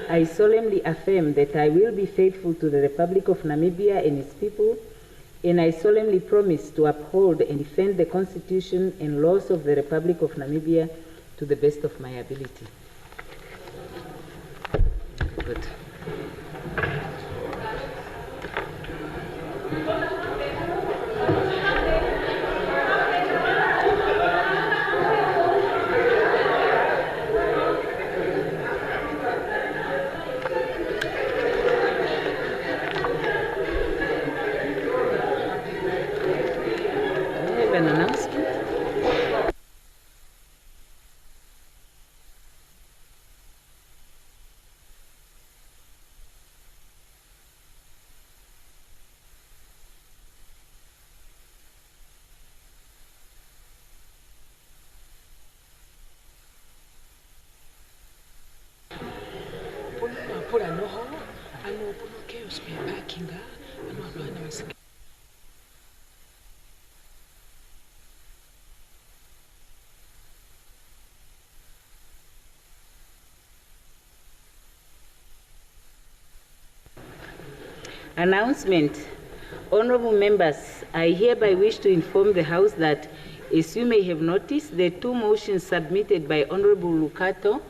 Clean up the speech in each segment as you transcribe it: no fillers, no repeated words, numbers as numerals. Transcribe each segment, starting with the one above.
I solemnly affirm that I will be faithful to the Republic of Namibia and its people, and I solemnly promise to uphold and defend the Constitution and laws of the Republic of Namibia to the best of my ability. Good. An announcement. Announcement. Honorable members, I hereby wish to inform the House that, as you may have noticed, the two motions submitted by Honorable Lucato,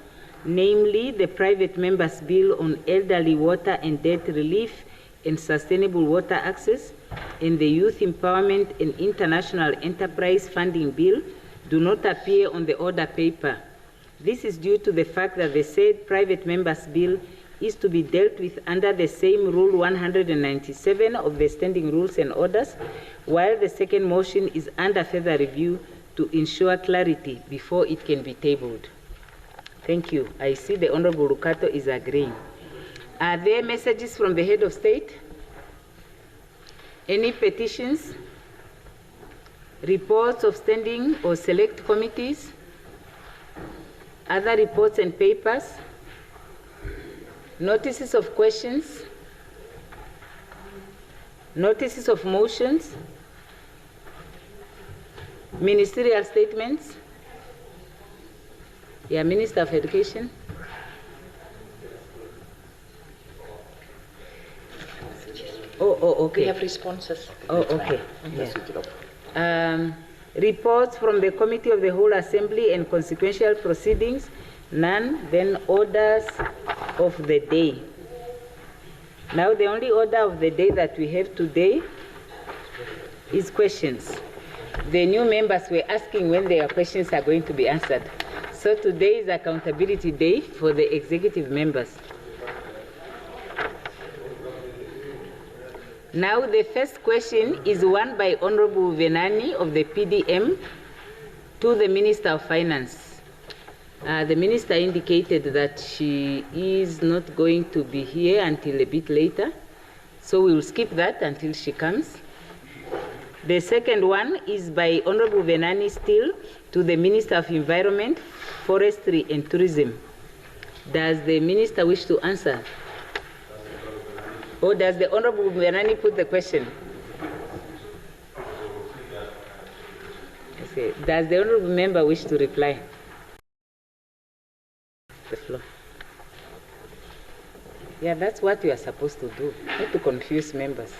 namely the Private Members' Bill on Elderly Water and Debt Relief and Sustainable Water Access and the Youth Empowerment and International Enterprise Funding Bill, do not appear on the order paper. This is due to the fact that the said Private Members' Bill is to be dealt with under the same Rule 197 of the Standing Rules and Orders, while the second motion is under further review to ensure clarity before it can be tabled. Thank you. I see the Honorable Lucato is agreeing. Are there messages from the Head of State? Any petitions? Reports of standing or select committees? Other reports and papers? Notices of questions? Notices of motions? Ministerial statements? Yeah, Minister of Education. Oh, okay. We have responses. Oh, okay. Yeah. Reports from the Committee of the Whole Assembly and consequential proceedings? None. Then orders of the day. Now the only order of the day that we have today is questions. The new members were asking when their questions are going to be answered. So today is accountability day for the executive members. Now the first question is one by Honorable Venani of the PDM to the Minister of Finance. The Minister indicated that she is not going to be here until a bit later, so we will skip that until she comes. The second one is by Honorable Venani still to the Minister of Environment, Forestry and Tourism. Does the Minister wish to answer? Or does the Honorable Venani put the question? Okay. Does the Honorable Member wish to reply? The floor. Yeah, that's what we are supposed to do, not to confuse members.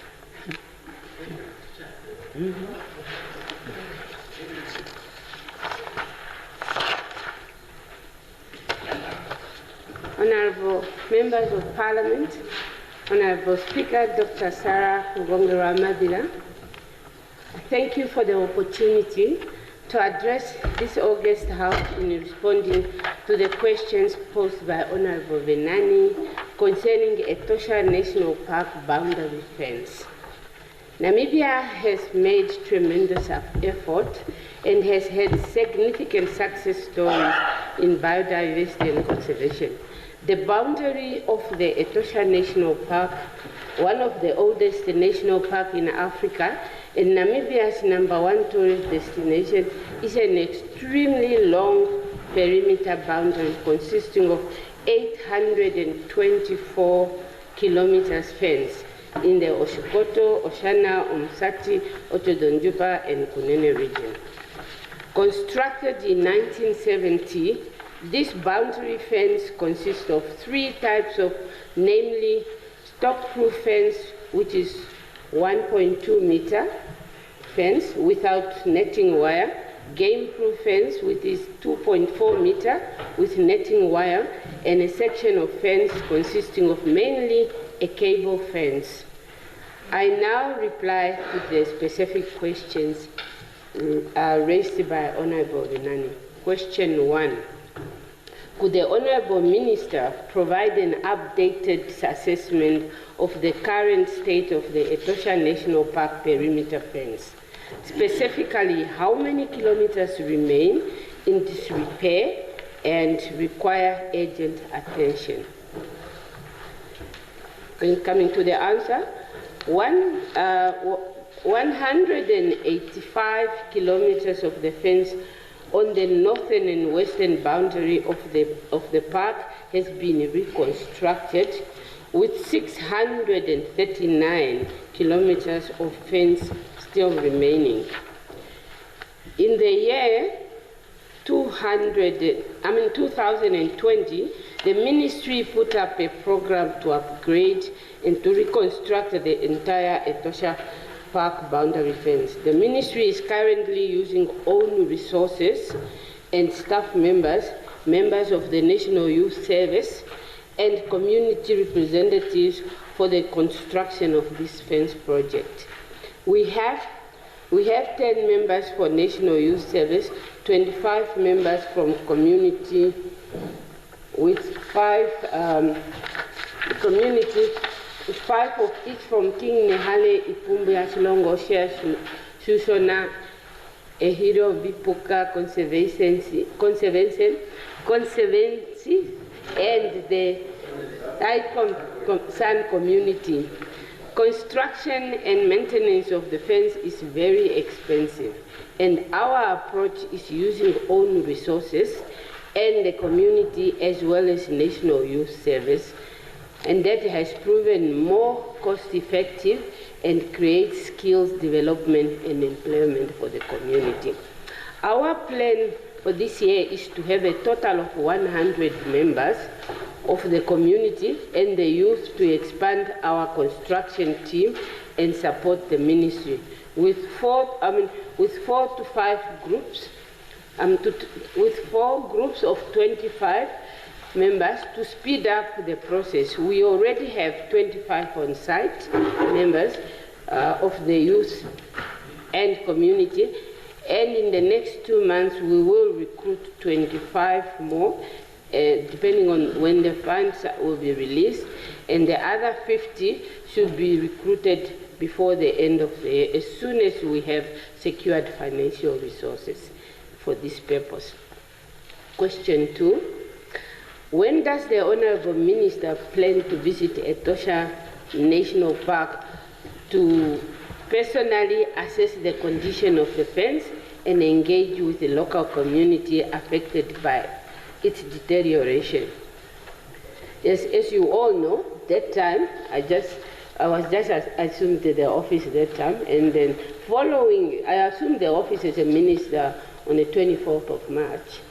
Honorable Members of Parliament, Honorable Speaker Dr. Sarah Ngongera-Mabila, thank you for the opportunity to address this august House in responding to the questions posed by Honorable Venani concerning Etosha National Park boundary fence. Namibia has made tremendous effort and has had significant success stories in biodiversity and conservation. The boundary of the Etosha National Park, one of the oldest national parks in Africa, and Namibia's #1 tourist destination, is an extremely long perimeter boundary consisting of 824 kilometers fence in the Oshikoto, Oshana, Umsati, Otodonjuba, and Kunene region. Constructed in 1970, This boundary fence consists of 3 types of, namely stock-proof fence, which is 1.2 meter fence without netting wire, game-proof fence, which is 2.4 meter with netting wire, and a section of fence consisting of mainly a cable fence. I now reply to the specific questions raised by Honorable Renani. Question 1. Could the Honorable Minister provide an updated assessment of the current state of the Etosha National Park perimeter fence? Specifically, how many kilometers remain in disrepair and require urgent attention? Coming to the answer, 185 kilometers of the fence on the northern and western boundary of the park has been reconstructed, with 639 kilometers of fence still remaining. In the year 2020, the ministry put up a program to upgrade and to reconstruct the entire Etosha Park boundary fence. The ministry is currently using own resources and staff members, members of the National Youth Service, and community representatives for the construction of this fence project. We have 10 members for National Youth Service, 25 members from community, with 5 of each from King Nehale, Ipumbu, Asilongo, Shusona, Ehiro, Bipuka, Conservancy, and the Sun community. Construction and maintenance of the fence is very expensive, and our approach is using own resources and the community as well as National Youth Service, and that has proven more cost-effective and creates skills development and employment for the community. Our plan for this year is to have a total of 100 members of the community and the youth to expand our construction team and support the ministry with 4 to 5 groups, with 4 groups of 25 members to speed up the process. We already have 25 on-site members of the youth and community, and in the next 2 months we will recruit 25 more, depending on when the funds will be released, and the other 50 should be recruited before the end of the year, as soon as we have secured financial resources for this purpose. Question 2. When does the Honorable Minister plan to visit Etosha National Park to personally assess the condition of the fence and engage with the local community affected by its deterioration? Yes, as you all know, that time I was just assumed the office that time, and then I assumed the office as a minister on the 24th of March.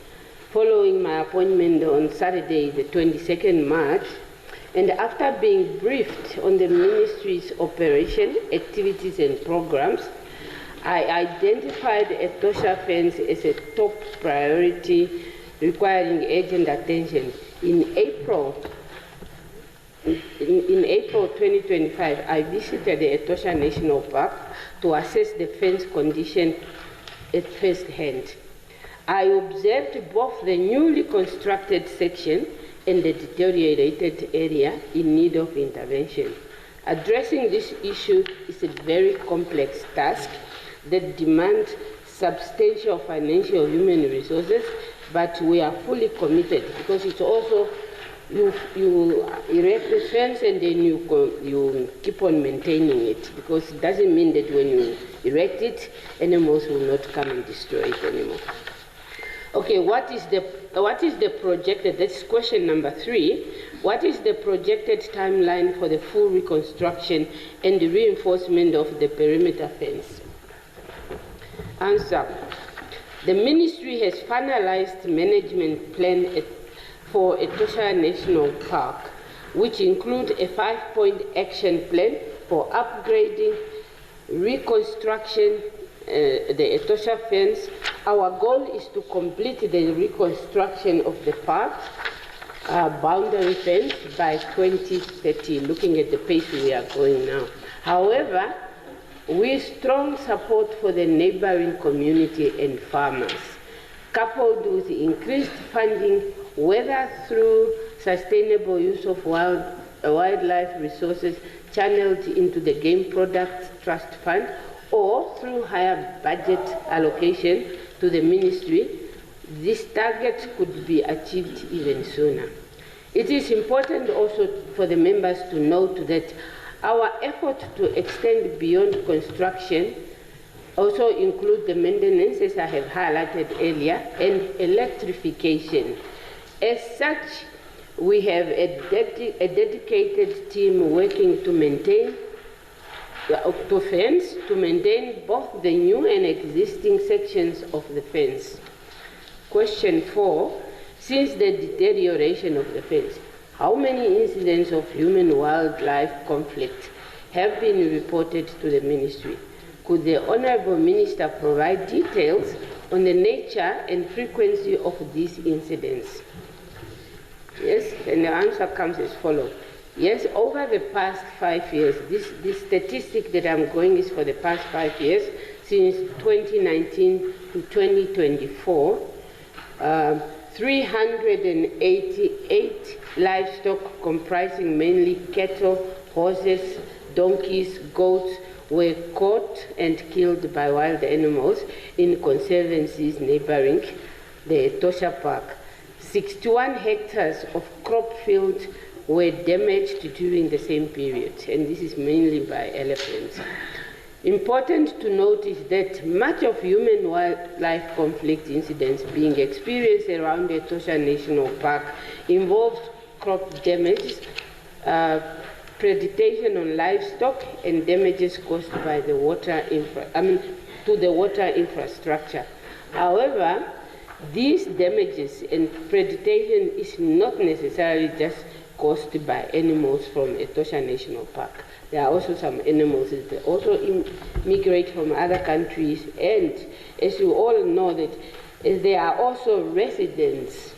Following my appointment on Saturday, the 22nd March, and after being briefed on the ministry's operation, activities, and programs, I identified Etosha fence as a top priority requiring urgent attention. In April 2025, I visited the Etosha National Park to assess the fence condition at first hand. I observed both the newly constructed section and the deteriorated area in need of intervention. Addressing this issue is a very complex task that demands substantial financial human resources, but we are fully committed, because it's also you erect the fence and then you keep on maintaining it, because it doesn't mean that when you erect it, animals will not come and destroy it anymore. Okay, what is the projected, that's question number 3, what is the projected timeline for the full reconstruction and the reinforcement of the perimeter fence? Answer. The ministry has finalized management plan for Etosha National Park, which include a 5-point action plan for upgrading, reconstruction, the Etosha fence. Our goal is to complete the reconstruction of the park boundary fence by 2030, looking at the pace we are going now. However, with strong support for the neighboring community and farmers, coupled with increased funding, whether through sustainable use of wildlife resources channeled into the Game Products Trust Fund, or through higher budget allocation to the ministry, this target could be achieved even sooner. It is important also for the members to note that our effort to extend beyond construction also include the maintenance, as I have highlighted earlier, and electrification. As such, we have a dedicated team working to maintain both the new and existing sections of the fence. Question 4, since the deterioration of the fence, how many incidents of human-wildlife conflict have been reported to the ministry? Could the Honourable Minister provide details on the nature and frequency of these incidents? Yes, and the answer comes as follows. Yes, over the past 5 years, this statistic that I'm going is for the past 5 years, since 2019 to 2024, 388 livestock comprising mainly cattle, horses, donkeys, goats were caught and killed by wild animals in conservancies neighboring the Etosha Park. 61 hectares of crop fields were damaged during the same period, and this is mainly by elephants. Important to note is that much of human-wildlife conflict incidents being experienced around the Etosha National Park involves crop damage, predation on livestock, and damages caused by the to the water infrastructure. However, these damages and predation is not necessarily just caused by animals from Etosha National Park. There are also some animals that also migrate from other countries, and as you all know, that there are also residents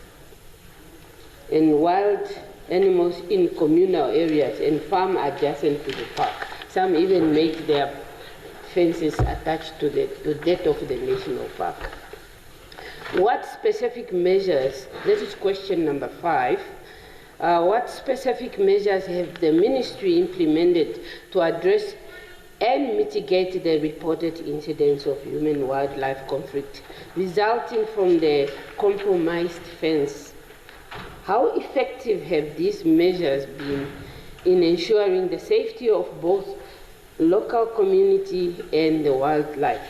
and wild animals in communal areas and farm adjacent to the park. Some even make their fences attached to that of the national park. What specific measures, this is question number 5, what specific measures have the ministry implemented to address and mitigate the reported incidents of human-wildlife conflict resulting from the compromised fence? How effective have these measures been in ensuring the safety of both local community and the wildlife?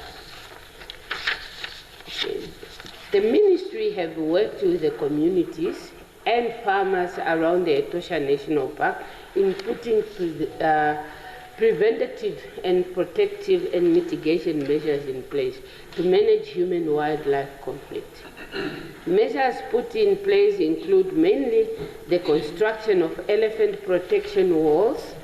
The ministry have worked with the communities and farmers around the Etosha National Park in putting preventative and protective and mitigation measures in place to manage human-wildlife conflict. Measures put in place include mainly the construction of elephant protection walls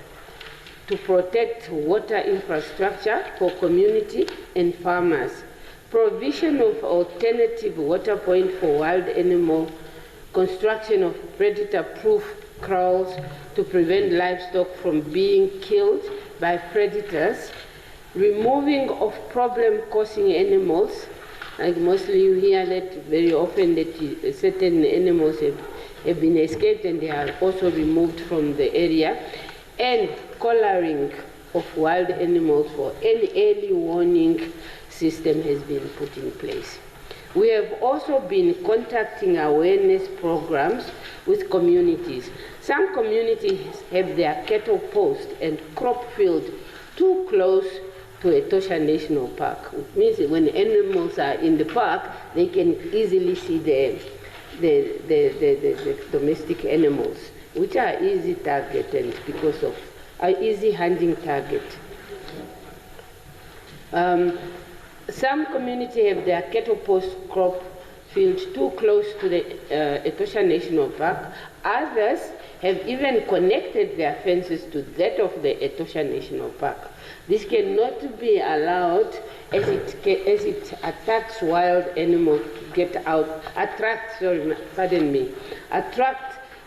to protect water infrastructure for community and farmers, provision of alternative water point for wild animal, construction of predator-proof kraals to prevent livestock from being killed by predators, removing of problem-causing animals. Like mostly you hear that very often that certain animals have been escaped and they are also removed from the area, and collaring of wild animals for any early warning system has been put in place. We have also been conducting awareness programs with communities. Some communities have their cattle post and crop field too close to Etosha National Park, which means that when animals are in the park, they can easily see the domestic animals, which are easy target and because of easy hunting target. Some communities have their cattle post crop field too close to the Etosha National Park. Others have even connected their fences to that of the Etosha National Park. This cannot be allowed as it attacks wild animals to get out, attract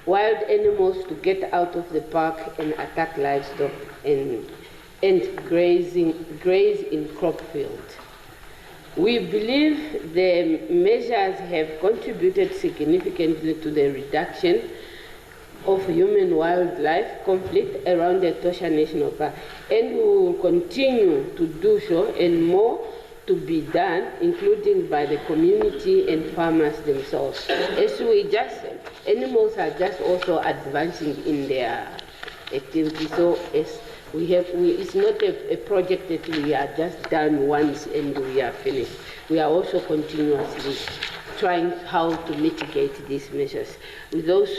wild animals to get out of the park and attack livestock and graze in crop field. We believe the measures have contributed significantly to the reduction of human-wildlife conflict around the Etosha National Park, and we will continue to do so, and more to be done, including by the community and farmers themselves. As we just, animals are just also advancing in their activity, so as it's not a project that we are just done once and we are finished. We are also continuously trying how to mitigate these measures. With those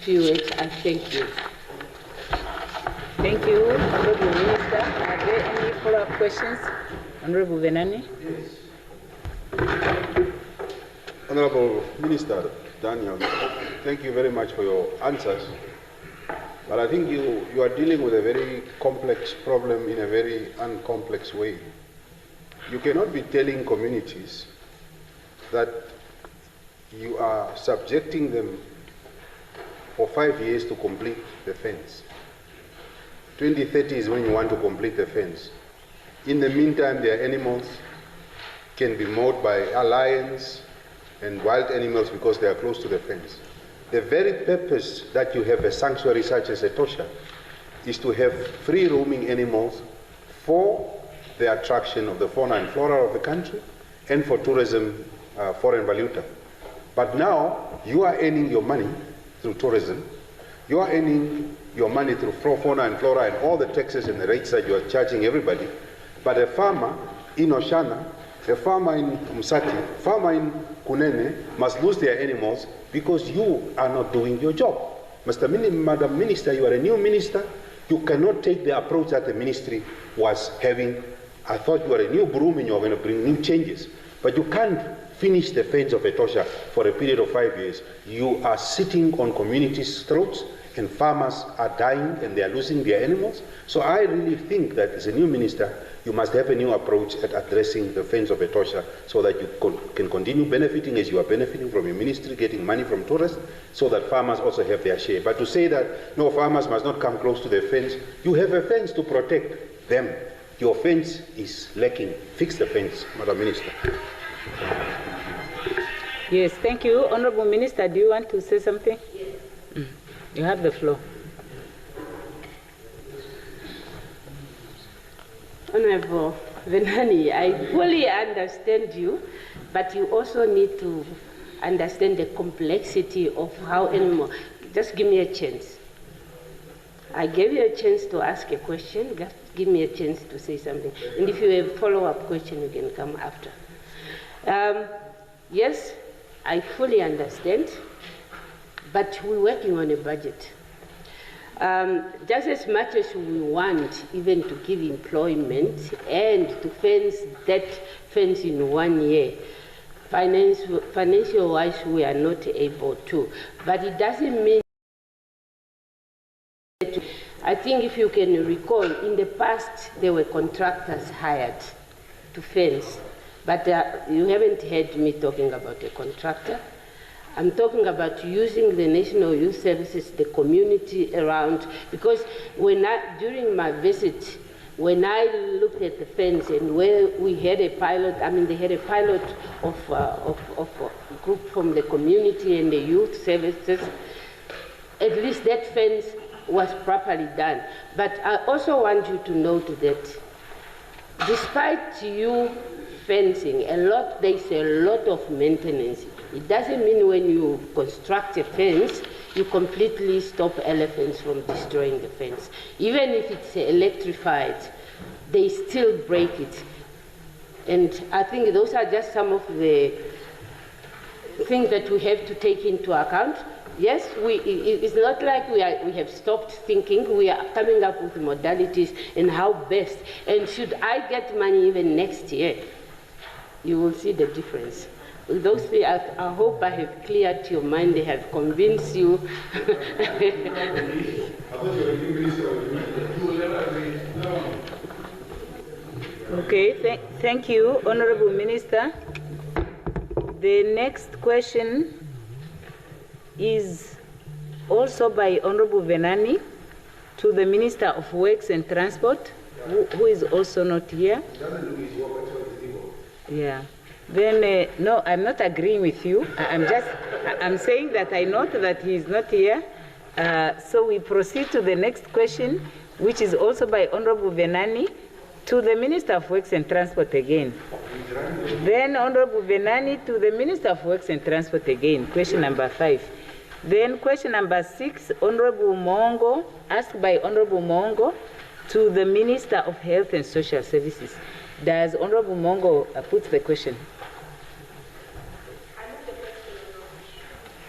few words, I thank you. Thank you, Honorable Minister. Are there any follow-up questions? Honorable Venani? Yes. Honorable Minister Daniel, thank you very much for your answers. But I think you are dealing with a very complex problem in a very uncomplex way. You cannot be telling communities that you are subjecting them for 5 years to complete the fence. 2030 is when you want to complete the fence. In the meantime, their animals can be mauled by lions and wild animals because they are close to the fence. The very purpose that you have a sanctuary such as Etosha is to have free roaming animals for the attraction of the fauna and flora of the country and for tourism, foreign valuta. But now you are earning your money through tourism, you are earning your money through fauna and flora and all the taxes and the rates that you are charging everybody. But a farmer in Oshana, a farmer in Msati, farmer in Kunene must lose their animals because you are not doing your job. Madam Minister, you are a new minister. You cannot take the approach that the ministry was having. I thought you were a new broom and you were going to bring new changes. But you can't finish the fence of Etosha for a period of 5 years. You are sitting on communities' throats and farmers are dying and they are losing their animals. So I really think that as a new minister, you must have a new approach at addressing the fence of Etosha so that you can continue benefiting as you are benefiting from your ministry, getting money from tourists, so that farmers also have their share. But to say that, no, farmers must not come close to the fence, you have a fence to protect them. Your fence is lacking. Fix the fence, Madam Minister. Yes, thank you. Honorable Minister, do you want to say something? Yes. You have the floor. Honorable Venani, I fully understand you, but you also need to understand the complexity of how animals. Just give me a chance. I gave you a chance to ask a question. Just give me a chance to say something. And if you have a follow-up question, you can come after. Yes, I fully understand, but we're working on a budget. Just as much as we want even to give employment and to fence that fence in 1 year, financial-wise we are not able to. But it doesn't mean that, I think if you can recall, in the past there were contractors hired to fence, but you haven't heard me talking about a contractor. I'm talking about using the National Youth Services, the community around, because during my visit, when I looked at the fence and where we had a pilot, they had a pilot of a group from the community and the youth services, at least that fence was properly done. But I also want you to note that despite you fencing, there's a lot of maintenance. It doesn't mean when you construct a fence, you completely stop elephants from destroying the fence. Even if it's electrified, they still break it. And I think those are just some of the things that we have to take into account. Yes, it's not like we have stopped thinking. We are coming up with modalities and how best. And should I get money even next year, you will see the difference. Those things, I hope I have cleared your mind, they have convinced you. Okay, thank you, Honorable Minister. The next question is also by Honorable Venani to the Minister of Works and Transport, who is also not here. Yeah. Then, no, I'm not agreeing with you. I'm saying that I note that he is not here. So we proceed to the next question, which is also by Honorable Venani to the Minister of Works and Transport again. Then Honorable Venani to the Minister of Works and Transport again, question number 5. Then question number 6, Honorable Mongo, asked by Honorable Mongo to the Minister of Health and Social Services. Does Honorable Mongo put the question?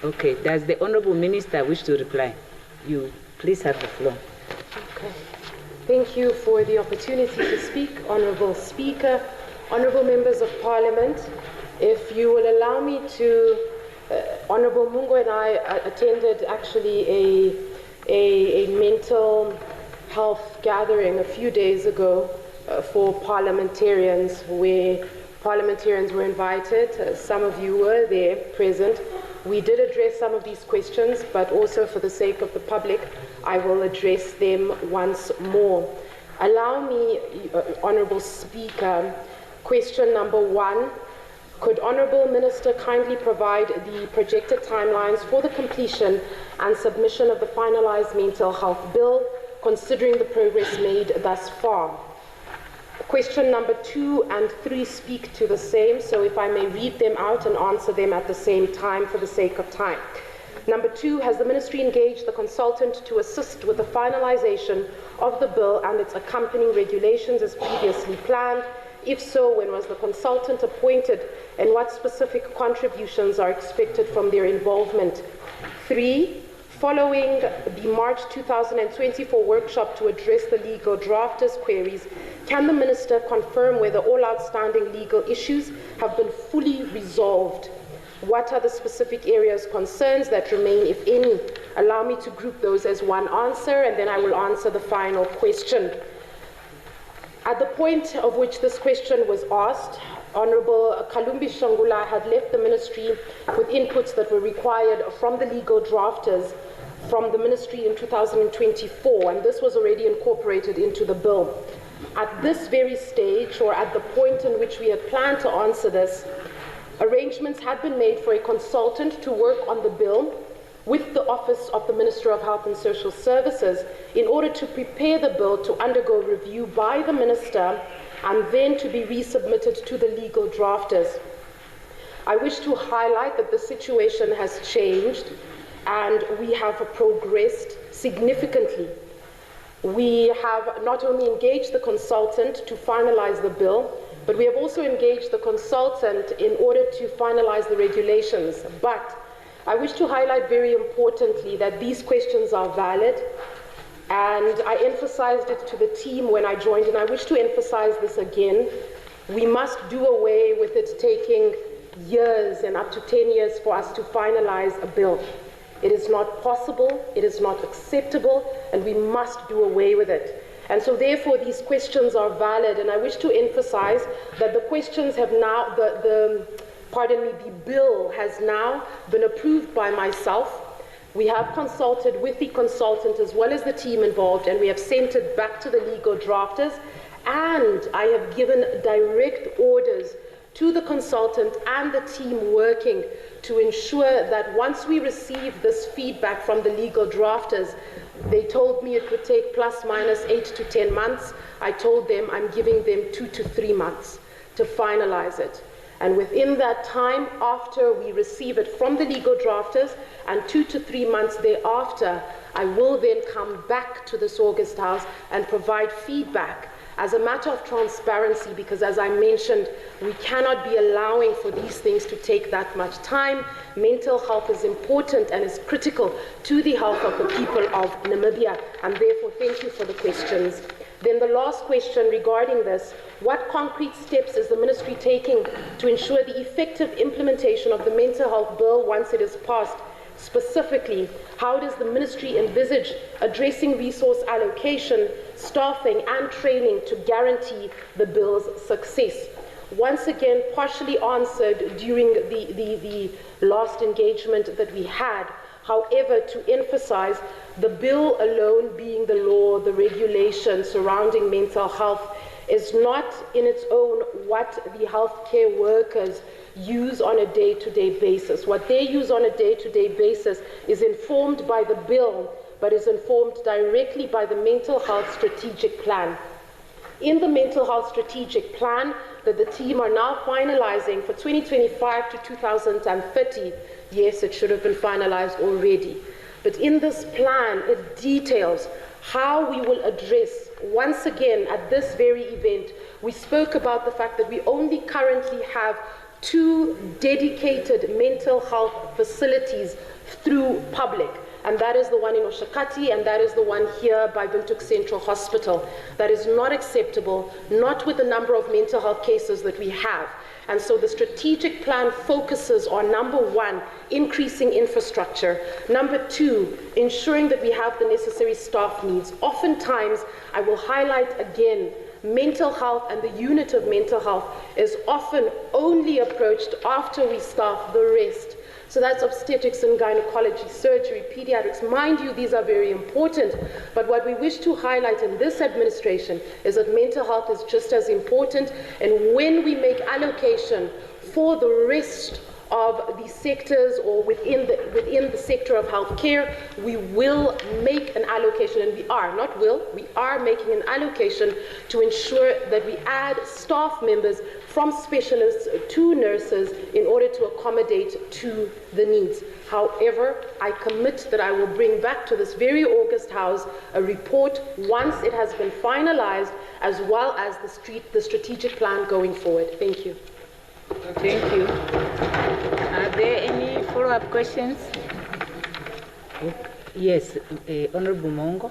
Okay, does the Honorable Minister wish to reply? You please have the floor. Okay. Thank you for the opportunity to speak, Honorable Speaker, Honorable Members of Parliament. If you will allow me to, Honorable Mungo and I attended actually a mental health gathering a few days ago for parliamentarians, where parliamentarians were invited. Some of you were there present. We did address some of these questions, but also for the sake of the public, I will address them once more. Allow me, Honorable Speaker, question number 1. Could Honorable Minister kindly provide the projected timelines for the completion and submission of the finalized mental health bill, considering the progress made thus far? Question number 2 and 3 speak to the same, so if I may read them out and answer them at the same time for the sake of time. Number 2, has the Ministry engaged the consultant to assist with the finalization of the bill and its accompanying regulations as previously planned? If so, when was the consultant appointed and what specific contributions are expected from their involvement? 3, following the March 2024 workshop to address the legal drafters' queries, can the Minister confirm whether all outstanding legal issues have been fully resolved? What are the specific areas concerns that remain, if any? Allow me to group those as one answer, and then I will answer the final question. At the point of which this question was asked, Honorable Kalumbi Shangula had left the Ministry with inputs that were required from the legal drafters from the Ministry in 2024, and this was already incorporated into the bill. At this very stage, or at the point in which we had planned to answer this, arrangements had been made for a consultant to work on the bill with the Office of the Minister of Health and Social Services in order to prepare the bill to undergo review by the Minister and then to be resubmitted to the legal drafters. I wish to highlight that the situation has changed and we have progressed significantly. We have not only engaged the consultant to finalize the bill, but we have also engaged the consultant in order to finalize the regulations. But I wish to highlight very importantly that these questions are valid, and I emphasized it to the team when I joined, and I wish to emphasize this again. We must do away with it taking years and up to 10 years for us to finalize a bill. It is not possible, it is not acceptable, and we must do away with it. And so therefore these questions are valid, and I wish to emphasize that the questions have now, the bill has now been approved by myself. We have consulted with the consultant as well as the team involved, and we have sent it back to the legal drafters, and I have given direct orders to the consultant and the team working to ensure that once we receive this feedback from the legal drafters, they told me it would take plus minus 8 to 10 months. I told them I'm giving them 2 to 3 months to finalize it. And within that time, after we receive it from the legal drafters, and 2 to 3 months thereafter, I will then come back to this August House and provide feedback as a matter of transparency, because as I mentioned, we cannot be allowing for these things to take that much time. Mental health is important and is critical to the health of the people of Namibia, and therefore thank you for the questions. Then the last question regarding this: what concrete steps is the ministry taking to ensure the effective implementation of the mental health bill once it is passed? Specifically, how does the ministry envisage addressing resource allocation, staffing, and training to guarantee the bill's success? Once again, partially answered during the last engagement that we had. However, to emphasize, the bill alone being the law, the regulation surrounding mental health, is not in its own what the healthcare workers use on a day-to-day basis. What they use on a day-to-day basis is informed by the bill, but is informed directly by the mental health strategic plan. In the mental health strategic plan that the team are now finalizing for 2025 to 2030, yes, it should have been finalized already. But in this plan, it details how we will address, once again, at this very event, we spoke about the fact that we only currently have 2 dedicated mental health facilities through public. And that is the one in Oshakati, and that is the one here by Windhoek Central Hospital. That is not acceptable, not with the number of mental health cases that we have. And so the strategic plan focuses on, number 1, increasing infrastructure. Number 2, ensuring that we have the necessary staff needs. Oftentimes, I will highlight again, mental health and the unit of mental health is often only approached after we staff the rest. So that's obstetrics and gynecology, surgery, pediatrics. Mind you, these are very important, but what we wish to highlight in this administration is that mental health is just as important, and when we make allocation for the rest of the sectors or within the sector of healthcare, we will make an allocation, and we are making an allocation to ensure that we add staff members from specialists to nurses in order to accommodate to the needs. However, I commit that I will bring back to this very August House a report once it has been finalized, as well as the strategic plan going forward. Thank you. Thank you. Are there any follow-up questions? Yes, Honorable Mongo.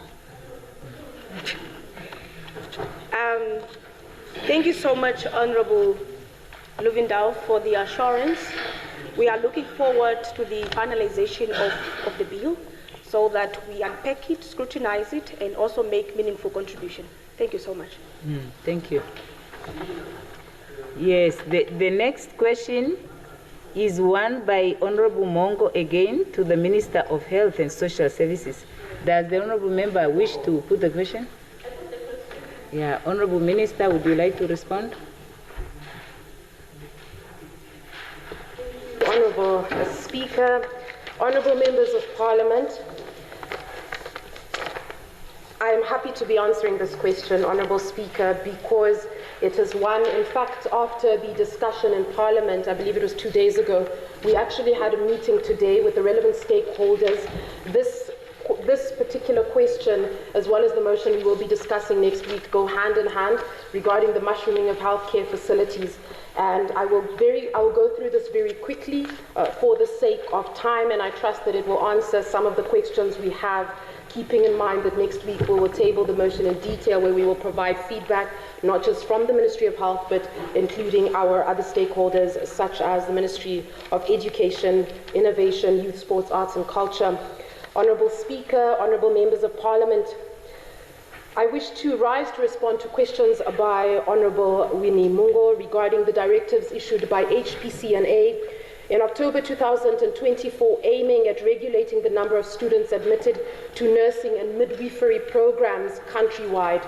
Thank you so much, Honorable Luvindau, for the assurance. We are looking forward to the finalization of the bill so that we unpack it, scrutinize it, and also make meaningful contribution. Thank you so much. Thank you. Yes, the next question is one by Honorable Mongo again to the Minister of Health and Social Services. Does the Honorable Member wish to put the question? Yeah, Honorable Minister, would you like to respond? Honorable Speaker, Honorable Members of Parliament, I am happy to be answering this question, Honorable Speaker, because it is one, in fact, after the discussion in Parliament, I believe it was 2 days ago, we actually had a meeting today with the relevant stakeholders. This particular question, as well as the motion we will be discussing next week, go hand in hand regarding the mushrooming of healthcare facilities. And I will go through this very quickly for the sake of time, and I trust that it will answer some of the questions we have, keeping in mind that next week we will table the motion in detail, where we will provide feedback, not just from the Ministry of Health, but including our other stakeholders, such as the Ministry of Education, Innovation, Youth, Sports, Arts and Culture. Honourable Speaker, Honourable Members of Parliament, I wish to rise to respond to questions by Honourable Winnie Mungo regarding the directives issued by HPCNA in October 2024, aiming at regulating the number of students admitted to nursing and midwifery programs countrywide.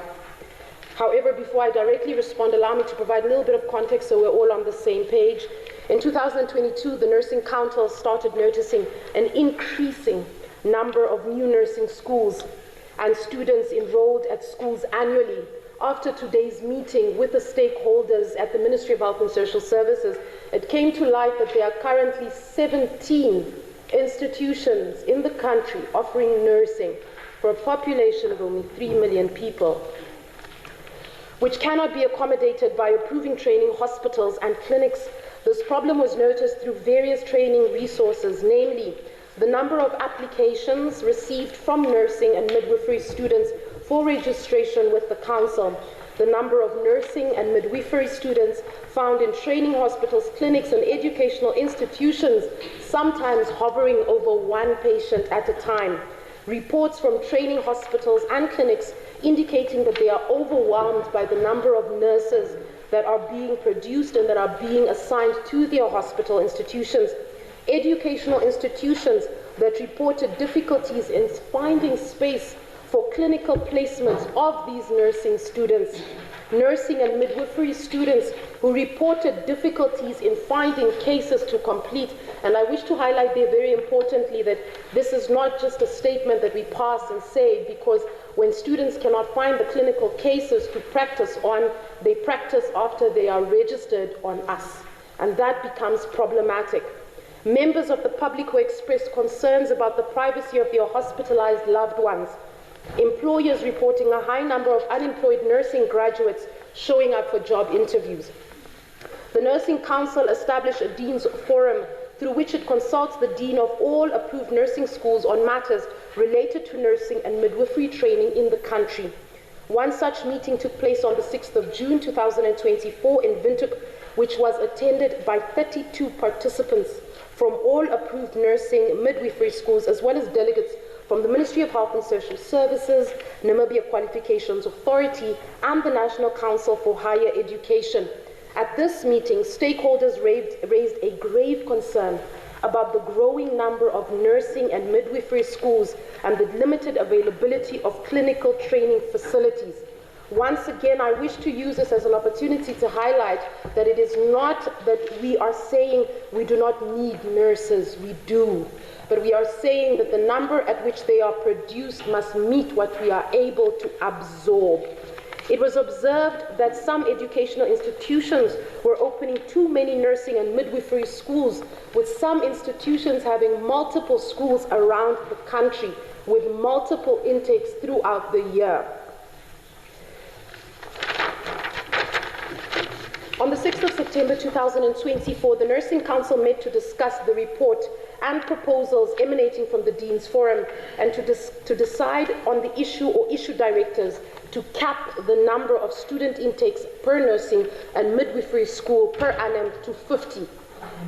However, before I directly respond, allow me to provide a little bit of context so we're all on the same page. In 2022, the Nursing Council started noticing an increasing number of new nursing schools and students enrolled at schools annually. After today's meeting with the stakeholders at the Ministry of Health and Social Services, it came to light that there are currently 17 institutions in the country offering nursing for a population of only 3 million people. which cannot be accommodated by approving training hospitals and clinics. This problem was noticed through various training resources, namely the number of applications received from nursing and midwifery students for registration with the Council, the number of nursing and midwifery students found in training hospitals, clinics, and educational institutions, sometimes hovering over one patient at a time. Reports from training hospitals and clinics indicating that they are overwhelmed by the number of nurses that are being produced and that are being assigned to their hospital institutions. Educational institutions that reported difficulties in finding space for clinical placements of these nursing students. Nursing and midwifery students who reported difficulties in finding cases to complete. And I wish to highlight there very importantly that this is not just a statement that we pass and say, because when students cannot find the clinical cases to practice on, they practice after they are registered on us. And that becomes problematic. Members of the public who expressed concerns about the privacy of their hospitalized loved ones. Employers reporting a high number of unemployed nursing graduates showing up for job interviews. The Nursing Council established a Dean's Forum through which it consults the Dean of all approved nursing schools on matters related to nursing and midwifery training in the country. One such meeting took place on the 6th of June 2024 in Windhoek, which was attended by 32 participants from all approved nursing midwifery schools, as well as delegates from the Ministry of Health and Social Services, Namibia Qualifications Authority, and the National Council for Higher Education. At this meeting, stakeholders raised a grave concern about the growing number of nursing and midwifery schools and the limited availability of clinical training facilities. Once again, I wish to use this as an opportunity to highlight that it is not that we are saying we do not need nurses, we do. But we are saying that the number at which they are produced must meet what we are able to absorb. It was observed that some educational institutions were opening too many nursing and midwifery schools, with some institutions having multiple schools around the country, with multiple intakes throughout the year. On the 6th of September 2024, the Nursing Council met to discuss the report and proposals emanating from the Dean's Forum and to decide on the issue or issue directives to cap the number of student intakes per nursing and midwifery school per annum to 50.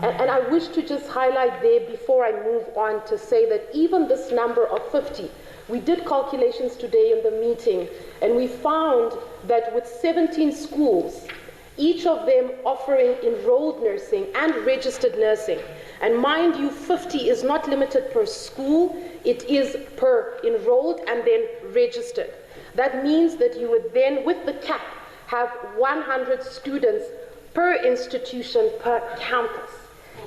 And I wish to just highlight there before I move on to say that even this number of 50, we did calculations today in the meeting, and we found that with 17 schools, each of them offering enrolled nursing and registered nursing. And mind you, 50 is not limited per school, it is per enrolled and then registered. That means that you would then, with the cap, have 100 students per institution per campus.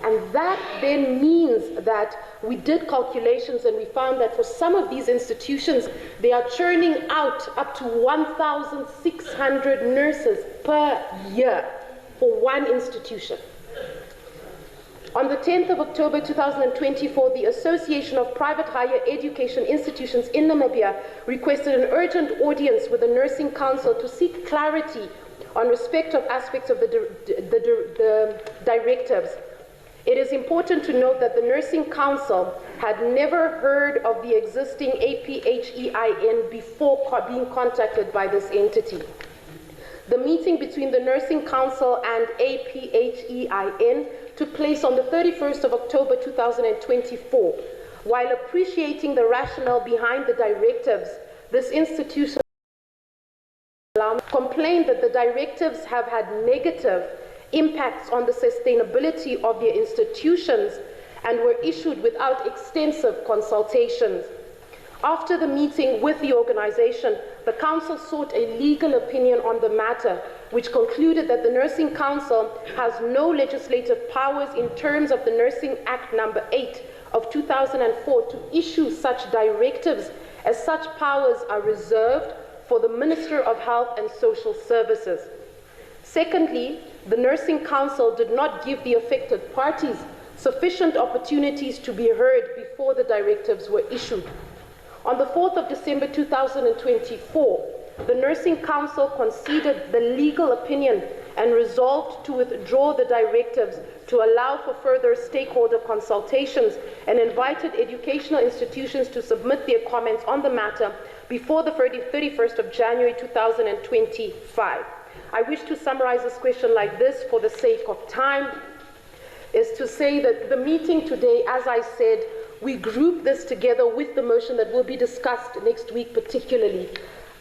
And that then means that we did calculations and we found that for some of these institutions, they are churning out up to 1,600 nurses per year for one institution. On the 10th of October 2024, the Association of Private Higher Education Institutions in Namibia requested an urgent audience with the Nursing Council to seek clarity on respective aspects of the directives. It is important to note that the Nursing Council had never heard of the existing APHEIN before being contacted by this entity. The meeting between the Nursing Council and APHEIN took place on the 31st of October 2024. While appreciating the rationale behind the directives, this institution complained that the directives have had negative impacts on the sustainability of their institutions and were issued without extensive consultations. After the meeting with the organization, the Council sought a legal opinion on the matter, which concluded that the Nursing Council has no legislative powers in terms of the Nursing Act No. 8 of 2004 to issue such directives, as such powers are reserved for the Minister of Health and Social Services. Secondly, the Nursing Council did not give the affected parties sufficient opportunities to be heard before the directives were issued. On the 4th of December 2024, the Nursing Council considered the legal opinion and resolved to withdraw the directives to allow for further stakeholder consultations and invited educational institutions to submit their comments on the matter before the 31st of January 2025. I wish to summarize this question like this for the sake of time, is to say that the meeting today, as I said, we group this together with the motion that will be discussed next week particularly.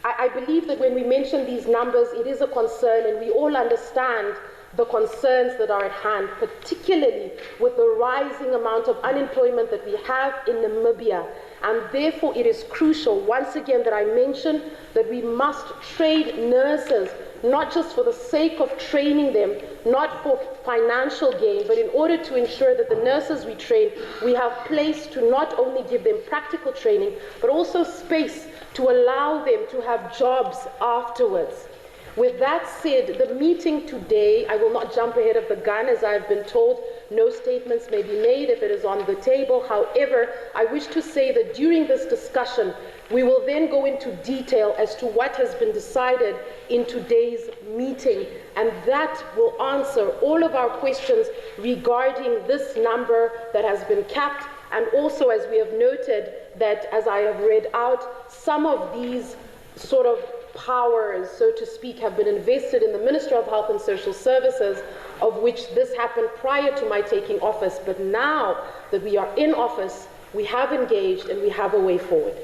I believe that when we mention these numbers, it is a concern, and we all understand the concerns that are at hand, particularly with the rising amount of unemployment that we have in Namibia. And therefore, it is crucial, once again, that I mention that we must train nurses, not just for the sake of training them, not for financial gain, but in order to ensure that the nurses we train, we have place to not only give them practical training, but also space to allow them to have jobs afterwards. With that said, the meeting today, I will not jump ahead of the gun, as I've been told, no statements may be made if it is on the table. However, I wish to say that during this discussion, we will then go into detail as to what has been decided in today's meeting, and that will answer all of our questions regarding this number that has been capped, and also, as we have noted, that, as I have read out, some of these sort of powers, so to speak, have been invested in the Ministry of Health and Social Services, of which this happened prior to my taking office. But now that we are in office, we have engaged and we have a way forward.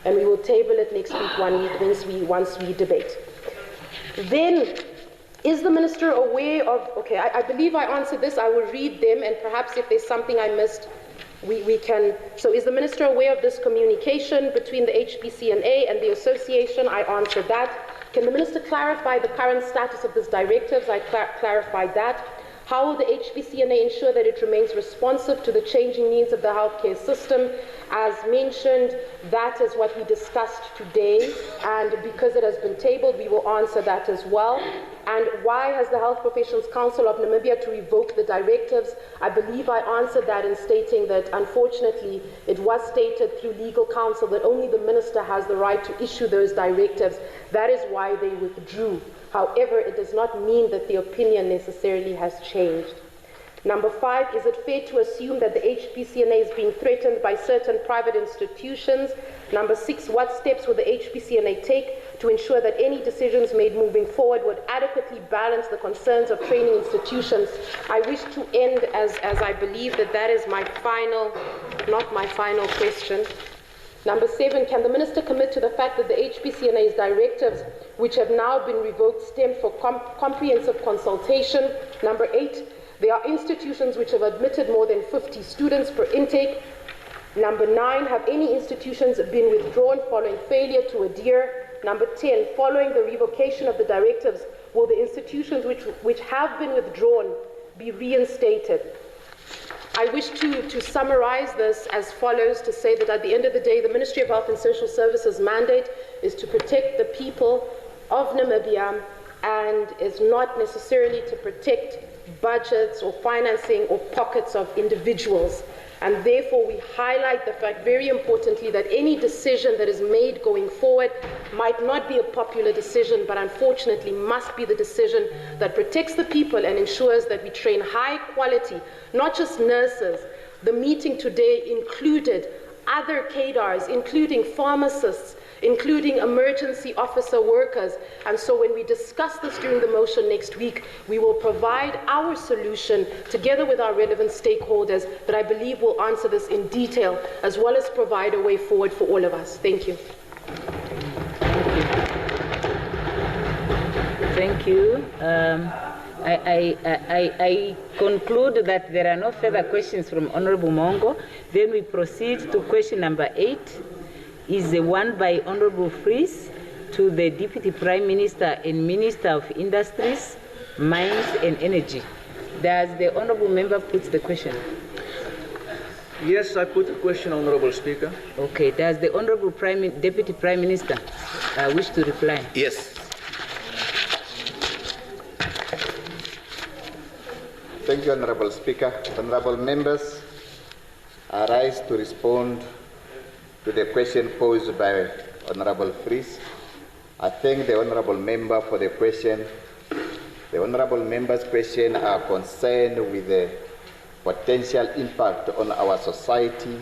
And we will table it next week once we debate. Then, is the Minister aware of, okay, I believe I answered this. I will read them, and perhaps if there's something I missed, we can. So is the Minister aware of this communication between the HPCNA and the association? I answered that. Can the Minister clarify the current status of these directives? I clarified that. How will the HPCNA ensure that it remains responsive to the changing needs of the healthcare system? As mentioned, that is what we discussed today, and because it has been tabled, we will answer that as well. And why has the Health Professions Council of Namibia to revoke the directives? I believe I answered that in stating that, unfortunately, it was stated through legal counsel that only the Minister has the right to issue those directives. That is why they withdrew. However, it does not mean that the opinion necessarily has changed. Number 5, is it fair to assume that the HPCNA is being threatened by certain private institutions? Number 6, what steps will the HPCNA take to ensure that any decisions made moving forward would adequately balance the concerns of training institutions? I wish to end as I believe that is my final, not my final question. Number 7, can the Minister commit to the fact that the HPCNA's directives, which have now been revoked, stem from comprehensive consultation? Number 8, there are institutions which have admitted more than 50 students per intake. Number 9, have any institutions been withdrawn following failure to adhere? Number 10, following the revocation of the directives, will the institutions which have been withdrawn be reinstated? I wish to summarize this as follows, to say that at the end of the day, the Ministry of Health and Social Services mandate is to protect the people of Namibia, and is not necessarily to protect budgets or financing or pockets of individuals. And therefore, we highlight the fact, very importantly, that any decision that is made going forward might not be a popular decision, but unfortunately must be the decision that protects the people and ensures that we train high quality, not just nurses. The meeting today included other cadres, including pharmacists, including emergency officer workers. And so when we discuss this during the motion next week, we will provide our solution together with our relevant stakeholders that I believe will answer this in detail, as well as provide a way forward for all of us. Thank you. Thank you. I conclude that there are no further questions from Honorable Mongo. Then we proceed to question number 8. Is the one by Honorable Fries to the Deputy Prime Minister and Minister of Industries, Mines and Energy. Does the Honorable Member put the question? Yes, I put the question, Honorable Speaker. Okay. Does the Honorable Deputy Prime Minister wish to reply? Yes. Thank you, Honorable Speaker. Honorable members, I rise to respond to the question posed by Honorable Fries I thank the honorable member for the question. The honorable member's question are concerned with the potential impact on our society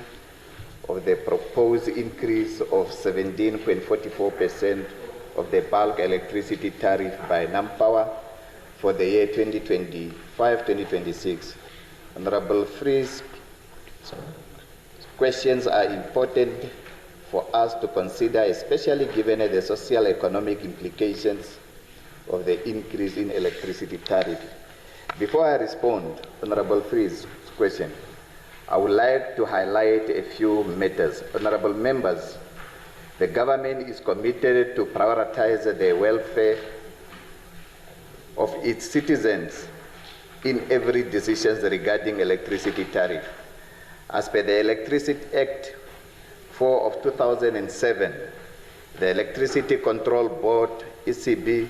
of the proposed increase of 17.44% of the bulk electricity tariff by NamPower for the year 2025-2026. Honorable Free's questions are important for us to consider, especially given the social economic implications of the increase in electricity tariff. Before I respond, Honorable Free's question, I would like to highlight a few matters. Honorable members, the government is committed to prioritize the welfare of its citizens in every decision regarding electricity tariff. As per the Electricity Act 4 of 2007, the Electricity Control Board, ECB,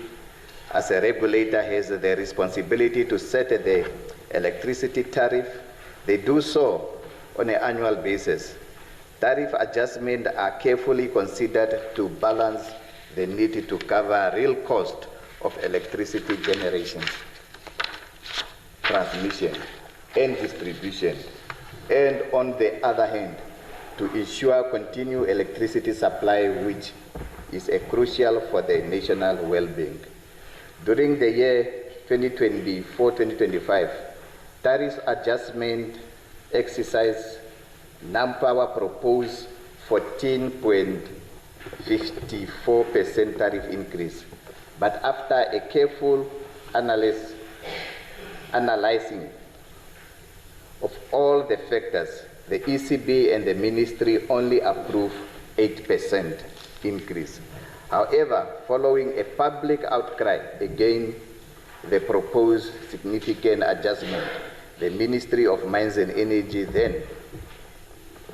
as a regulator has the responsibility to set the electricity tariff. They do so on an annual basis. Tariff adjustments are carefully considered to balance the need to cover real cost of electricity generation, transmission, and distribution, and on the other hand, to ensure continued electricity supply, which is crucial for the national well-being. During the year 2024-2025, tariff adjustment exercise, NamPower proposed 14.54% tariff increase. But after a careful analyzing of all the factors, the ECB and the ministry only approved 8% increase. However, following a public outcry against the proposed significant adjustment, the Ministry of Mines and Energy then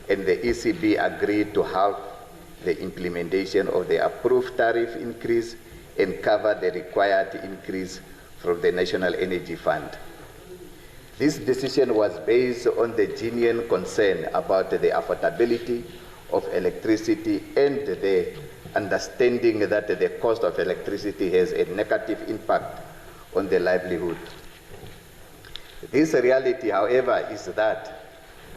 and the ECB agreed to halve the implementation of the approved tariff increase and cover the required increase from the National Energy Fund. This decision was based on the genuine concern about the affordability of electricity and the understanding that the cost of electricity has a negative impact on the livelihood. This reality, however, is that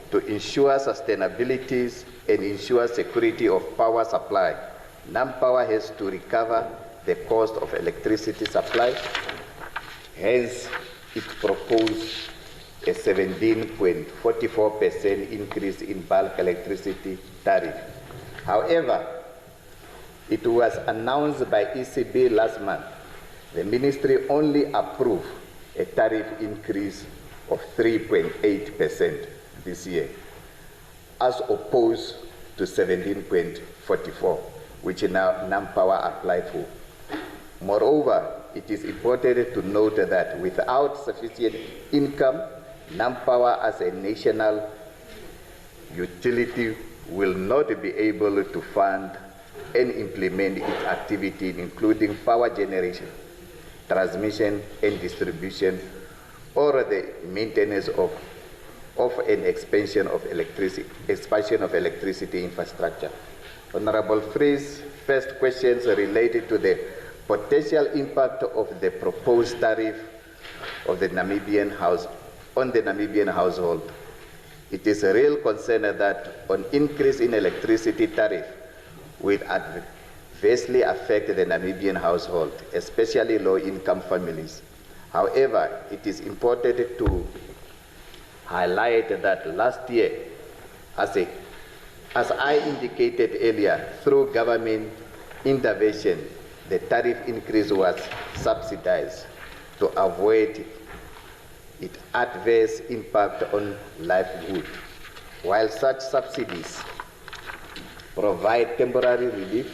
to ensure sustainability and ensure security of power supply, NamPower has to recover the cost of electricity supply. Hence, it proposed a 17.44% increase in bulk electricity tariff. However, it was announced by ECB last month. The ministry only approved a tariff increase of 3.8% this year, as opposed to 17.44%, which now NamPower applied for. Moreover, it is important to note that without sufficient income, NamPower as a national utility will not be able to fund and implement its activity, including power generation, transmission and distribution, or the maintenance of an expansion of electricity infrastructure. Honorable Free's first questions related to the potential impact of the proposed tariff of the Namibian household. It is a real concern that an increase in electricity tariff will adversely affect the Namibian household, especially low-income families. However, it is important to highlight that last year, as I indicated earlier, through government intervention, the tariff increase was subsidized to avoid its adverse impact on livelihood. While such subsidies provide temporary relief,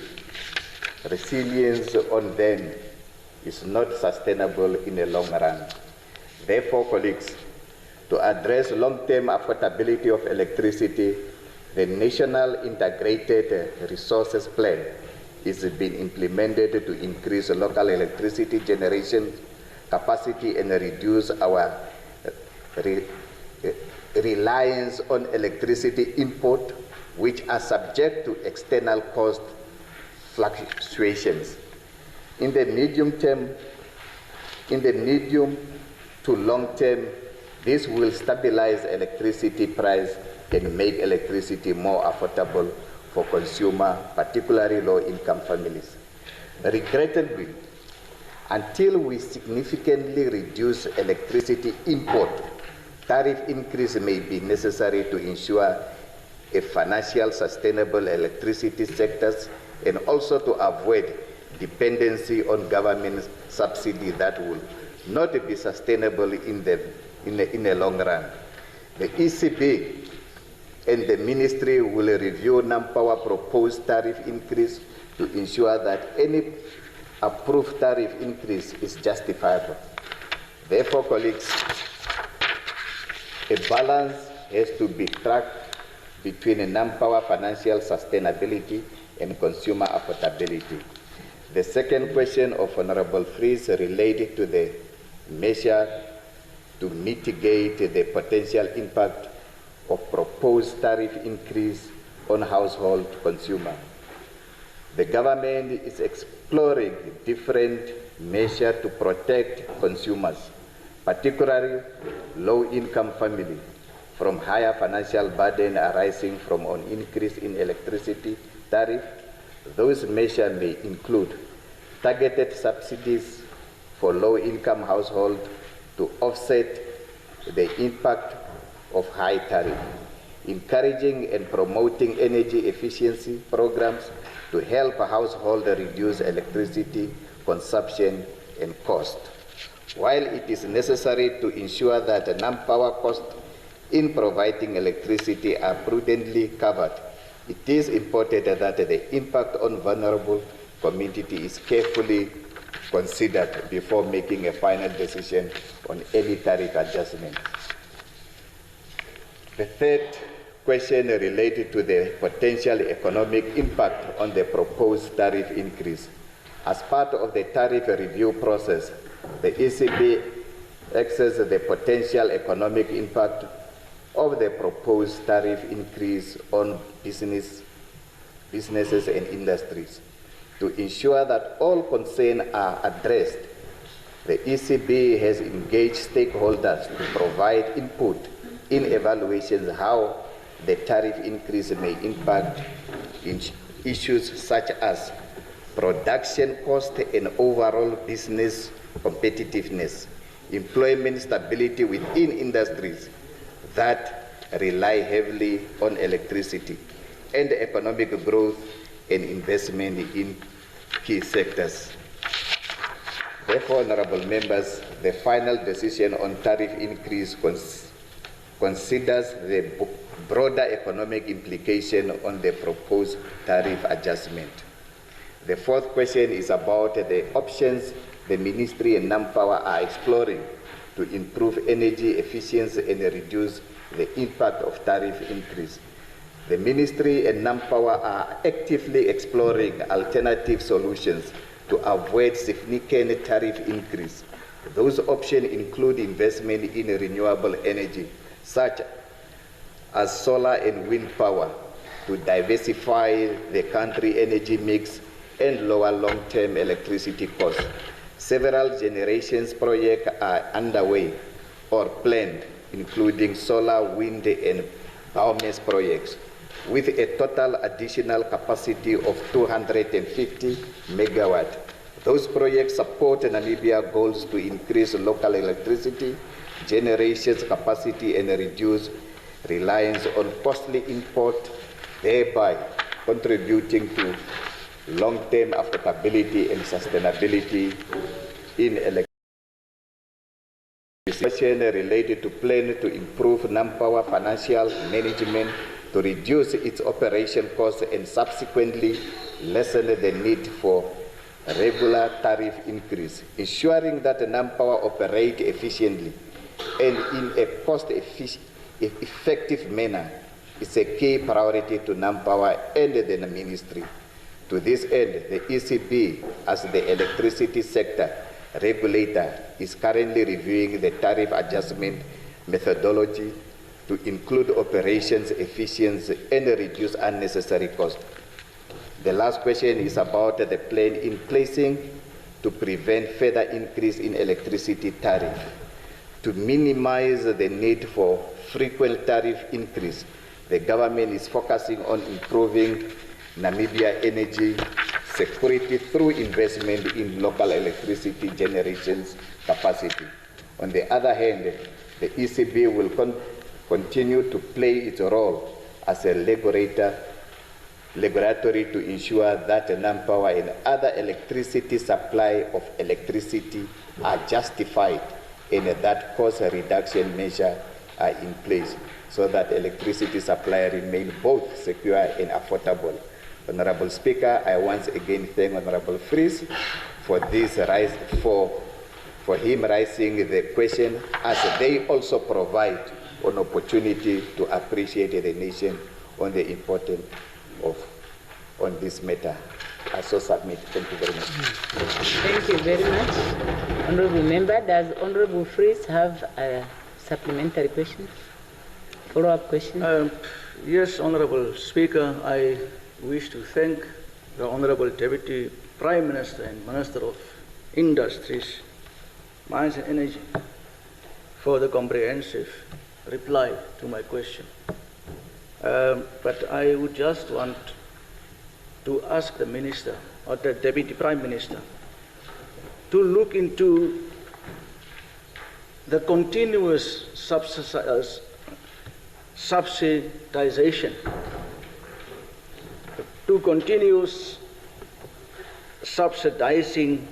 resilience on them is not sustainable in the long run. Therefore, colleagues, to address long-term affordability of electricity, the National Integrated Resources Plan is being implemented to increase local electricity generation capacity and reduce our reliance on electricity import, which are subject to external cost fluctuations. In the medium to long term, this will stabilize electricity price and make electricity more affordable for consumers, particularly low-income families. Regrettably, until we significantly reduce electricity import, tariff increase may be necessary to ensure a financial sustainable electricity sectors and also to avoid dependency on government subsidy that will not be sustainable in the long run. The ECB and the ministry will review NamPower proposed tariff increase to ensure that any approved tariff increase is justifiable. Therefore, colleagues, a balance has to be struck between NamPower financial sustainability and consumer affordability. The second question of Honorable Fries related to the measure to mitigate the potential impact of proposed tariff increase on household consumer. The government is exploring different measures to protect consumers, particularly low-income families, from higher financial burden arising from an increase in electricity tariff. Those measures may include targeted subsidies for low-income households to offset the impact of high tariff, encouraging and promoting energy efficiency programs to help households reduce electricity consumption and cost. While it is necessary to ensure that NamPower costs in providing electricity are prudently covered, it is important that the impact on vulnerable community is carefully considered before making a final decision on any tariff adjustment. The third question related to the potential economic impact on the proposed tariff increase. As part of the tariff review process, the ECB assesses the potential economic impact of the proposed tariff increase on businesses and industries. To ensure that all concerns are addressed, the ECB has engaged stakeholders to provide input in evaluations how the tariff increase may impact issues such as production cost and overall business competitiveness, employment stability within industries that rely heavily on electricity, and economic growth and investment in key sectors. Therefore, honorable members, the final decision on tariff increase considers the broader economic implication on the proposed tariff adjustment. The fourth question is about the options the Ministry and NamPower are exploring to improve energy efficiency and reduce the impact of tariff increase. The Ministry and NamPower are actively exploring alternative solutions to avoid significant tariff increase. Those options include investment in renewable energy, such as solar and wind power, to diversify the country energy mix and lower long-term electricity costs. Several generations projects are underway or planned, including solar, wind, and biomass projects, with a total additional capacity of 250 megawatts. Those projects support Namibia goals to increase local electricity generation capacity and reduce reliance on costly import, thereby contributing to long-term affordability and sustainability in electricity. Question related to plan to improve NamPower financial management to reduce its operation costs and subsequently lessen the need for regular tariff increase, ensuring that NamPower operate efficiently and in a cost-effective manner is a key priority to NamPower and the Ministry. To this end, the ECB, as the electricity sector regulator, is currently reviewing the tariff adjustment methodology to include operations efficiency and reduce unnecessary costs. The last question is about the plan in placing to prevent further increase in electricity tariff. To minimize the need for frequent tariff increase, the government is focusing on improving Namibia energy security through investment in local electricity generation capacity. On the other hand, the ECB will continue to play its role as a regulatory to ensure that non-power and other electricity supply of electricity are justified and that cost reduction measures are in place so that electricity supply remain both secure and affordable. Honorable Speaker, I once again thank Honorable Fries for this for him raising the question, as they also provide an opportunity to appreciate the nation on the importance on this matter. I so submit. Thank you very much. Thank you very much, Honorable Member. Does Honorable Fries have a supplementary question? Follow-up question? Yes, Honorable Speaker, I wish to thank the Honorable Deputy Prime Minister and Minister of Industries, Mines and Energy for the comprehensive reply to my question. But I would just want to ask the Minister or the Deputy Prime Minister to look into the continuous subsidization, to continuous subsidizing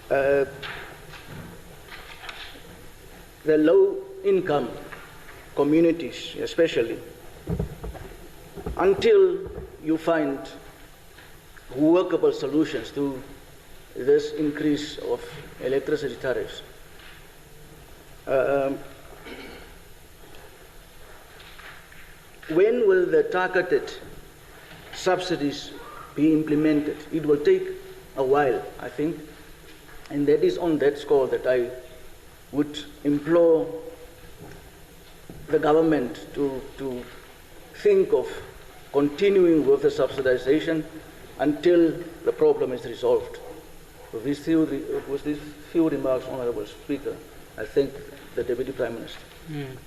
the low-income communities, especially, until you find workable solutions to this increase of electricity tariffs. When will the targeted subsidies be implemented? It will take a while, I think, and that is on that score that I would implore the government to think of continuing with the subsidization until the problem is resolved. With these few remarks, Honorable Speaker, I thank the Deputy Prime Minister.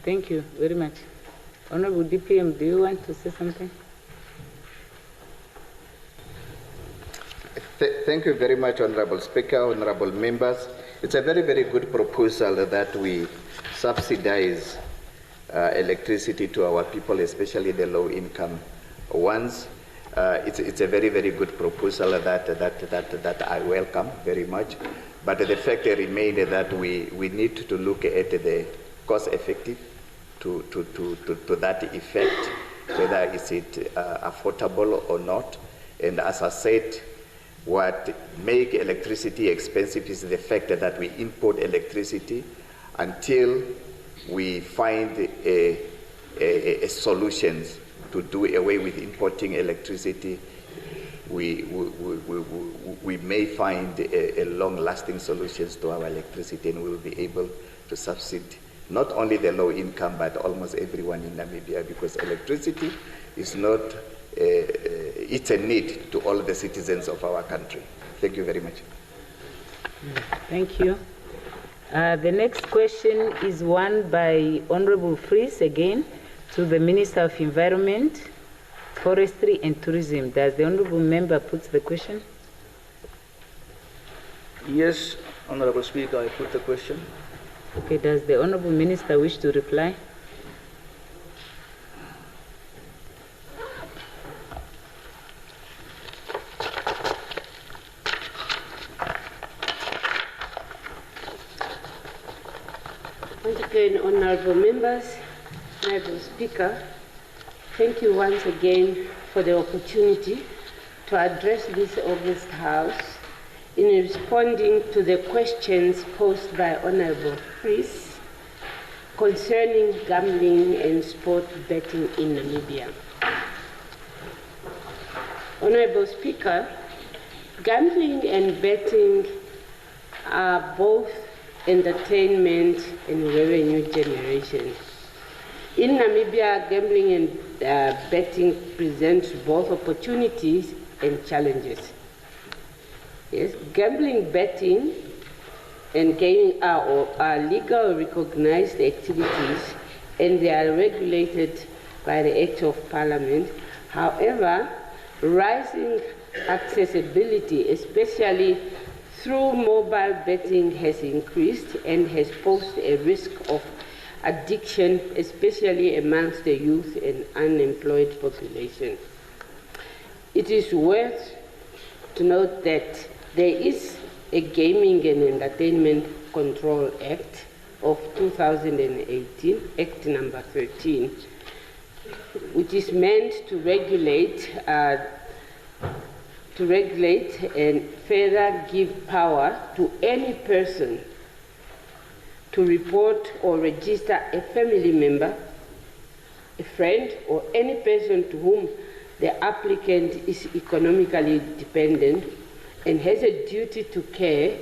Thank you very much. Honorable DPM, do you want to say something? Thank you very much, Honorable Speaker, Honorable Members. It's a very, very good proposal that we subsidize electricity to our people, especially the low-income ones. It's a very, very good proposal that I welcome very much. But the fact remains that we need to look at the cost-effective to that effect, whether is it affordable or not. And as I said, what makes electricity expensive is the fact that we import electricity until we find a solutions to do away with importing electricity. We may find a long-lasting solutions to our electricity, and we will be able to subsidize not only the low income, but almost everyone in Namibia, because electricity is not, it's a need to all the citizens of our country. Thank you very much. Thank you. The next question is one by Honorable Fries again to the Minister of Environment, Forestry and Tourism. Does the Honorable Member put the question? Yes, Honorable Speaker, I put the question. Okay, does the Honorable Minister wish to reply? Once again, honorable members, honorable Speaker, thank you once again for the opportunity to address this august House in responding to the questions posed by Honorable Fries concerning gambling and sport betting in Namibia. Honorable Speaker, gambling and betting are both entertainment and revenue generation. In Namibia, gambling and betting presents both opportunities and challenges. Yes, gambling, betting, and gaming are legal recognized activities, and they are regulated by the Act of Parliament. However, rising accessibility, especially through mobile betting, has increased and has posed a risk of addiction, especially amongst the youth and unemployed population. It is worth to note that there is a Gaming and Entertainment Control Act of 2018, Act number 13, which is meant to regulate and further give power to any person to report or register a family member, a friend, or any person to whom the applicant is economically dependent and has a duty to care,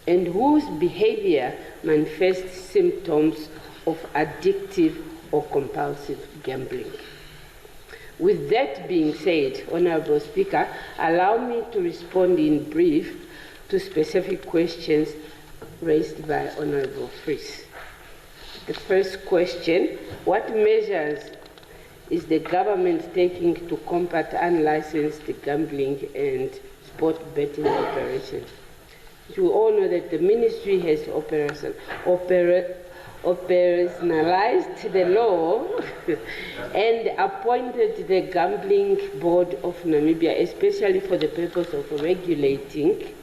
and whose behavior manifests symptoms of addictive or compulsive gambling. With that being said, Honourable Speaker, allow me to respond in brief to specific questions raised by Honourable Fries. The first question: what measures is the government taking to combat unlicensed gambling and sport betting operations? You all know that the ministry has operationalized the law and appointed the Gambling Board of Namibia, especially for the purpose of regulating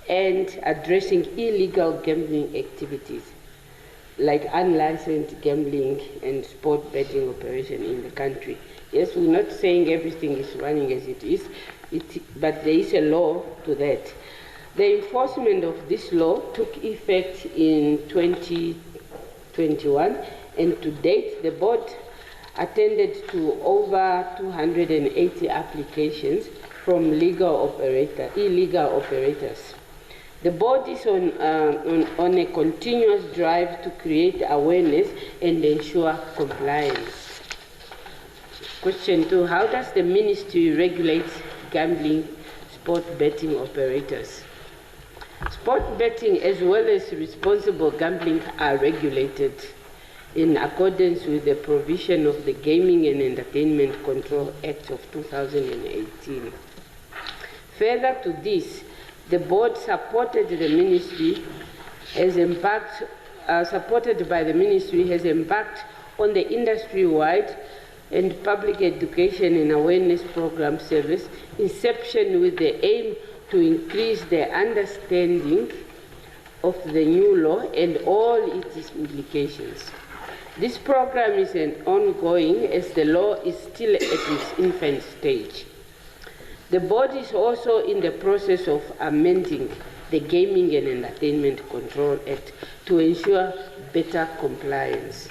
and addressing illegal gambling activities like unlicensed gambling and sport betting operation in the country. Yes, we're not saying everything is running as it is, but there is a law to that. The enforcement of this law took effect in 2021, and to date, the board attended to over 280 applications from illegal operators. The board is on a continuous drive to create awareness and ensure compliance. Question 2, how does the ministry regulate gambling sport betting operators? Sport betting as well as responsible gambling are regulated in accordance with the provision of the Gaming and Entertainment Control Act of 2018. Further to this, the board supported by the ministry has embarked on the industry-wide and public education and awareness program service, inception with the aim to increase the understanding of the new law and all its implications. This program is ongoing as the law is still at its infant stage. The board is also in the process of amending the Gaming and Entertainment Control Act to ensure better compliance.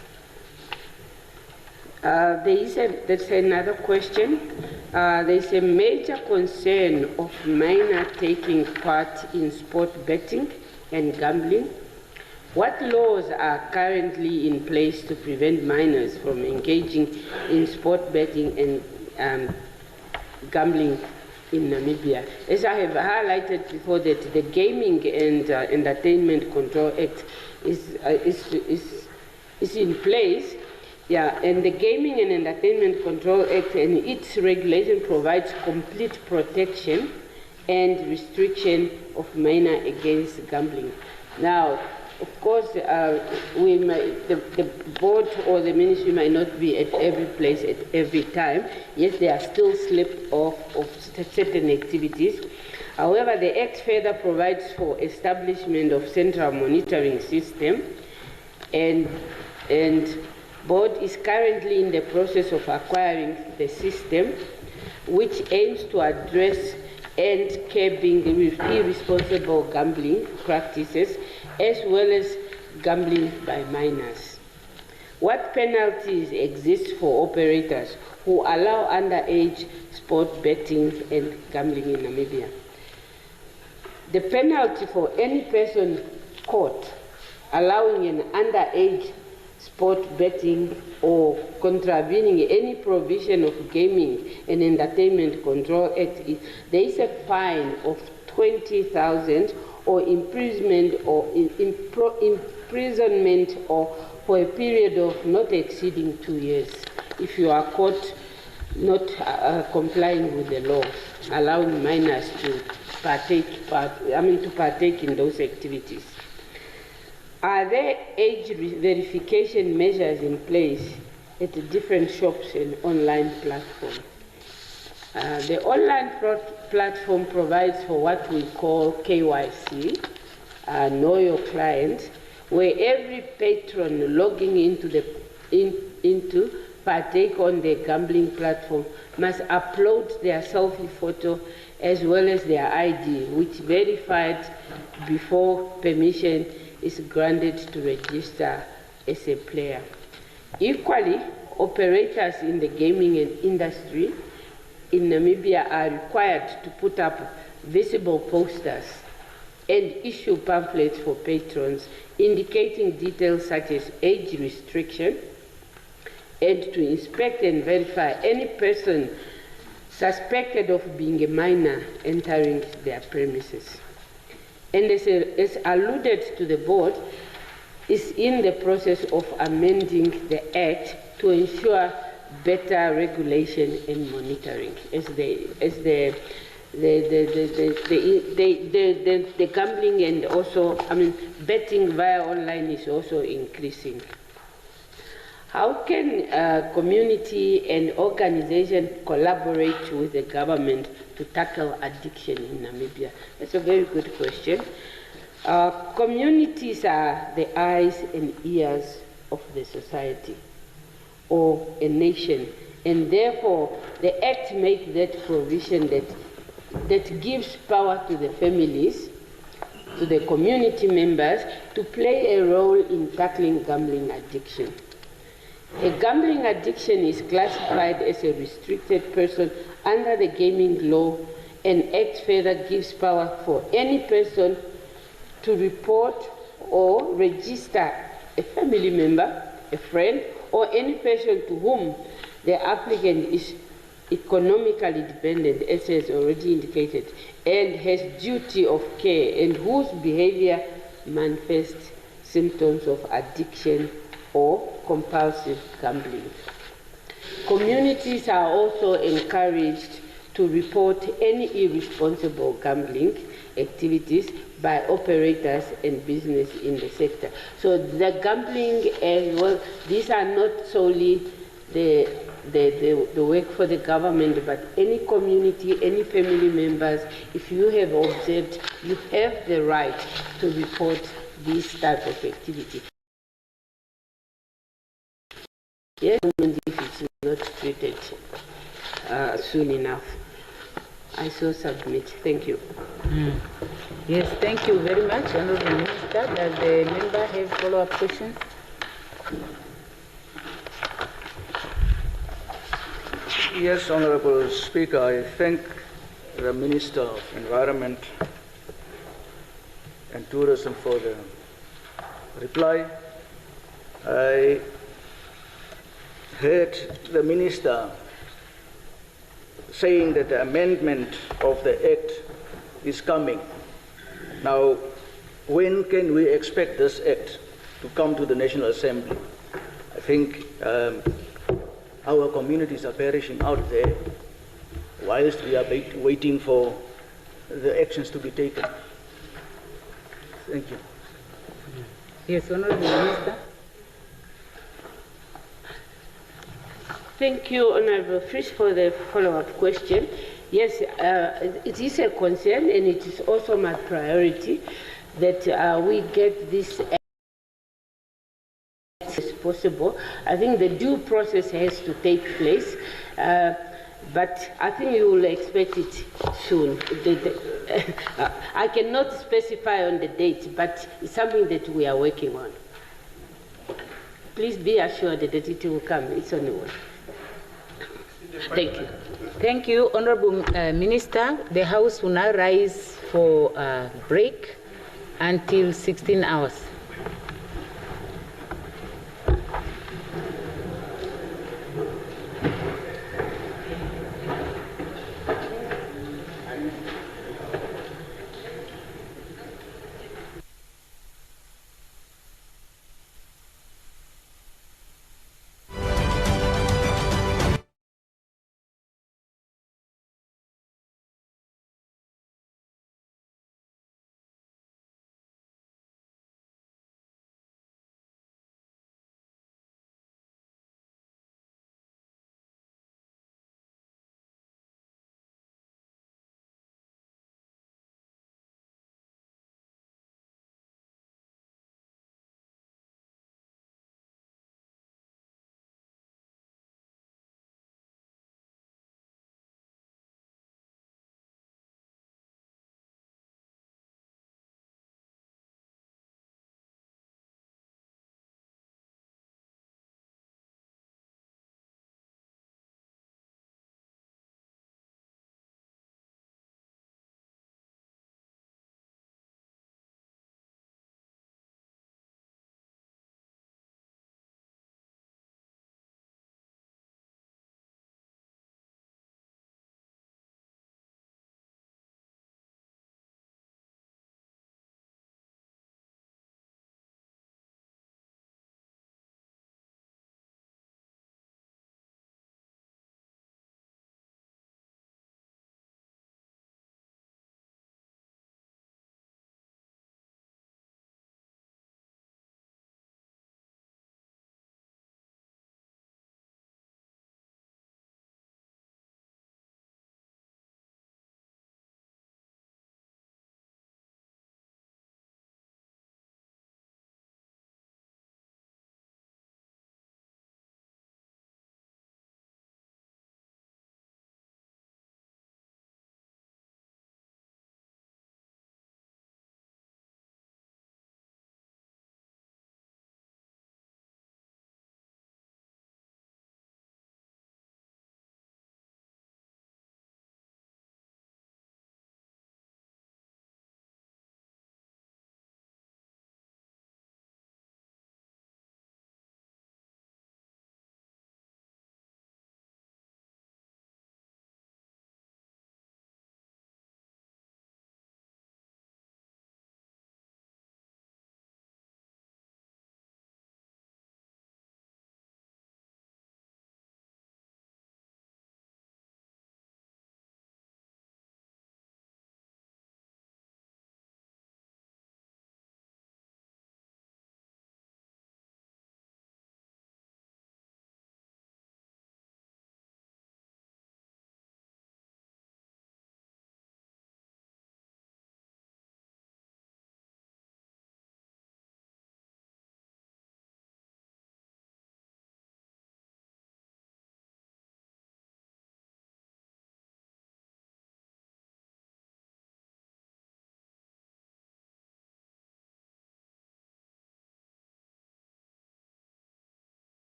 That's another question. There is a major concern of minors taking part in sport betting and gambling. What laws are currently in place to prevent minors from engaging in sport betting and gambling in Namibia? As I have highlighted before, that the Gaming and Entertainment Control Act is in place. Yeah, and the Gaming and Entertainment Control Act and its regulation provides complete protection and restriction of minors against gambling. Now, of course, the board or the ministry might not be at every place at every time. Yes, there are still slip-off of certain activities. However, the Act further provides for establishment of central monitoring system, and board is currently in the process of acquiring the system, which aims to address and curbing irresponsible gambling practices as well as gambling by minors. What penalties exist for operators who allow underage sport betting and gambling in Namibia? The penalty for any person caught allowing an underage sport betting or contravening any provision of Gaming and Entertainment Control Act, there is a fine of 20,000 or imprisonment or for a period of not exceeding 2 years if you are caught not complying with the law, allowing minors to partake in those activities. Are there age verification measures in place at the different shops and online platforms? The online platform provides for what we call KYC, Know Your Client, where every patron logging into partake on the gambling platform must upload their selfie photo as well as their ID, which verified before permission is granted to register as a player. Equally, operators in the gaming industry in Namibia are required to put up visible posters and issue pamphlets for patrons indicating details such as age restriction and to inspect and verify any person suspected of being a minor entering their premises. And as alluded to, the board is in the process of amending the Act to ensure better regulation and monitoring as the gambling and also, betting via online is also increasing. How can community and organizations collaborate with the government to tackle addiction in Namibia? That's a very good question. Communities are the eyes and ears of the society or a nation, and therefore the Act makes that provision that gives power to the families, to the community members, to play a role in tackling gambling addiction. A gambling addiction is classified as a restricted person under the gaming law, and Act further gives power for any person to report or register a family member, a friend, or any person to whom the applicant is economically dependent, as has already indicated, and has duty of care, and whose behavior manifests symptoms of addiction or compulsive gambling. Communities are also encouraged to report any irresponsible gambling activities by operators and business in the sector. So the gambling as well, these are not solely the work for the government, but any community, any family members, if you have observed, you have the right to report this type of activity. Yes, if it's not treated soon enough. I so submit. Thank you. Yes, thank you very much, Honourable Minister. Does the member have follow-up questions? Yes, Honourable Speaker, I thank the Minister of Environment and Tourism for the reply. I heard the Minister saying that the amendment of the Act is coming. Now, when can we expect this Act to come to the National Assembly? I think our communities are perishing out there whilst we are waiting for the actions to be taken. Thank you. Yes, Honourable Minister. Thank you, Honourable Frisch, for the follow-up question. Yes, it is a concern, and it is also my priority that we get this as possible. I think the due process has to take place, but I think you will expect it soon. I cannot specify on the date, but it's something that we are working on. Please be assured that it will come. It's on the way. Thank you. Thank you, Honourable Minister. The House will now rise for a break until 16 hours.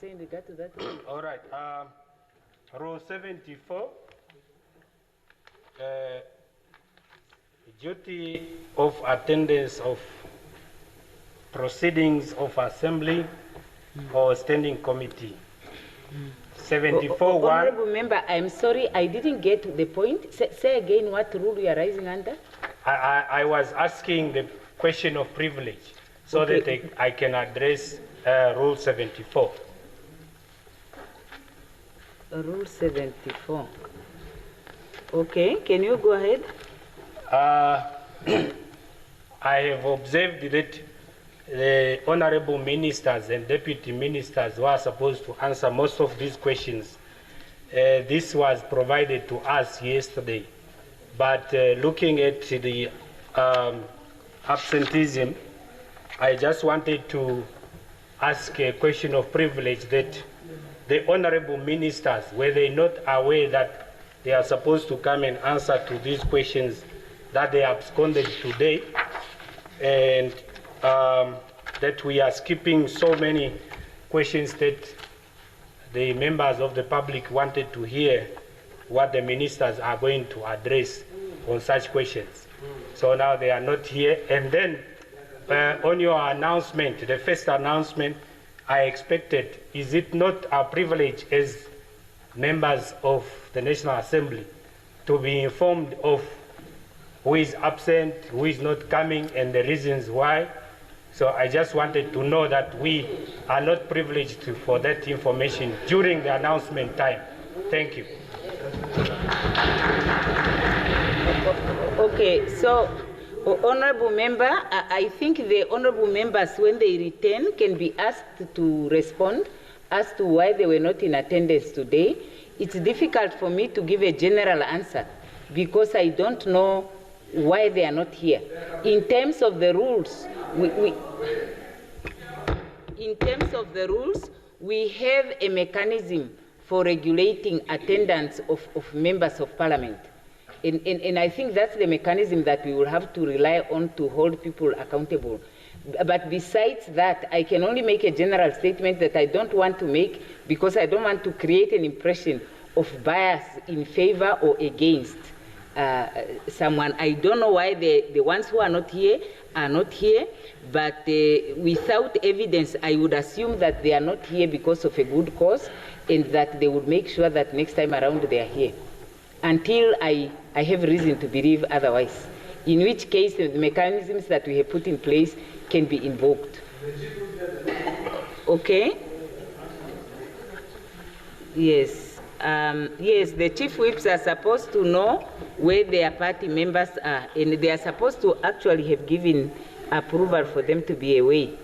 say in regard to that? All right. Rule 74. Duty of attendance of proceedings of assembly or standing committee. 74.1. Honorable member, I'm sorry, I didn't get the point. Say again what rule you are rising under. I was asking the question of privilege so that I can address Rule 74. Rule 74. Okay, can you go ahead? I have observed that the honorable ministers and deputy ministers who are supposed to answer most of these questions, this was provided to us yesterday. But looking at the absenteeism, I just wanted to ask a question of privilege that the honorable ministers, were they not aware that they are supposed to come and answer to these questions that they absconded today, and that we are skipping so many questions that the members of the public wanted to hear what the ministers are going to address on such questions. So now they are not here. And then on your announcement, the first announcement, I expected, is it not our privilege as members of the National Assembly to be informed of who is absent, who is not coming, and the reasons why? So I just wanted to know that we are not privileged for that information during the announcement time. Thank you. Okay, so honorable member, I think the honorable members, when they return, can be asked to respond as to why they were not in attendance today. It's difficult for me to give a general answer because I don't know why they are not here. In terms of the rules, we have a mechanism for regulating attendance of members of parliament. And I think that's the mechanism that we will have to rely on to hold people accountable. But besides that, I can only make a general statement that I don't want to make because I don't want to create an impression of bias in favor or against someone. I don't know why the ones who are not here, but without evidence, I would assume that they are not here because of a good cause and that they would make sure that next time around they are here, until I have reason to believe otherwise, in which case the mechanisms that we have put in place can be invoked. Okay? Yes. Yes, the chief whips are supposed to know where their party members are, and they are supposed to actually have given approval for them to be away.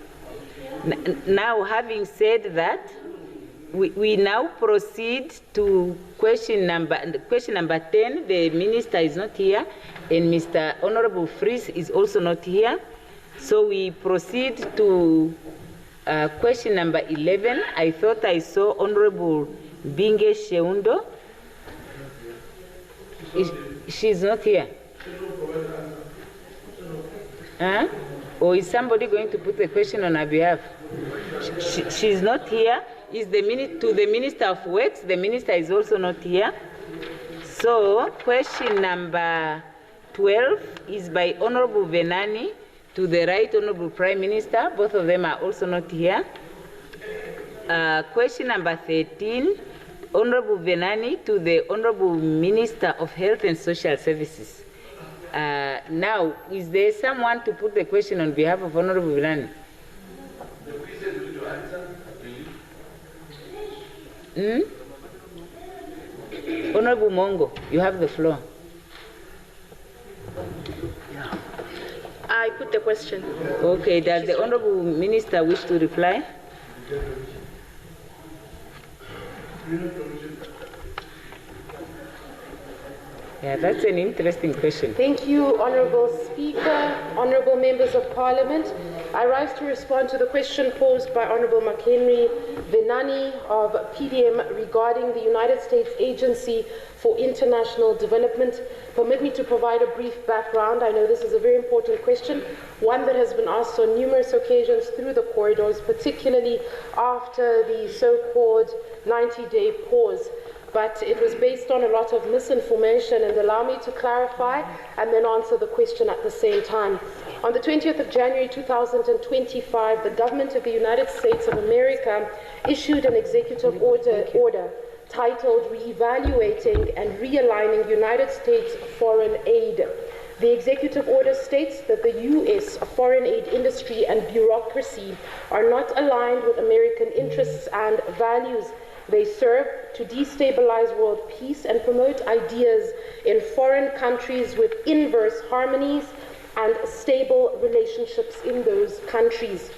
Now, having said that, we now proceed to question number 10. The minister is not here, and Mr. Honorable Fries is also not here. So we proceed to question number 11. I thought I saw Honorable Binge Sheundo. She's not here. Huh? Or is somebody going to put the question on her behalf? She's not here. Is to the Minister of Works? The minister is also not here. So question number 12 is by Honorable Venani to the Right Honorable Prime Minister. Both of them are also not here. Question number 13, Honorable Venani to the Honorable Minister of Health and Social Services. Now, is there someone to put the question on behalf of Honorable Venani? Honorable Mongo, you have the floor. I put the question. Okay, does the Honorable Minister wish to reply? Yeah, that's an interesting question. Thank you, Honorable Speaker, Honorable Members of Parliament. I rise to respond to the question posed by Honorable McHenry Venani of PDM regarding the United States Agency for International Development. Permit me to provide a brief background. I know this is a very important question, one that has been asked on numerous occasions through the corridors, particularly after the so-called 90-day pause. But it was based on a lot of misinformation, and allow me to clarify and then answer the question at the same time. On the 20th of January 2025, the government of the United States of America issued an executive order titled Reevaluating and Realigning United States Foreign Aid. The executive order states that the U.S. foreign aid industry and bureaucracy are not aligned with American interests and values. They serve to destabilize world peace and promote ideas in foreign countries with inverse harmonies and stable relationships in those countries.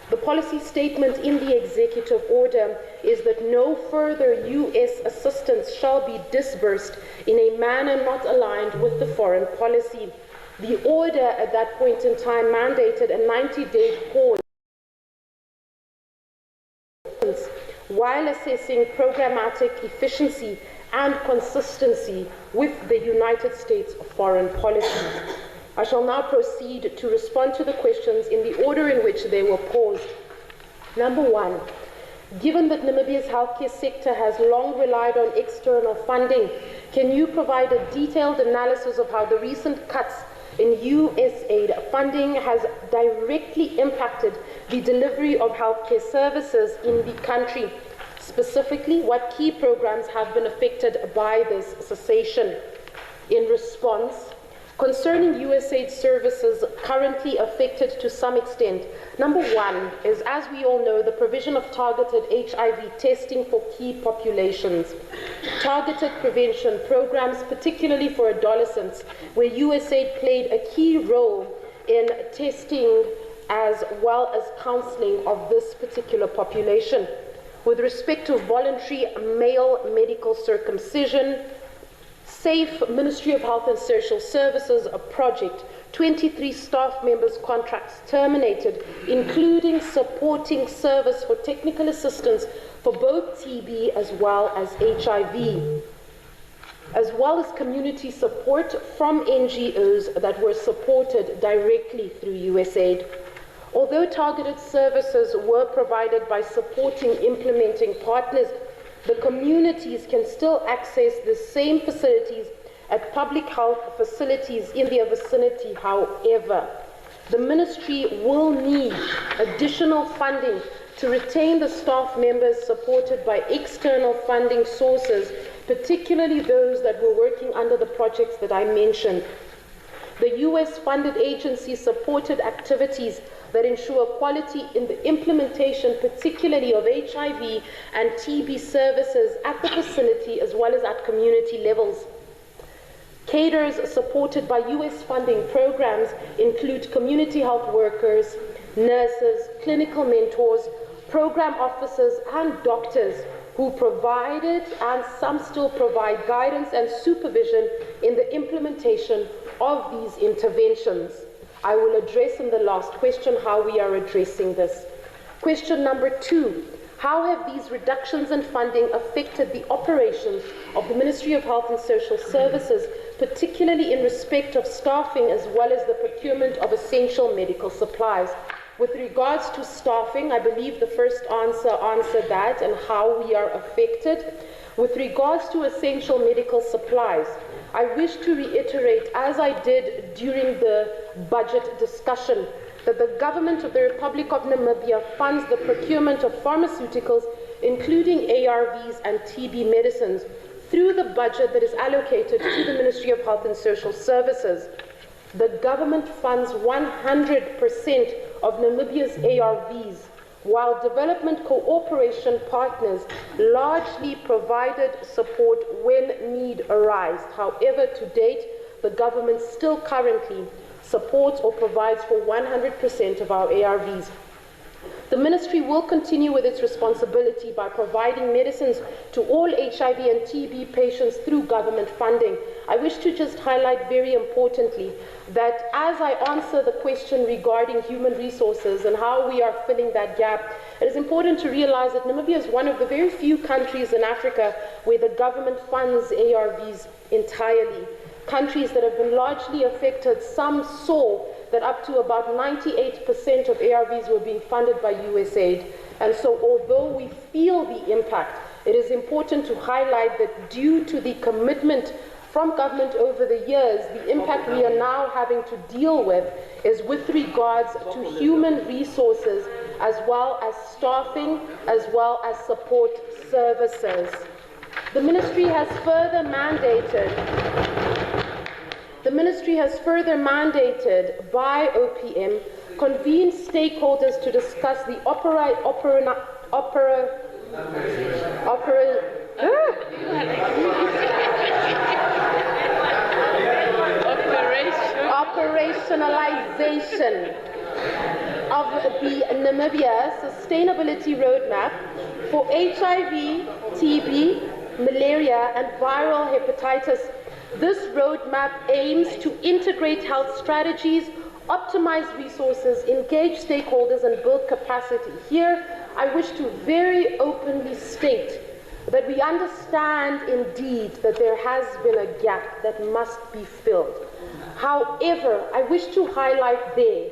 The policy statement in the executive order is that no further U.S. assistance shall be disbursed in a manner not aligned with the foreign policy. The order at that point in time mandated a 90-day pause while assessing programmatic efficiency and consistency with the United States foreign policy. I shall now proceed to respond to the questions in the order in which they were posed. Number one, given that Namibia's healthcare sector has long relied on external funding, can you provide a detailed analysis of how the recent cuts in U.S. aid funding has directly impacted the delivery of healthcare services in the country? Specifically, what key programs have been affected by this cessation? In response, concerning USAID services currently affected to some extent, number one is, as we all know, the provision of targeted HIV testing for key populations. Targeted prevention programs, particularly for adolescents, where USAID played a key role in testing as well as counseling of this particular population. With respect to voluntary male medical circumcision, SAFE, Ministry of Health and Social Services, a project, 23 staff members' contracts terminated, including supporting service for technical assistance for both TB as well as HIV, as well as community support from NGOs that were supported directly through USAID. Although targeted services were provided by supporting implementing partners, the communities can still access the same facilities at public health facilities in their vicinity. However, the ministry will need additional funding to retain the staff members supported by external funding sources, particularly those that were working under the projects that I mentioned. The US-funded agency supported activities that ensure quality in the implementation, particularly of HIV and TB services at the facility as well as at community levels. Cadres supported by US funding programs include community health workers, nurses, clinical mentors, program officers, and doctors who provided and some still provide guidance and supervision in the implementation of these interventions. I will address in the last question how we are addressing this. Question number two, how have these reductions in funding affected the operations of the Ministry of Health and Social Services, particularly in respect of staffing as well as the procurement of essential medical supplies? With regards to staffing, I believe the first answer answered that and how we are affected. With regards to essential medical supplies, I wish to reiterate, as I did during the budget discussion, that the government of the Republic of Namibia funds the procurement of pharmaceuticals, including ARVs and TB medicines, through the budget that is allocated to the Ministry of Health and Social Services. The government funds 100% of Namibia's ARVs, while development cooperation partners largely provided support when need arised. However, to date, the government still currently supports or provides for 100% of our ARVs. The ministry will continue with its responsibility by providing medicines to all HIV and TB patients through government funding. I wish to just highlight very importantly that as I answer the question regarding human resources and how we are filling that gap, it is important to realize that Namibia is one of the very few countries in Africa where the government funds ARVs entirely. Countries that have been largely affected, some saw that up to about 98% of ARVs were being funded by USAID. And so although we feel the impact, it is important to highlight that due to the commitment from government over the years, the impact we are now having to deal with is with regards to human resources, as well as staffing, as well as support services. The ministry has further mandated by OPM convene stakeholders to discuss the operationalization of the Namibia Sustainability Roadmap for HIV, TB, malaria, and viral hepatitis. This roadmap aims to integrate health strategies, optimize resources, engage stakeholders, and build capacity. Here, I wish to very openly state that we understand indeed that there has been a gap that must be filled. However, I wish to highlight there,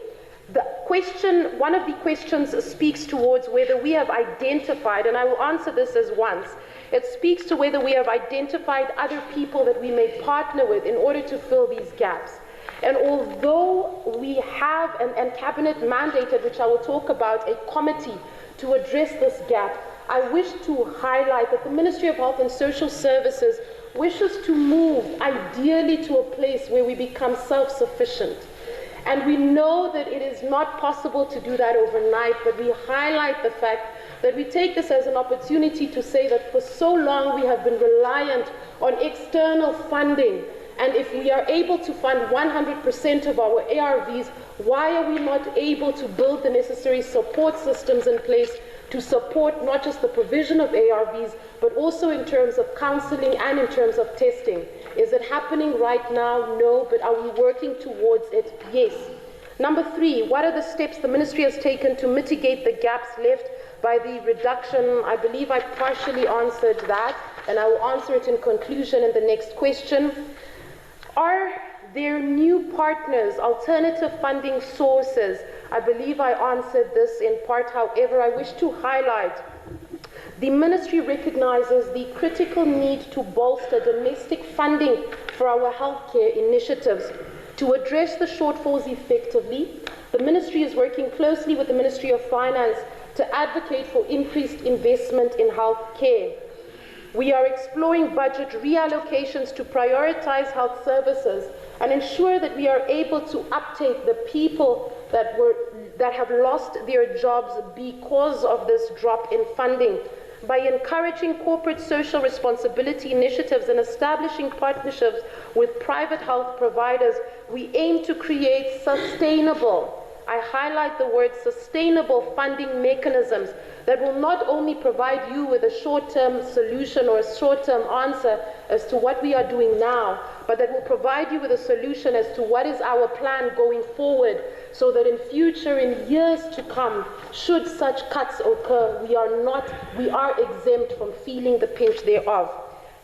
one of the questions speaks towards whether we have identified, and I will answer this as once, it speaks to whether we have identified other people that we may partner with in order to fill these gaps. And although we have, and Cabinet mandated, which I will talk about, a committee to address this gap, I wish to highlight that the Ministry of Health and Social Services wishes to move ideally to a place where we become self-sufficient. And we know that it is not possible to do that overnight, but we highlight the fact that we take this as an opportunity to say that for so long we have been reliant on external funding. And if we are able to fund 100% of our ARVs, why are we not able to build the necessary support systems in place to support not just the provision of ARVs, but also in terms of counseling and in terms of testing? Is it happening right now? No, but are we working towards it? Yes. Number 3, what are the steps the ministry has taken to mitigate the gaps left by the reduction? I believe I partially answered that, and I will answer it in conclusion in the next question. Are there new partners, alternative funding sources? I believe I answered this in part. However, I wish to highlight the ministry recognizes the critical need to bolster domestic funding for our healthcare initiatives. To address the shortfalls effectively, the ministry is working closely with the Ministry of Finance to advocate for increased investment in healthcare. We are exploring budget reallocations to prioritize health services and ensure that we are able to uptake the people that have lost their jobs because of this drop in funding. By encouraging corporate social responsibility initiatives and establishing partnerships with private health providers, we aim to create sustainable, I highlight the word sustainable, funding mechanisms that will not only provide you with a short-term solution or a short-term answer as to what we are doing now, but that will provide you with a solution as to what is our plan going forward, so that in future, in years to come, should such cuts occur, we are exempt from feeling the pinch thereof.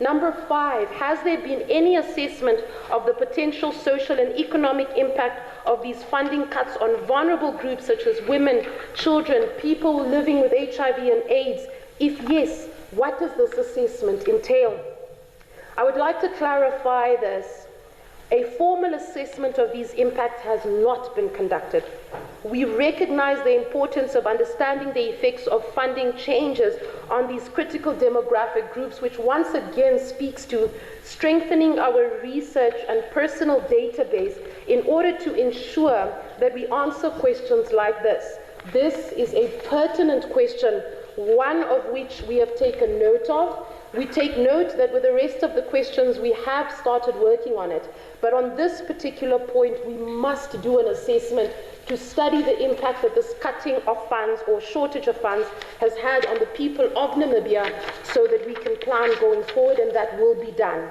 Number 5, has there been any assessment of the potential social and economic impact of these funding cuts on vulnerable groups such as women, children, people living with HIV and AIDS? If yes, what does this assessment entail? I would like to clarify this. A formal assessment of these impacts has not been conducted. We recognize the importance of understanding the effects of funding changes on these critical demographic groups, which once again speaks to strengthening our research and personal database in order to ensure that we answer questions like this. This is a pertinent question, one of which we have taken note of. We take note that with the rest of the questions, we have started working on it. But on this particular point, we must do an assessment to study the impact that this cutting of funds or shortage of funds has had on the people of Namibia, so that we can plan going forward, and that will be done.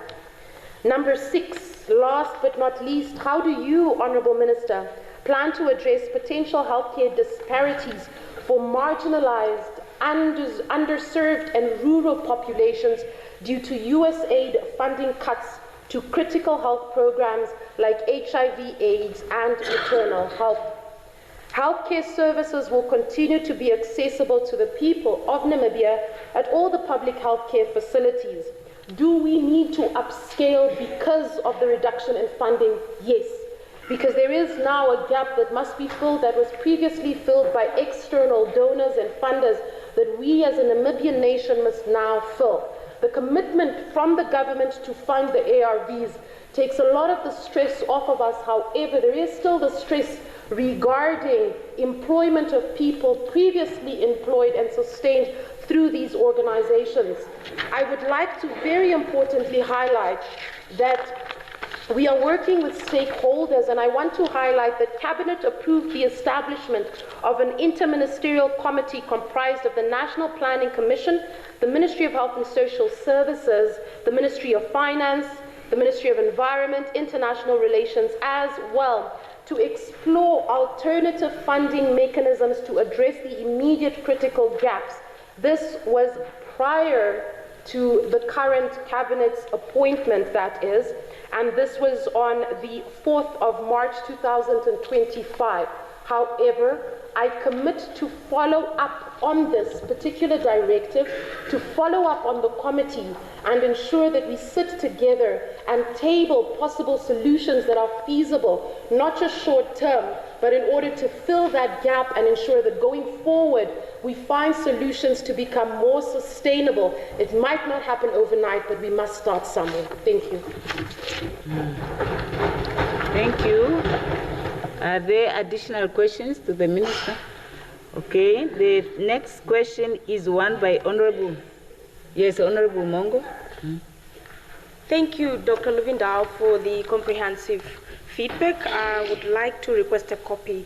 Number 6, last but not least, how do you, Honourable Minister, plan to address potential healthcare disparities for marginalized, underserved, and rural populations due to USAID funding cuts to critical health programs like HIV/AIDS and maternal health. Healthcare services will continue to be accessible to the people of Namibia at all the public healthcare facilities. Do we need to upscale because of the reduction in funding? Yes, because there is now a gap that must be filled that was previously filled by external donors and funders that we as a Namibian nation must now fill. The commitment from the government to fund the ARVs takes a lot of the stress off of us. However, there is still the stress regarding employment of people previously employed and sustained through these organizations. I would like to very importantly highlight that we are working with stakeholders, and I want to highlight that Cabinet approved the establishment of an interministerial committee comprised of the National Planning Commission, the Ministry of Health and Social Services, the Ministry of Finance, the Ministry of Environment, International Relations, as well, to explore alternative funding mechanisms to address the immediate critical gaps. This was prior to the current Cabinet's appointment, that is, and this was on the 4th of March 2025. However, I commit to follow up on this particular directive, to follow up on the committee and ensure that we sit together and table possible solutions that are feasible, not just short term, but in order to fill that gap and ensure that going forward we find solutions to become more sustainable. It might not happen overnight, but we must start somewhere. Thank you. Thank you. Are there additional questions to the Minister? Okay, the next question is one by Honorable, yes, Honorable Mongo. Thank you, Dr. Luvindau, for the comprehensive feedback. I would like to request a copy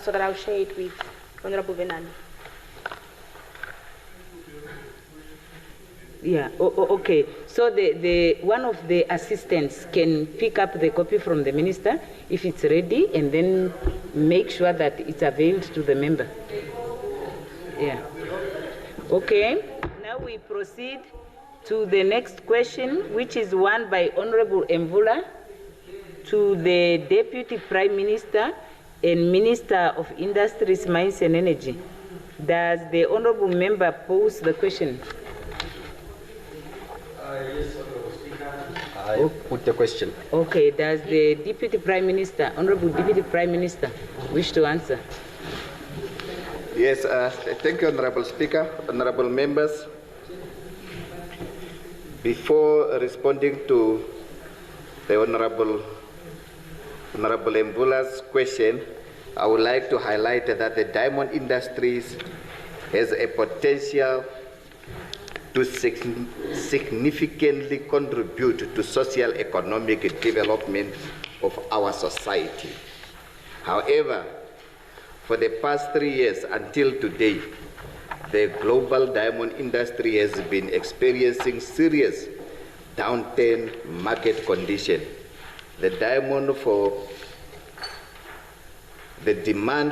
so that I'll share it with Honorable Venani. Yeah, okay. So the one of the assistants can pick up the copy from the Minister if it's ready, and then make sure that it's availed to the member. Yeah. Okay. Now we proceed to the next question, which is one by Honorable Mvula to the Deputy Prime Minister and Minister of Industries, Mines and Energy. Does the Honorable Member pose the question? Yes, Honorable Speaker. I put the question. Okay, does the Deputy Prime Minister, Honorable Deputy Prime Minister, wish to answer? Yes, thank you, Honorable Speaker, honorable members. Before responding to the Honorable Mvula's question, I would like to highlight that the diamond industries has a potential to significantly contribute to social economic development of our society. However, for the past 3 years until today, the global diamond industry has been experiencing serious downturn market condition. The demand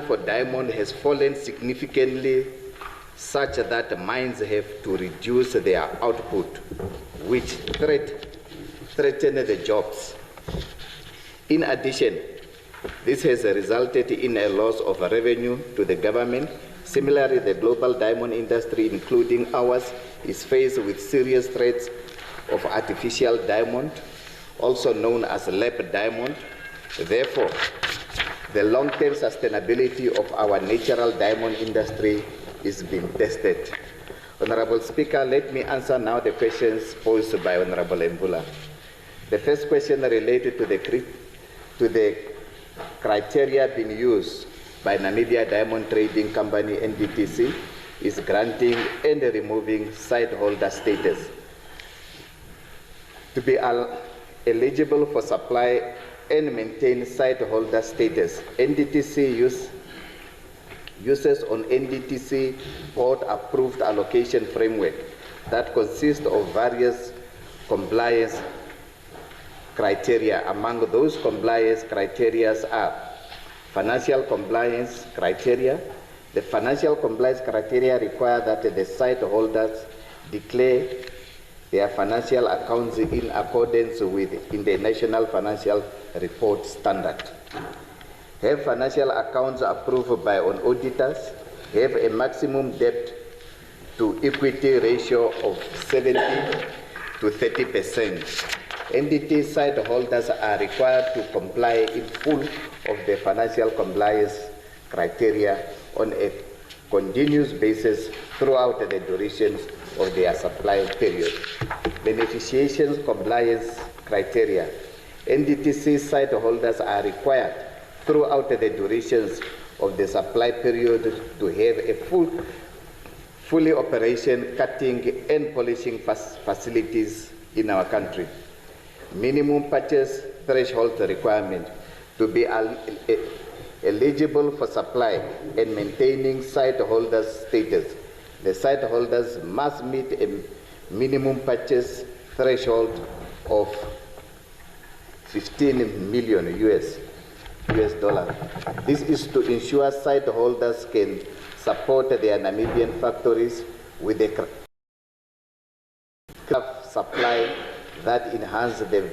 for diamond has fallen significantly, such that mines have to reduce their output, which threaten the jobs. In addition, this has resulted in a loss of revenue to the government. Similarly, the global diamond industry, including ours, is faced with serious threats of artificial diamond, also known as lab diamond. Therefore, the long-term sustainability of our natural diamond industry is being tested. Honorable Speaker, let me answer now the questions posed by Honorable Mvula. The first question related to the criteria being used by Namibia Diamond Trading Company, NDTC, is granting and removing site holder status. To be eligible for supply and maintain site holder status, NDTC uses on NDTC board-approved allocation framework that consists of various compliance criteria. Among those compliance criteria are financial compliance criteria, The financial compliance criteria require that the site holders declare their financial accounts in accordance with International Financial Report Standard. Have financial accounts approved by auditors, have a maximum debt to equity ratio of 70 to 30%. Entity site holders are required to comply in full of the financial compliance criteria on a continuous basis throughout the durations of their supply period. Beneficiaries compliance criteria. NDTC site holders are required throughout the durations of the supply period to have a fully operation cutting and polishing facilities in our country. Minimum purchase threshold requirement to be eligible for supply and maintaining site holders status. The site holders must meet a minimum purchase threshold of 15 million US dollar. This is to ensure site holders can support their Namibian factories with a craft supply that enhance the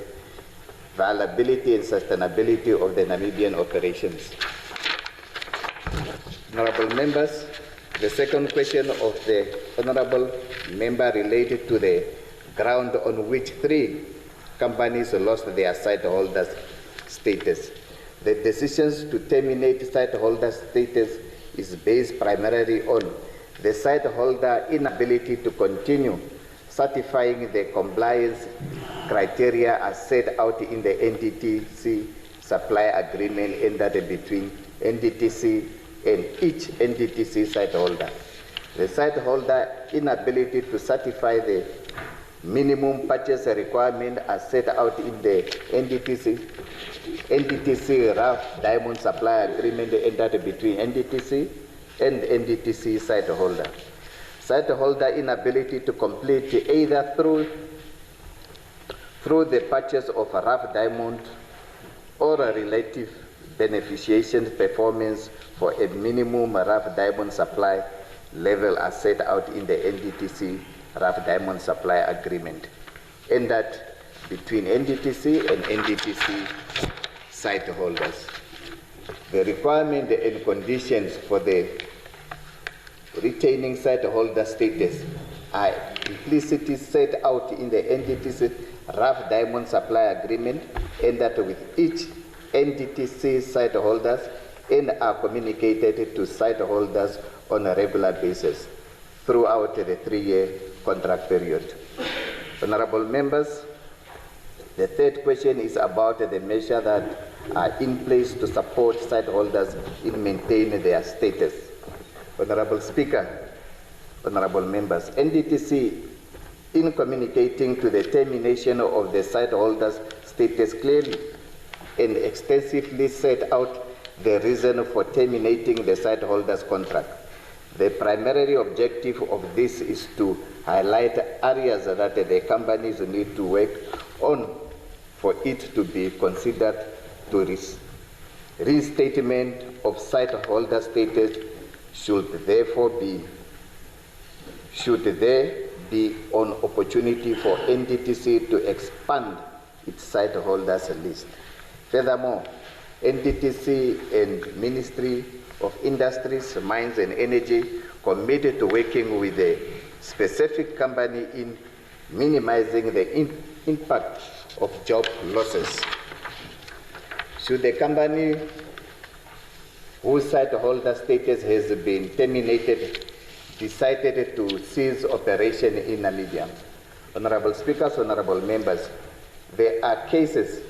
viability and sustainability of the Namibian operations. Honorable members, the second question of the honorable member related to the ground on which 3 companies lost their site holders status. The decisions to terminate site holder status is based primarily on the site holder inability to continue certifying the compliance criteria as set out in the NDTC supply agreement entered between NDTC and each NDTC site holder. The site holder inability to certify the minimum purchase requirement as set out in the NDTC rough diamond supply agreement entered between NDTC and NDTC site holder. Site holder inability to complete either through the purchase of a rough diamond or a relative beneficiation performance for a minimum rough diamond supply level as set out in the NDTC rough diamond supply agreement entered between NDTC and NDTC site holders. The requirement and conditions for the retaining site holder status are implicitly set out in the NDTC rough diamond supply agreement entered with each NDTC site holders and are communicated to site holders on a regular basis throughout the 3-year contract period. Honorable members, the third question is about the measures that are in place to support site holders in maintaining their status. Honorable Speaker, honorable members, NDTC, in communicating to the termination of the site holders' status clearly and extensively set out the reason for terminating the site holders' contract. The primary objective of this is to highlight areas that the companies need to work on for it to be considered to reinstatement of site holder status should there be an opportunity for NDTC to expand its site holders list. Furthermore, NDTC and Ministry of Industries, Mines and Energy committed to working with a specific company in minimizing the impact of job losses. Should the company whose site holder status has been terminated decided to cease operation in Namibia? Honorable Speakers, honorable members, there are cases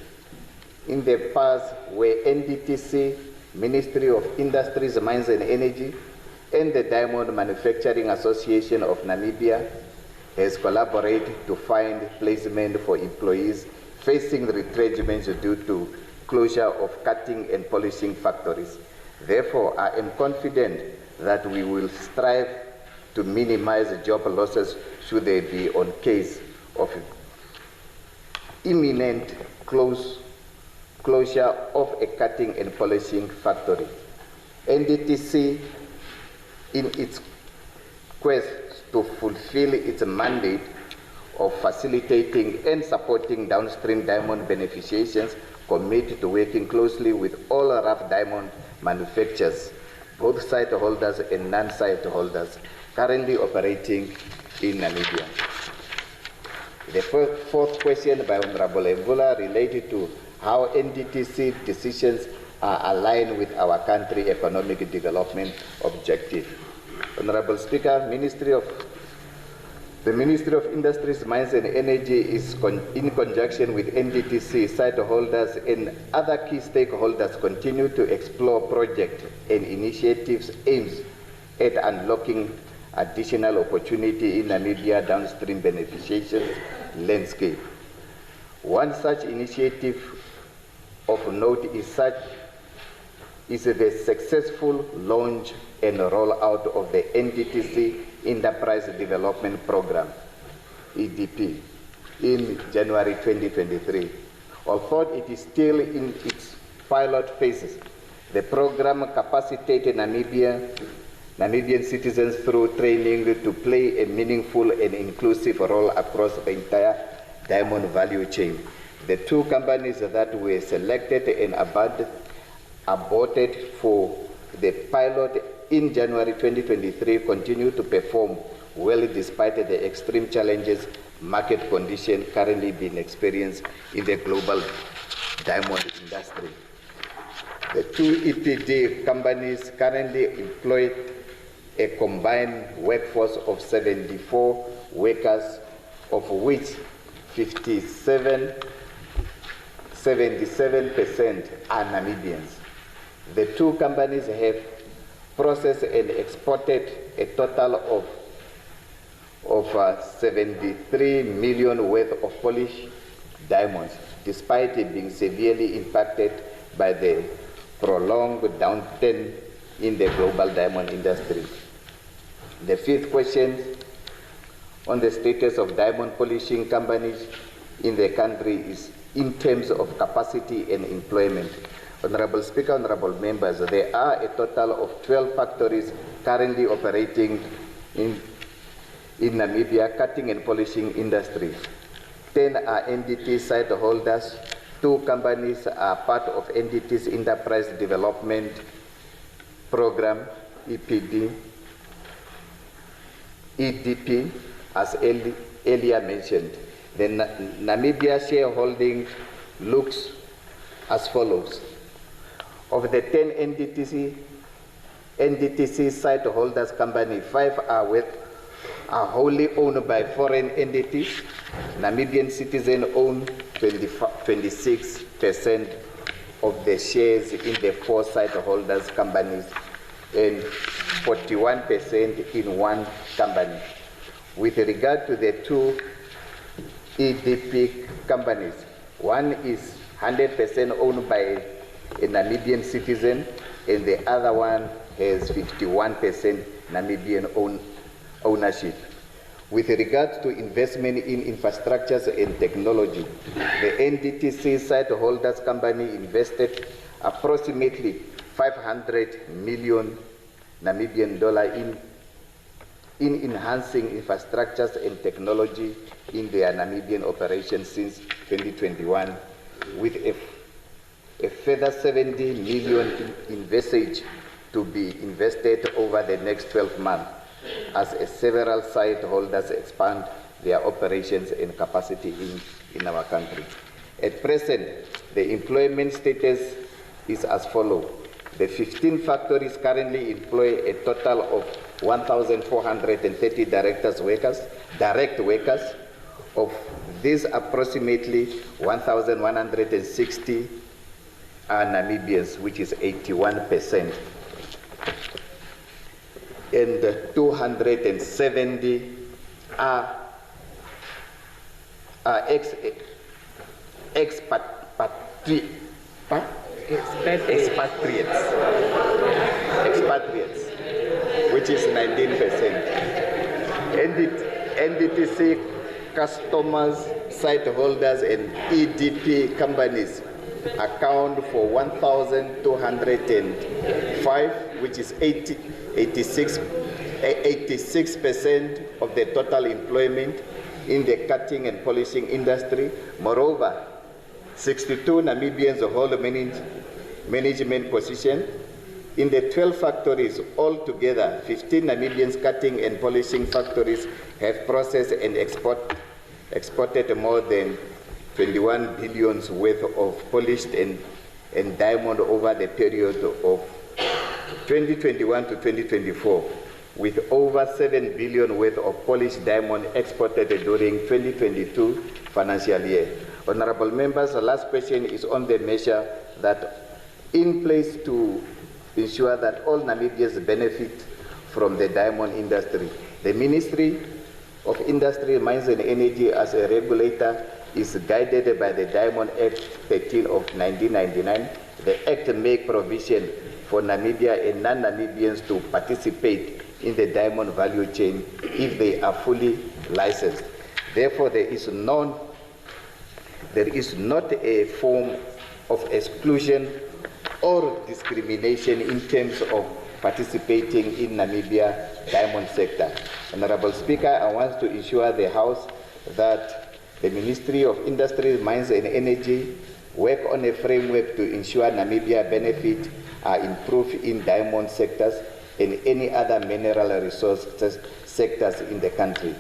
in the past where NDTC, Ministry of Industries, Mines and Energy, and the Diamond Manufacturing Association of Namibia has collaborated to find placement for employees facing retrenchments due to closure of cutting and polishing factories. Therefore, I am confident that we will strive to minimize job losses should there be on case of imminent closure of a cutting and polishing factory. NDTC in its quest to fulfill its mandate of facilitating and supporting downstream diamond beneficiaries, commit to working closely with all rough diamond manufacturers, both site holders and non-site holders, currently operating in Namibia. The fourth question by Honorable Mvula related to how NDTC decisions are aligned with our country economic development objective. Honorable Speaker, the Ministry of Industries, Mines and Energy is in conjunction with NDTC, site holders and other key stakeholders continue to explore projects and initiatives aimed at unlocking additional opportunity in Namibia downstream beneficiaries landscape. One such initiative of note is the successful launch and rollout of the NDTC Enterprise Development Program, EDP, in January 2023. Although it is still in its pilot phases, the program capacitated Namibian citizens through training to play a meaningful and inclusive role across the entire diamond value chain. The two companies that were selected and aborted for the pilot in January 2023 continue to perform well despite the extreme challenges market conditions currently being experienced in the global diamond industry. The two EPD companies currently employ a combined workforce of 74 workers, of which 77% are Namibians. The two companies have processed and exported a total of 73 million worth of polished diamonds, despite it being severely impacted by the prolonged downturn in the global diamond industry. The fifth question on the status of diamond polishing companies in the country is in terms of capacity and employment. Honorable Speaker, honorable members, there are a total of 12 factories currently operating in Namibia cutting and polishing industries. 10 are NDT site holders. 2 companies are part of NDT's Enterprise Development Program, EPD, EDP, as earlier mentioned. The Namibia shareholding looks as follows. Of the 10 NDTC site holders company, 5 are wholly owned by foreign entities. Namibian citizens own 26% of the shares in the 4 site holders companies and 41% in one company. With regard to the 2 EDP companies, one is 100% owned by a Namibian citizen, and the other one has 51% Namibian ownership. With regard to investment in infrastructures and technology, the NDTC site holders company invested approximately 500 million Namibian dollar in enhancing infrastructures and technology in their Namibian operations since 2021, with a further 70 million envisaged to be invested over the next 12 months as several site holders expand their operations and capacity in our country. At present, the employment status is as follows. The 15 factories currently employ a total of 1,430 direct workers. Of these, approximately 1,160 are Namibians, which is 81%. And 270 are expatriates, which is 19%. NDTC customers, site holders, and EDP companies account for 1,205, which is 86% 86% of the total employment in the cutting and polishing industry. Moreover, 62 Namibians hold management positions. In the 12 factories altogether, 15 Namibians cutting and polishing factories have processed and exported more than 21 billion worth of polished and diamond over the period of 2021 to 2024, with over 7 billion worth of polished diamond exported during 2022 financial year. Honorable members, the last question is on the measure that in place to ensure that all Namibians benefit from the diamond industry. The Ministry of Industry, Mines and Energy as a regulator is guided by the Diamond Act 13 of 1999. The Act makes provision for Namibia and non-Namibians to participate in the diamond value chain if they are fully licensed. Therefore, there is not a form of exclusion or discrimination in terms of participating in Namibia diamond sector. Honorable Speaker, I want to assure the House that the Ministry of Industry, Mines and Energy work on a framework to ensure Namibia benefit are improved in diamond sectors and any other mineral resources sectors in the country.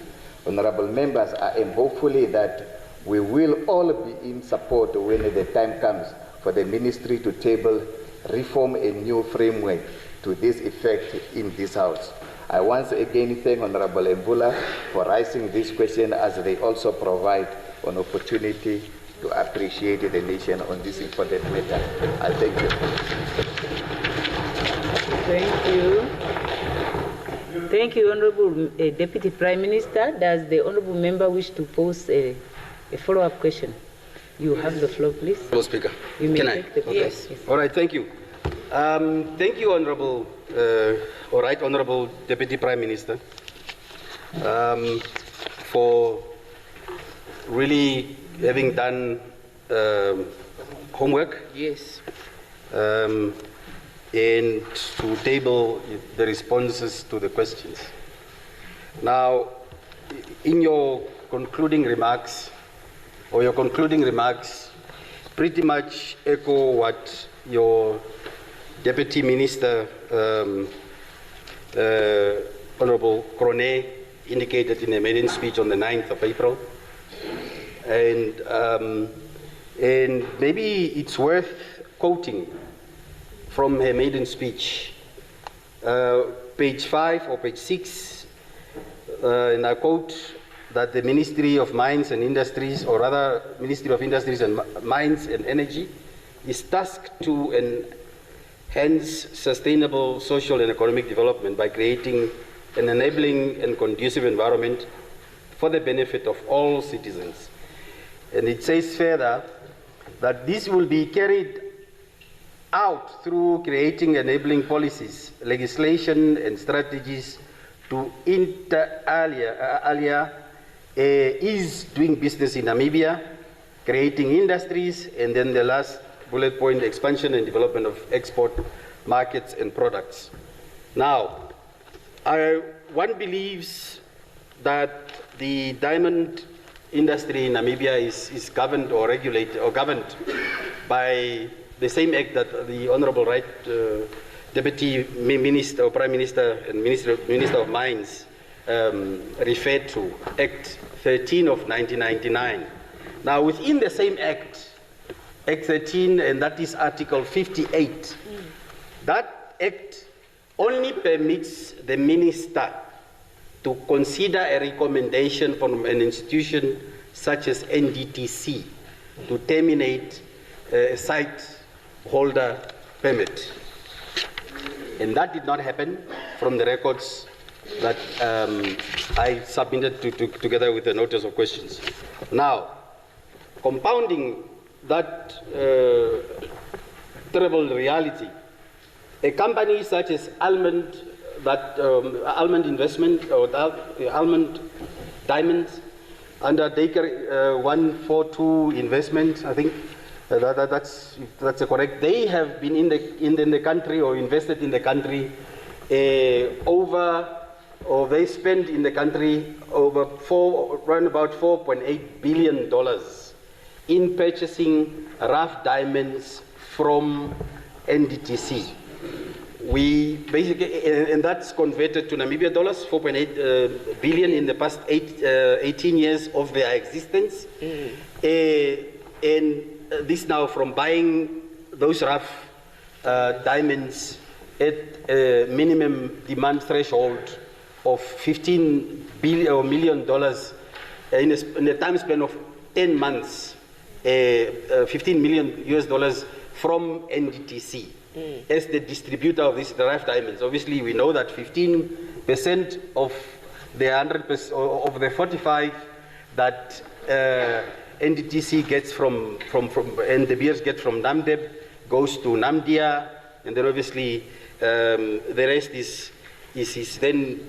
Honorable members, I am hopeful that we will all be in support when the time comes for the ministry to table reform a new framework to this effect in this House. I once again thank Honorable Mbula for raising this question, as they also provide an opportunity to appreciate the nation on this important matter. I thank you. Thank you. Thank you, Honorable Deputy Prime Minister. Does the Honorable Member wish to pose a follow-up question? You have the floor, please. Hello, Speaker. You may Can take the floor. Yes. Yes. All right, thank you. Thank you, Honorable Deputy Prime Minister, for really having done homework. Yes. And to table the responses to the questions. Now, in your concluding remarks, pretty much echo what your Deputy Minister, Honorable Krone, indicated in a maiden speech on the 9th of April. And maybe it's worth quoting from her maiden speech, page 5 or page 6, and I quote that the Ministry of Mines and Industries, or rather Ministry of Industries and Mines and Energy, is tasked to enhance sustainable social and economic development by creating an enabling and conducive environment for the benefit of all citizens. And it says further that this will be carried out through creating enabling policies, legislation and strategies to inter alia is doing business in Namibia, creating industries, and then the last bullet point, expansion and development of export markets and products. Now, one believes that the diamond industry in Namibia is governed or regulated or governed by the same act that the Honorable Deputy Minister or Prime Minister and Minister of Mines referred to, Act 13 of 1999. Now, within the same Act, Act 13, and that is Article 58, that Act only permits the Minister to consider a recommendation from an institution such as NDTC to terminate a site holder permit. And that did not happen from the records that I submitted together with the notice of questions. Now, compounding that terrible reality, a company such as Almond, Almond Investment or Almond Diamonds, under Daker 142 Investment, I think that's correct. They have been in the country or invested in the country over or they spend in the country around about $4.8 billion in purchasing rough diamonds from NDTC. We basically, and that's converted to Namibia dollars, 4.8 billion in the past 18 years of their existence. And this now from buying those rough diamonds at a minimum demand threshold of $15 million in a time span of 10 months, $15 million US from NDTC. As the distributor of these rough diamonds. Obviously, we know that 15% of the 100% of the 45 that NDTC gets from and the beers get from Namdeb goes to Namibia, and then obviously the rest is then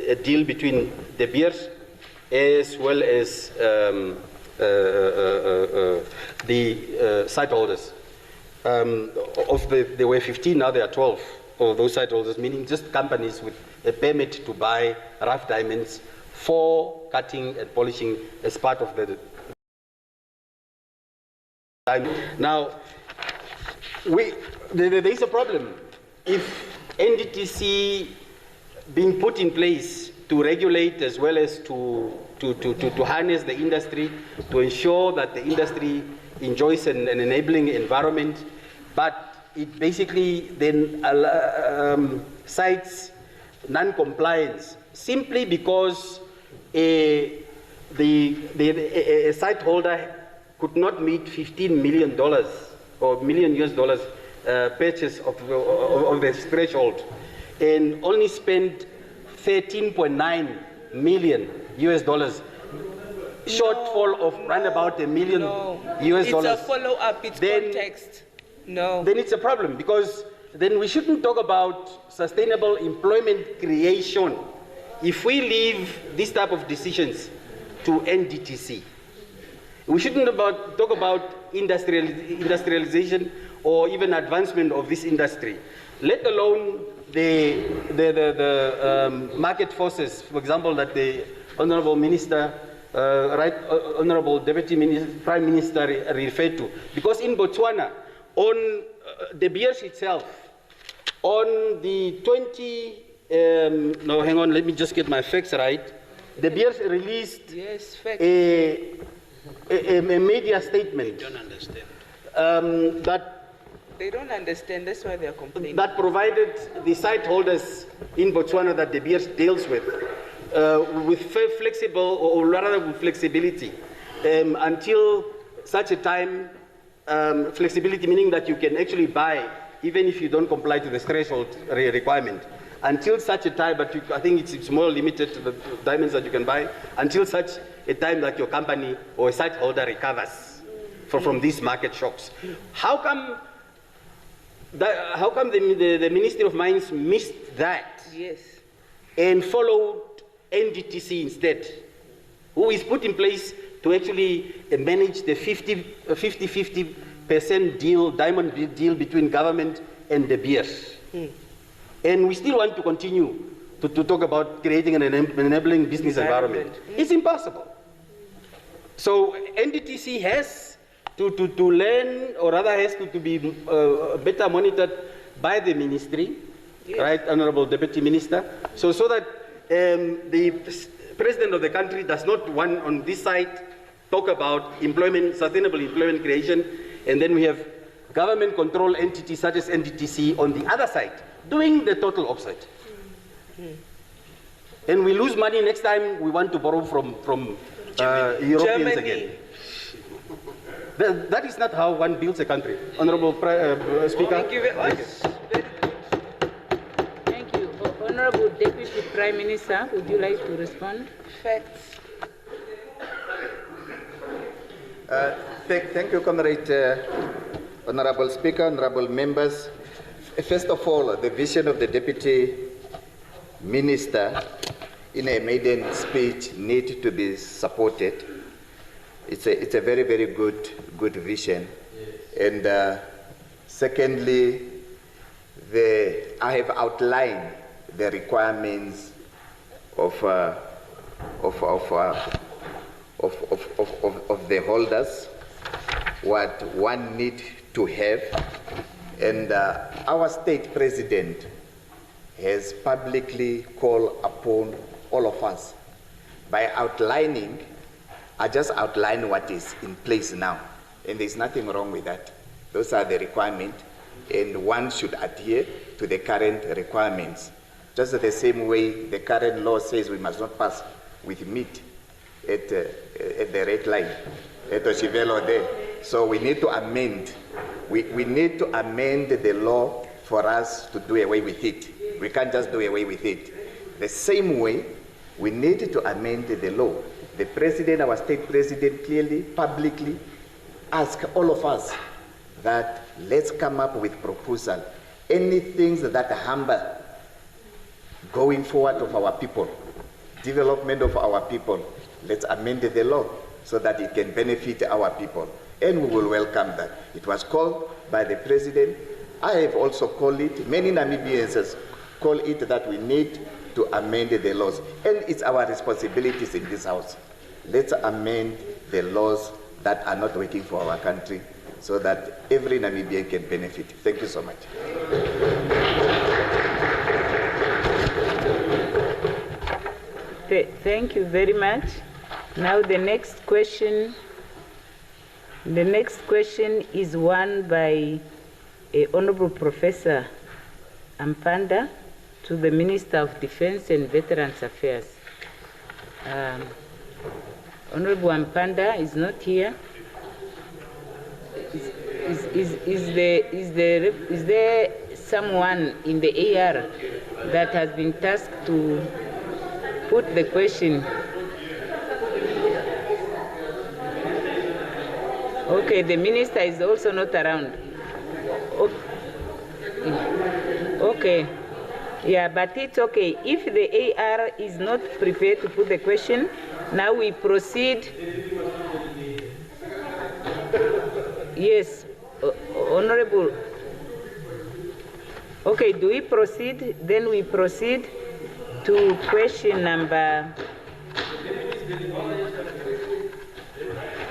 a deal between the beers as well as the site holders. There were 15, now there are 12 of those site holders, meaning just companies with a permit to buy rough diamonds for cutting and polishing as part of the diamond. Now, there is a problem. If NDTC being put in place to regulate as well as to harness the industry, to ensure that the industry enjoys an enabling environment, but it basically then cites non-compliance simply because a site holder could not meet $15 million or million US dollars purchase of the threshold and only spent 13.9 million US dollars. Shortfall of around about $1 million US dollars. It's a follow-up, it's context. No. Then it's a problem because then we shouldn't talk about sustainable employment creation if we leave this type of decisions to NDTC. We shouldn't talk about industrialization or even advancement of this industry, let alone the market forces, for example, that the Honorable Minister Honorable Deputy Prime Minister referred to. Because in Botswana, on the beers itself, on the no, hang on, let me just get my facts right. The beers released a media statement. They don't understand. That they don't understand, that's why they are complaining. That provided the site holders in Botswana that the beers deals with flexible, or rather with flexibility, until such a time, flexibility meaning that you can actually buy even if you don't comply to the threshold requirement, until such a time, but I think it's more limited to the diamonds that you can buy, until such a time that your company or a site holder recovers from these market shocks. How come the Ministry of Mines missed that? Yes. And followed NDTC instead, who is put in place to actually manage the 50-50% deal, diamond deal between government and the beers. And we still want to continue to talk about creating an enabling business environment. It's impossible. So NDTC has to learn, or rather has to be better monitored by the ministry, right, Honorable Deputy Minister, so that the President of the country does not want on this side talk about employment, sustainable employment creation, and then we have government control entities such as NDTC on the other side doing the total opposite. And we lose money next time we want to borrow from Europeans Germany. Again. That is not how one builds a country. Honorable Speaker. Thank you very much. Thank you. Honorable Deputy Prime Minister, would you like to respond? Facts. Thank you, Comrade. Honorable Speaker, honorable members. First of all, the vision of the Deputy Minister in a maiden speech need to be supported. It's a very, very good vision. And secondly, I have outlined the requirements of the holders, what one need to have. And our state president has publicly called upon all of us by outlining, I just outline what is in place now. And there's nothing wrong with that. Those are the requirements, and one should adhere to the current requirements. Just the same way the current law says we must not pass with meat at the red line, at Oshivelo there. So we need to amend. We need to amend the law for us to do away with it. We can't just do away with it. The same way, we need to amend the law. The president, our state president, clearly, publicly asked all of us that let's come up with proposal. Any things that hamper going forward of our people, development of our people, let's amend the law so that it can benefit our people. And we will welcome that. It was called by the president. I have also called it, many Namibians call it that we need to amend the laws. And it's our responsibilities in this house. Let's amend the laws that are not working for our country so that every Namibian can benefit. Thank you so much. Thank you very much. Now the next question is one by Honorable Professor Ampanda to the Minister of Defense and Veterans Affairs. Honorable Ampanda is not here. Is there someone in the AR that has been tasked to put the question? Okay, the minister is also not around. Okay. Yeah, but it's okay. If the AR is not prepared to put the question, now we proceed. Yes, Honorable. Okay, do we proceed? Then we proceed to question number.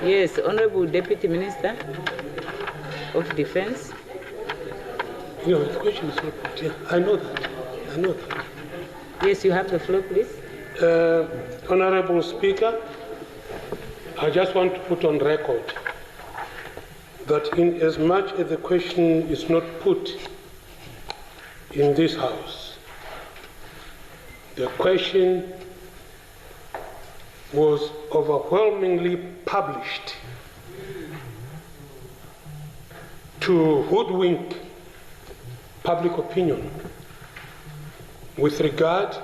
Yes, Honorable Deputy Minister of Defense. No, the question is not put here. I know that. I know that. Yes, you have the floor, please. Honorable Speaker, I just want to put on record that in as much as the question is not put in this House, the question was overwhelmingly published to hoodwink public opinion with regard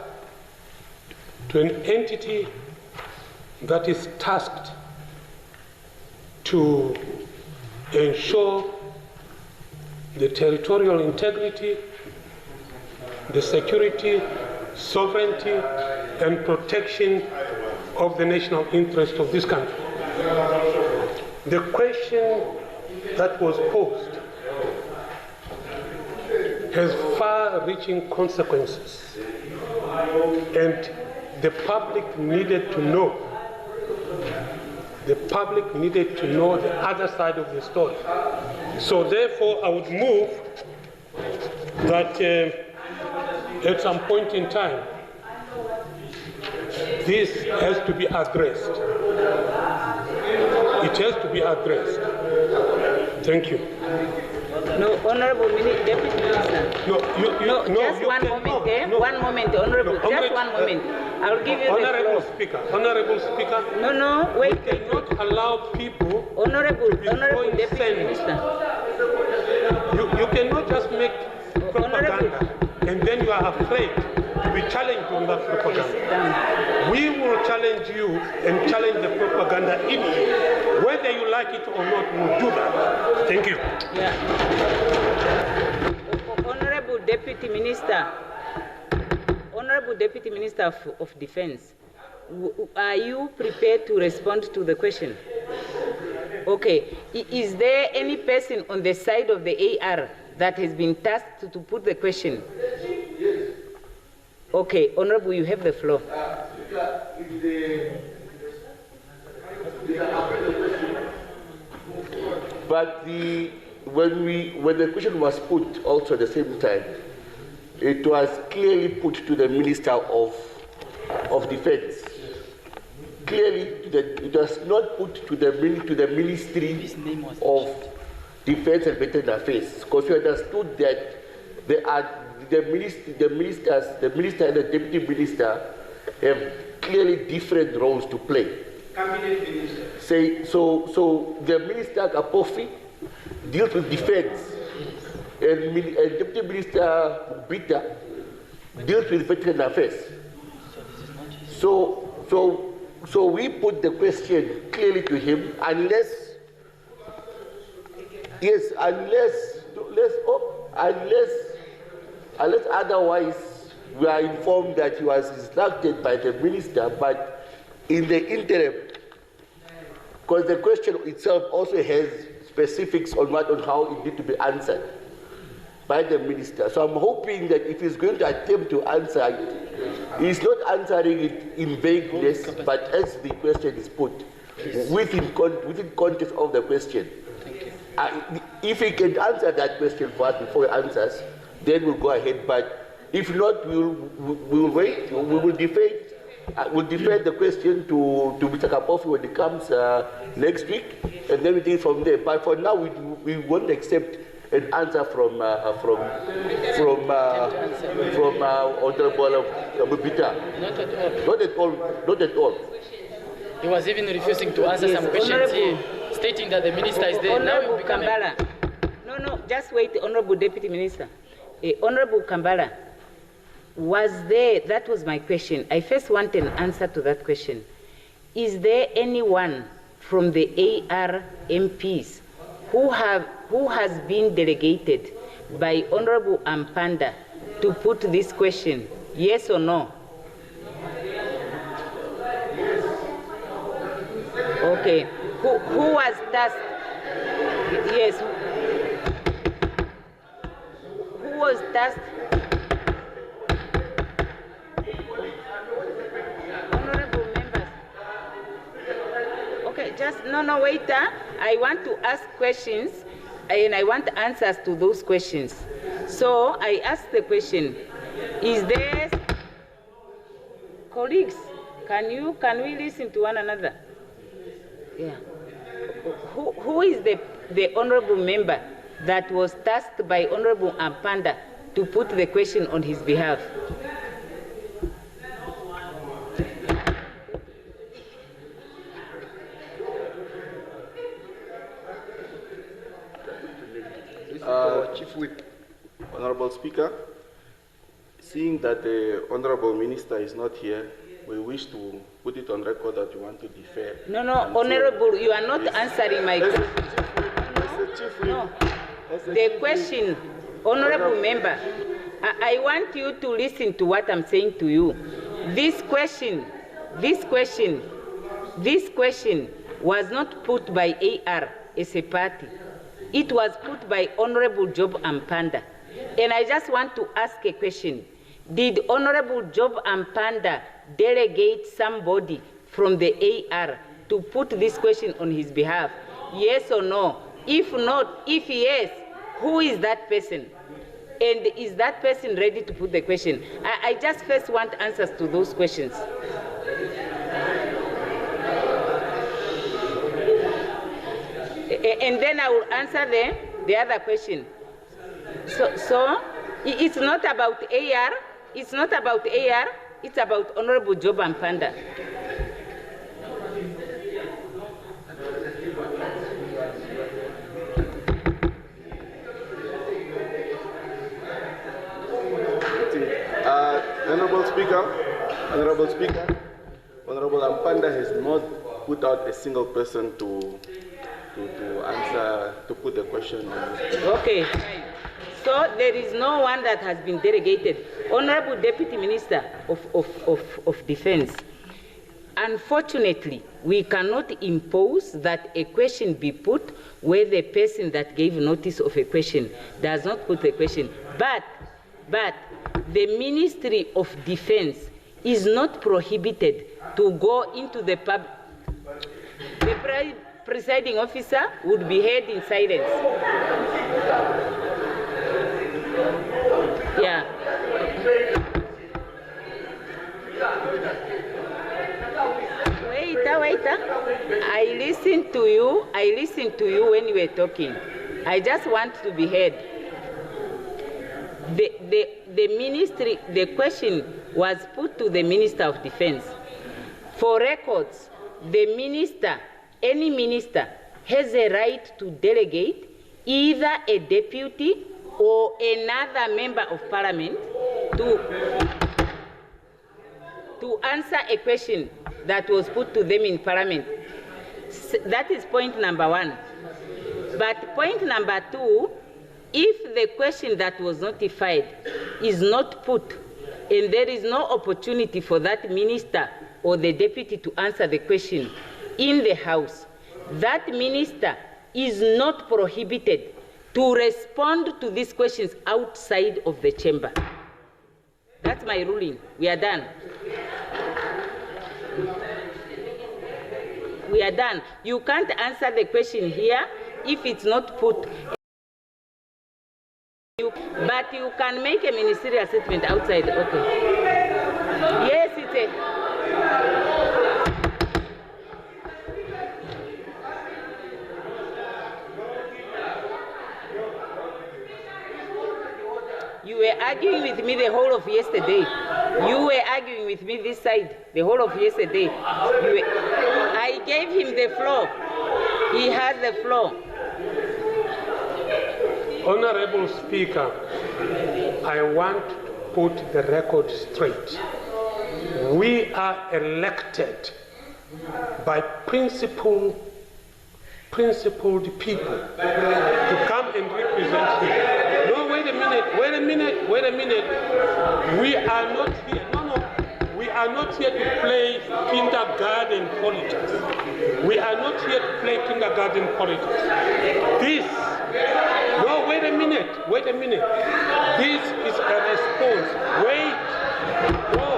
to an entity that is tasked to ensure the territorial integrity, the security, sovereignty, and protection of the national interest of this country. The question that was posed has far-reaching consequences, and the public needed to know. The public needed to know the other side of the story. So therefore, I would move that at some point in time, this has to be addressed. It has to be addressed. Thank you. No, Honorable Deputy Minister. Just one moment, eh? One moment, Honorable. Just one moment. I'll give you Honorable the floor. Speaker. Honorable Speaker. No, wait. We cannot allow people. Honorable Deputy Minister. You cannot just make propaganda and then you are afraid to be challenged on that propaganda. We will challenge you and challenge the propaganda in you. Whether you like it or not, we'll do that. Thank you. Yeah. Honorable Deputy Minister of Defense, are you prepared to respond to the question? Okay. Is there any person on the side of the AR that has been tasked to put the question? Okay, Honorable, you have the floor. But when the question was put also at the same time, it was clearly put to the Minister of Defense. Clearly, it was not put to the Ministry of Defense and Veteran Affairs, because we understood that the minister and the deputy minister have clearly different roles to play. So the minister Kapofi deals with defense, and deputy minister Bita deals with veteran affairs. So we put the question clearly to him, unless otherwise we are informed that he was instructed by the minister, but in the interim, because the question itself also has specifics on how it needs to be answered by the minister. So I'm hoping that if he's going to attempt to answer it, he's not answering it in vagueness, but as the question is put, within context of the question. If he can answer that question for us before he answers, then we'll go ahead. But if not, we'll wait. We will defend the question to Mr. Kapofi when he comes next week, and then we take it from there. But for now, we won't accept an answer from Honorable Bita. Not at all. Not at all. Not at all. He was even refusing to answer some questions here, stating that the minister is there. Honorable Kambala. No, just wait, Honorable Deputy Minister. Honorable Kambala, that was my question. I first want an answer to that question. Is there anyone from the AR MPs who has been delegated by Honorable Ampanda to put this question, yes or no? Okay. Who was tasked? Yes. Who was tasked? Honorable members. Okay, wait. I want to ask questions and I want answers to those questions. So I ask the question, is there, colleagues, can we listen to one another? Yeah. Who is the honorable member that was tasked by Honorable Ampanda to put the question on his behalf? Chief Whip, Honorable Speaker, seeing that the Honorable Minister is not here, we wish to put it on record that you want to defer. No, Honorable, you are not answering my question. No. The question, Honorable Member, I want you to listen to what I'm saying to you. This question was not put by AR as a party. It was put by Honorable Job Ampanda. And I just want to ask a question. Did Honorable Job Ampanda delegate somebody from the AR to put this question on his behalf? Yes or no? If not, if yes, who is that person? And is that person ready to put the question? I just first want answers to those questions. And then I will answer the other question. So it's not about AR, it's about Honorable Job Ampanda. Honorable Speaker, Honorable Ampanda has not put out a single person to answer, to put the question on. Okay. So there is no one that has been delegated. Honorable Deputy Minister of Defense, unfortunately, we cannot impose that a question be put where the person that gave notice of a question does not put the question. But the Ministry of Defense is not prohibited to go into the pub. The presiding officer would be heard in silence. Yeah. Wait. I listened to you when you were talking. I just want to be heard. The ministry, the question was put to the Minister of Defense. For records, the minister, any minister, has a right to delegate either a deputy or another member of parliament to answer a question that was put to them in parliament. That is point number one. But point number two, if the question that was notified is not put and there is no opportunity for that minister or the deputy to answer the question in the House, that minister is not prohibited to respond to these questions outside of the chamber. That's my ruling. We are done. We are done. You can't answer the question here if it's not put. But you can make a ministerial statement outside. Okay. Yes, it's a... You were arguing with me the whole of yesterday. You were arguing with me this side the whole of yesterday. I gave him the floor. He has the floor. Honorable Speaker, I want to put the record straight. We are elected by principled people to come and represent here. No, wait a minute. We are not here. We are not here to play kindergarten politics. We are not here to play kindergarten politics. No, wait a minute. This is a response. Wait. No.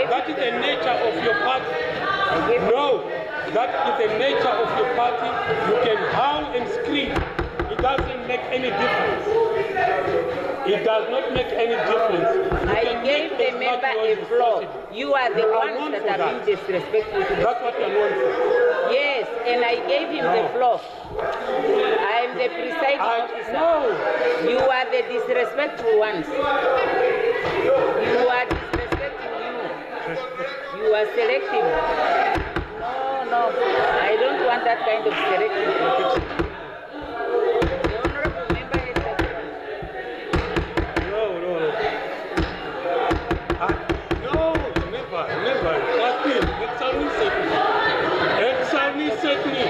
That is the nature of your party. No, that is the nature of your party. You can howl and scream. It doesn't make any difference. It does not make any difference. I gave the member a floor. You are the ones that are being disrespectful to the... That's what you are known for. Yes, and I gave him the floor. I am the presiding officer. No. You are the disrespectful ones. You are disrespectful. You are selective. No. I don't want that kind of selective protection. The honorable member is Never. Examine certainly.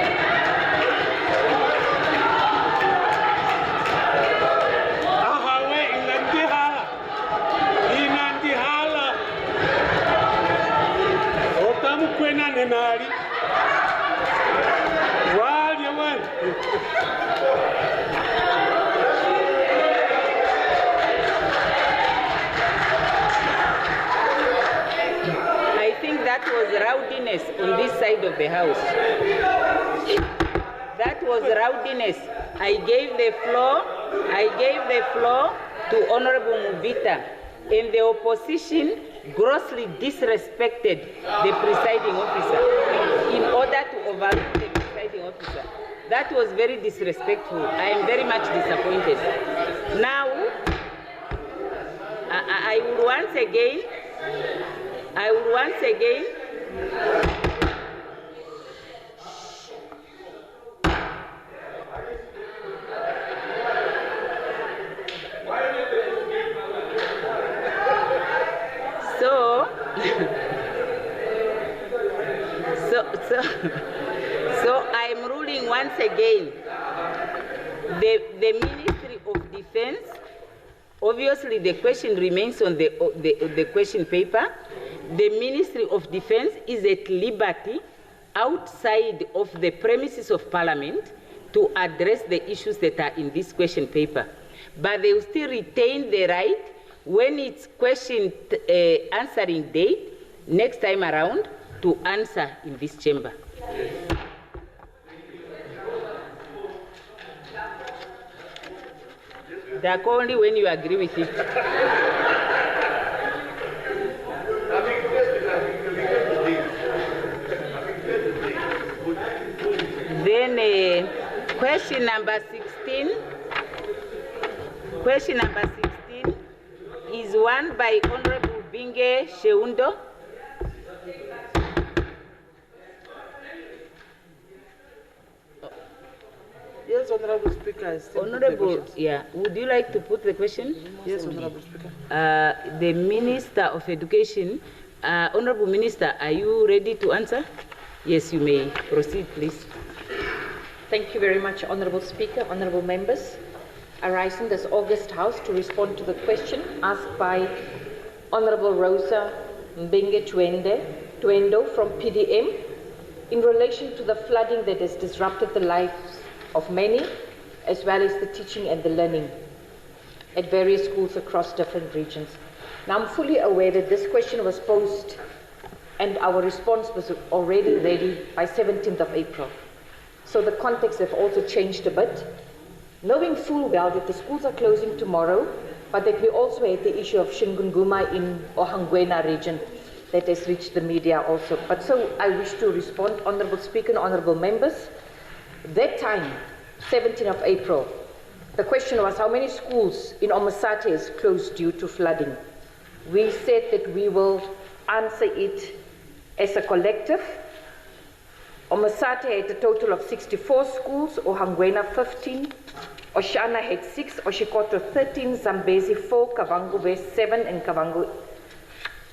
Ahawe inandihala. Otamu kwena nenari. I think that was rowdiness on this side of the house. That was rowdiness. I gave the floor to Honorable Mubita, and the opposition grossly disrespected the presiding officer in order to overrule the presiding officer. That was very disrespectful. I am very much disappointed. Now, I will once again the Ministry of Defense, obviously the question remains on the question paper. The Ministry of Defense is at liberty outside of the premises of Parliament to address the issues that are in this question paper. But they will still retain the right, when it's question answering date, next time around, to answer in this chamber. That's only when you agree with it. Then question number 16. Question number 16 is one by Honorable Binge Sheundo. Yes, Honorable Speaker. Honorable, yeah, would you like to put the question? Yes, Honorable Speaker. The Minister of Education, Honorable Minister, are you ready to answer? Yes, you may proceed, please. Thank you very much, Honorable Speaker, Honorable Members. I rise in this August House to respond to the question asked by Honorable Rosa Mbenge Tuendo from PDM in relation to the flooding that has disrupted the lives of many, as well as the teaching and the learning at various schools across different regions. Now, I'm fully aware that this question was posed and our response was already ready by 17th of April. So the context have also changed a bit, knowing full well that the schools are closing tomorrow, but that we also had the issue of Shingunguma in Ohangwena region that has reached the media also. But so I wish to respond, Honorable Speaker and Honorable Members. That time, 17th of April, the question was how many schools in Omasate is closed due to flooding. We said that we will answer it as a collective. Omasate had a total of 64 schools, Ohangwena 15, Oshana had 6, Oshikoto 13, Zambezi 4, Kavango West 7, and Kavango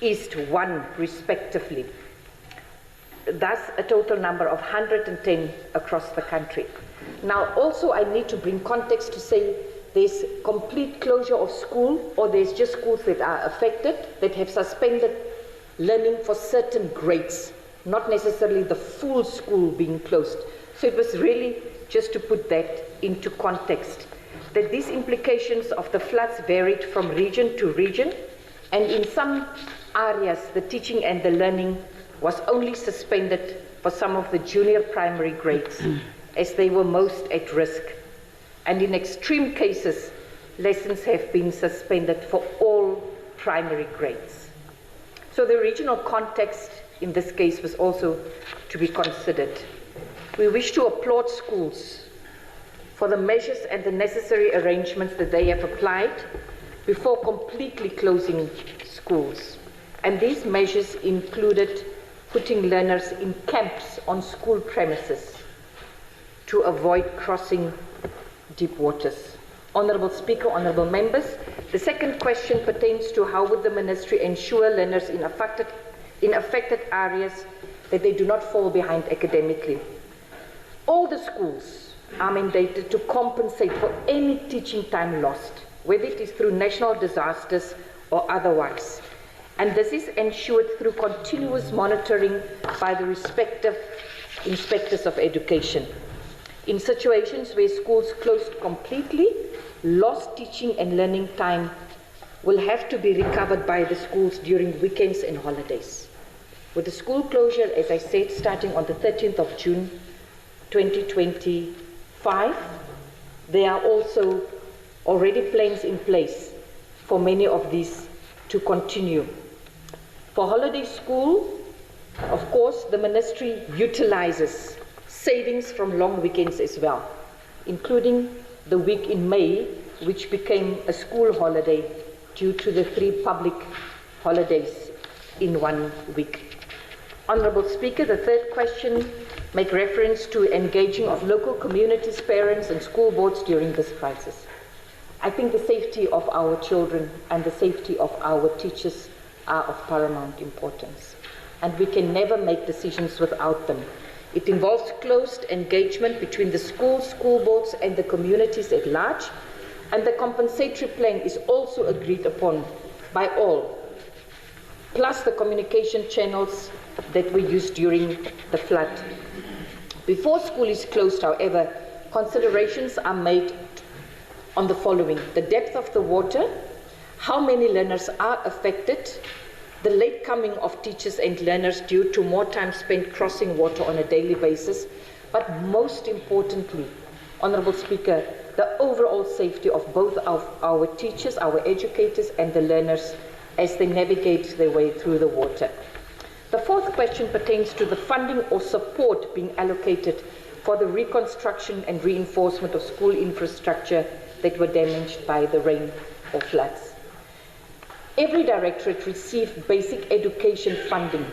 East 1, respectively. Thus, a total number of 110 across the country. Now, also, I need to bring context to say there's complete closure of school, or there's just schools that are affected, that have suspended learning for certain grades, not necessarily the full school being closed. So it was really just to put that into context, that these implications of the floods varied from region to region, and in some areas, the teaching and the learning was only suspended for some of the junior primary grades, as they were most at risk. And in extreme cases, lessons have been suspended for all primary grades. So the regional context in this case was also to be considered. We wish to applaud schools for the measures and the necessary arrangements that they have applied before completely closing schools. And these measures included putting learners in camps on school premises to avoid crossing deep waters. Honorable Speaker, honorable members, the second question pertains to how would the ministry ensure learners in affected areas that they do not fall behind academically. All the schools are mandated to compensate for any teaching time lost, whether it is through national disasters or otherwise. And this is ensured through continuous monitoring by the respective inspectors of education. In situations where schools closed completely, lost teaching and learning time will have to be recovered by the schools during weekends and holidays. With the school closure, as I said, starting on the 13th of June 2025, there are also already plans in place for many of these to continue. For holiday school, of course, the ministry utilizes savings from long weekends as well, including the week in May, which became a school holiday due to the 3 public holidays in 1 week. Honorable Speaker, the third question makes reference to engaging of local communities, parents, and school boards during this crisis. I think the safety of our children and the safety of our teachers are of paramount importance, and we can never make decisions without them. It involves close engagement between the schools, school boards, and the communities at large, and the compensatory plan is also agreed upon by all, plus the communication channels that were used during the flood. Before school is closed, however, considerations are made on the following: the depth of the water, how many learners are affected, the late coming of teachers and learners due to more time spent crossing water on a daily basis, but most importantly, Honourable Speaker, the overall safety of both our teachers, our educators, and the learners as they navigate their way through the water. The fourth question pertains to the funding or support being allocated for the reconstruction and reinforcement of school infrastructure that were damaged by the rain or floods. Every directorate received basic education funding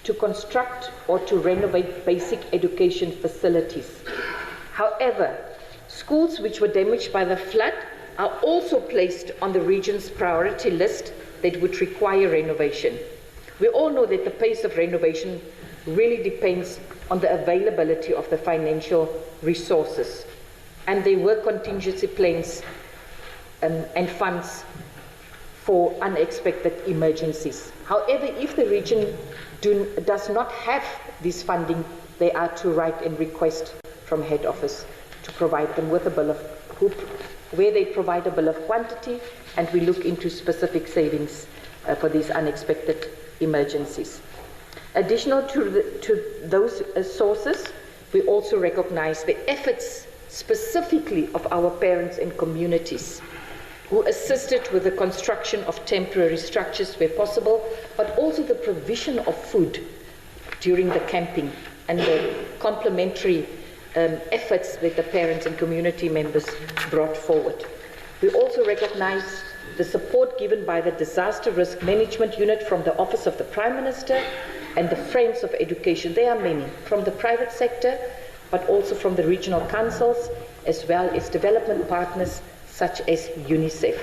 to construct or to renovate basic education facilities. However, schools which were damaged by the flood are also placed on the region's priority list that would require renovation. We all know that the pace of renovation really depends on the availability of the financial resources, and there were contingency plans and funds for unexpected emergencies. However, if the region does not have this funding, they are to write and request from head office to provide them with a bill of where they provide a bill of quantity, and we look into specific savings for these unexpected emergencies. Additional to those sources, we also recognize the efforts specifically of our parents and communities who assisted with the construction of temporary structures where possible, but also the provision of food during the camping and the complementary efforts that the parents and community members brought forward. We also recognize the support given by the Disaster Risk Management Unit from the Office of the Prime Minister and the Friends of Education. There are many, from the private sector, but also from the regional councils, as well as development partners such as UNICEF.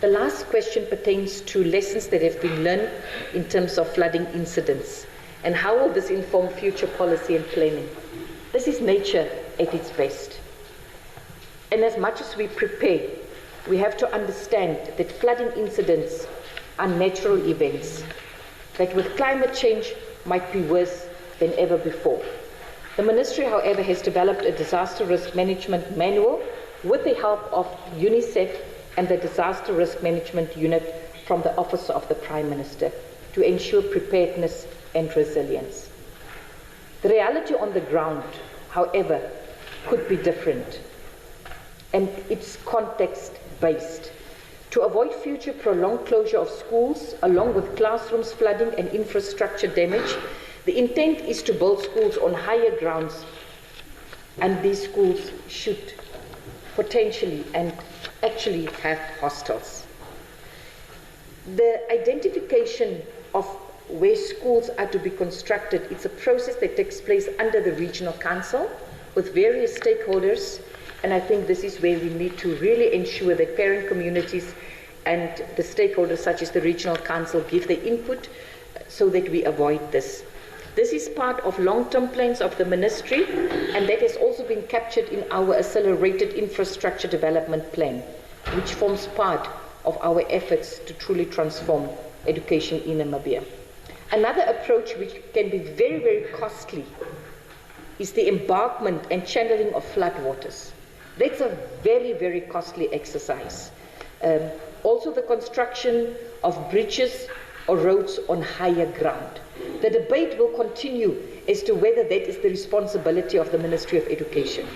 The last question pertains to lessons that have been learned in terms of flooding incidents, and how will this inform future policy and planning? This is nature at its best. And as much as we prepare, we have to understand that flooding incidents are natural events, that with climate change might be worse than ever before. The Ministry, however, has developed a disaster risk management manual with the help of UNICEF and the Disaster Risk Management Unit from the Office of the Prime Minister to ensure preparedness and resilience. The reality on the ground, however, could be different, and it's context-based. To avoid future prolonged closure of schools, along with classrooms flooding and infrastructure damage, the intent is to build schools on higher grounds, and these schools should potentially and actually have hostels. The identification of where schools are to be constructed, it's a process that takes place under the regional council with various stakeholders, and I think this is where we need to really ensure that parent communities and the stakeholders such as the regional council give their input so that we avoid this. This is part of long-term plans of the ministry, and that has also been captured in our accelerated infrastructure development plan, which forms part of our efforts to truly transform education in Namibia. Another approach which can be very, very costly is the embankment and channeling of floodwaters. That's a very, very costly exercise. Also the construction of bridges or roads on higher ground. The debate will continue as to whether that is the responsibility of the Ministry of Education,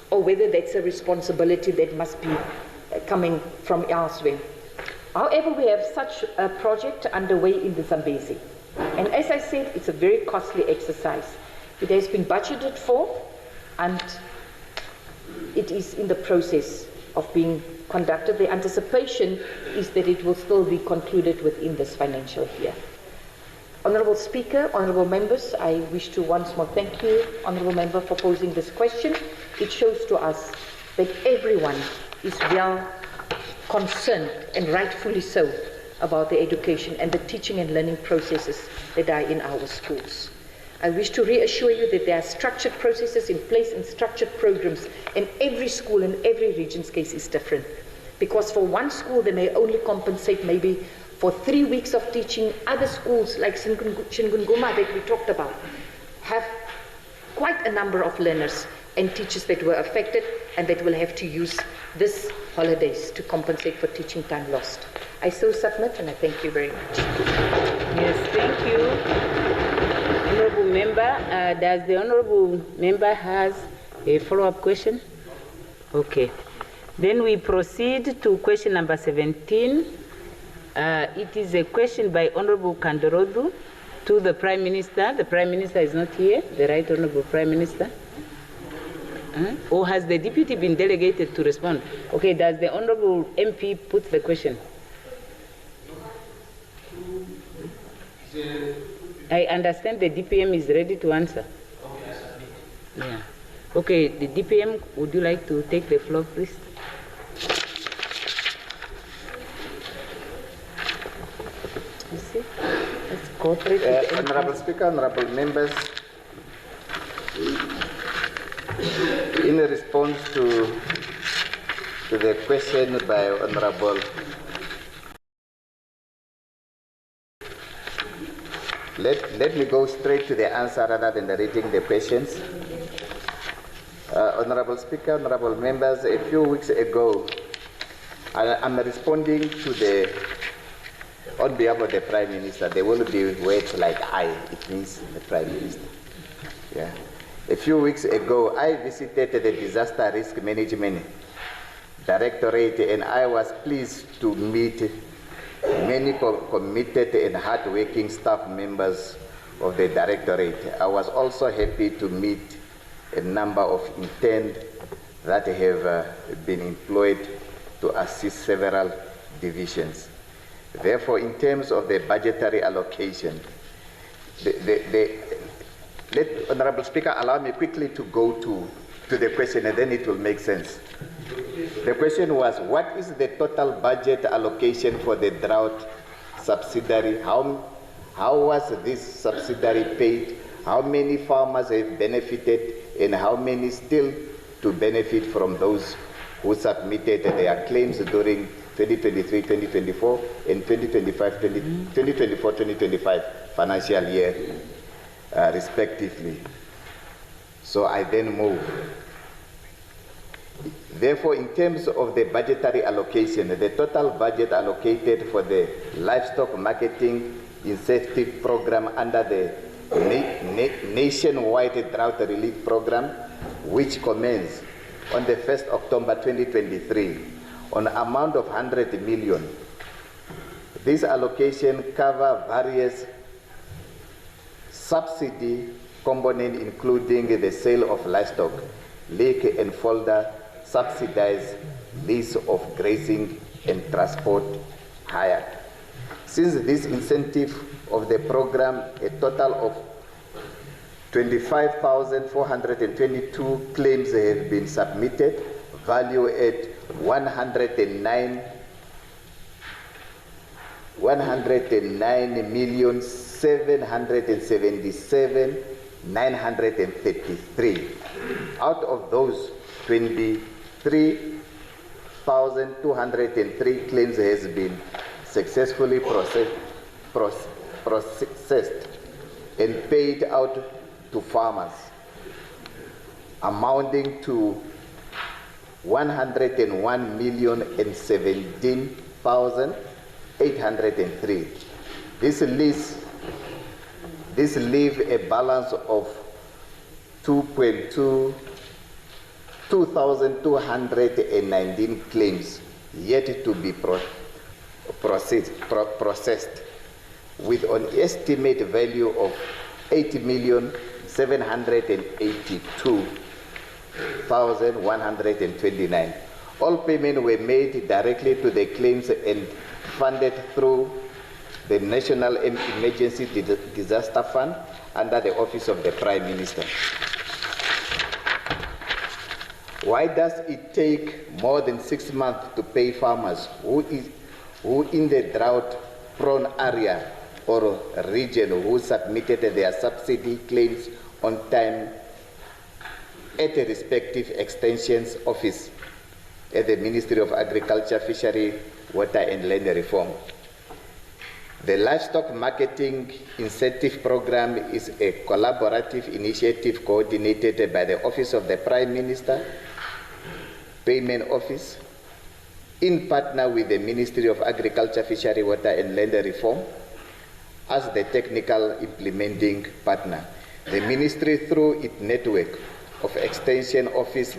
or whether that's a responsibility that must be coming from elsewhere. However, we have such a project underway in the Zambezi. And as I said, it's a very costly exercise. It has been budgeted for, and it is in the process of being conducted. The anticipation is that it will still be concluded within this financial year. Honourable Speaker, honourable members, I wish to once more thank you, honourable member, for posing this question. It shows to us that everyone is well concerned, and rightfully so, about the education and the teaching and learning processes that are in our schools. I wish to reassure you that there are structured processes in place and structured programs, and every school in every region's case is different. Because for one school, they may only compensate maybe for 3 weeks of teaching. Other schools, like Shingunguma that we talked about, have quite a number of learners and teachers that were affected and that will have to use this holidays to compensate for teaching time lost. I so submit, and I thank you very much. Yes, thank you, Honourable Member. Does the Honourable Member has a follow-up question? Okay. Then we proceed to question number 17. It is a question by Honourable Kandorodu to the Prime Minister. The Prime Minister is not here, the Right Honourable Prime Minister. Or has the Deputy been delegated to respond? Okay, does the Honourable MP put the question? I understand the DPM is ready to answer. Yeah. Okay, the DPM, would you like to take the floor, please? You see? Let's cooperate with the Honourable Speaker, honourable members, in response to the question by Honourable, let me go straight to the answer rather than reading the questions. Honourable Speaker, honourable members, a few weeks ago, I'm responding to on behalf of the Prime Minister. There will be words like I, it means the Prime Minister. Yeah. A few weeks ago, I visited the Disaster Risk Management Directorate, and I was pleased to meet many committed and hard-working staff members of the Directorate. I was also happy to meet a number of interns that have been employed to assist several divisions. Therefore, in terms of the budgetary allocation, let Honourable Speaker allow me quickly to go to the question, and then it will make sense. The question was, what is the total budget allocation for the drought subsidiary? How was this subsidiary paid? How many farmers have benefited, and how many still to benefit from those who submitted their claims during 2023-2024 and 2024-2025 financial year, respectively. So I then move. Therefore, in terms of the budgetary allocation, the total budget allocated for the livestock marketing incentive program under the nationwide drought relief program, which commenced on the 1st October 2023, on an amount of 100 million. This allocation covers various subsidy components, including the sale of livestock, leak and folder, subsidized lease of grazing and transport hire. Since this incentive of the program, a total of 25,422 claims have been submitted, valued at 109,777,933. Out of those, 23,203 claims has been successfully processed and paid out to farmers, amounting to 101,017,803. This leaves a balance of 2,219 claims yet to be processed, with an estimated value of 8,782,129. All payments were made directly to the claims and funded through the National Emergency Disaster Fund under the Office of the Prime Minister. Why does it take more than 6 months to pay farmers who in the drought-prone area or region who submitted their subsidy claims on time at the respective extensions office at the Ministry of Agriculture, Fishery, Water and Land Reform. The Livestock Marketing Incentive Program is a collaborative initiative coordinated by the Office of the Prime Minister, Payment Office, in partner with the Ministry of Agriculture, Fishery, Water and Land Reform as the technical implementing partner. The Ministry, through its network of Extension Office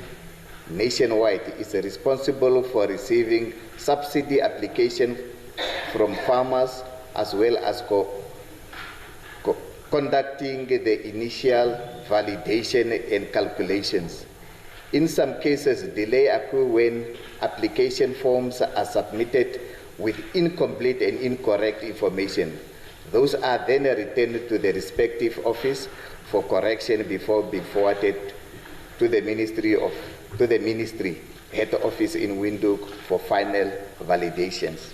nationwide, is responsible for receiving subsidy applications from farmers as well as conducting the initial validation and calculations. In some cases, delay occurs when application forms are submitted with incomplete and incorrect information. Those are then returned to the respective office for correction before being forwarded to the Ministry head office in Windhoek for final validations.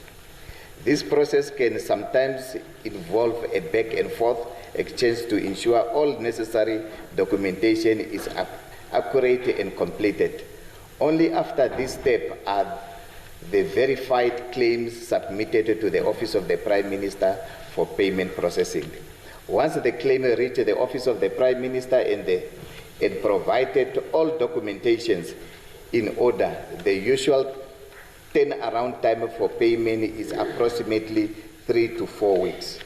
This process can sometimes involve a back and forth exchange to ensure all necessary documentation is accurate and completed. Only after this step are the verified claims submitted to the Office of the Prime Minister for payment processing. Once the claim reaches the Office of the Prime Minister and provided all documentations in order, the usual turnaround time for payment is approximately 3 to 4 weeks.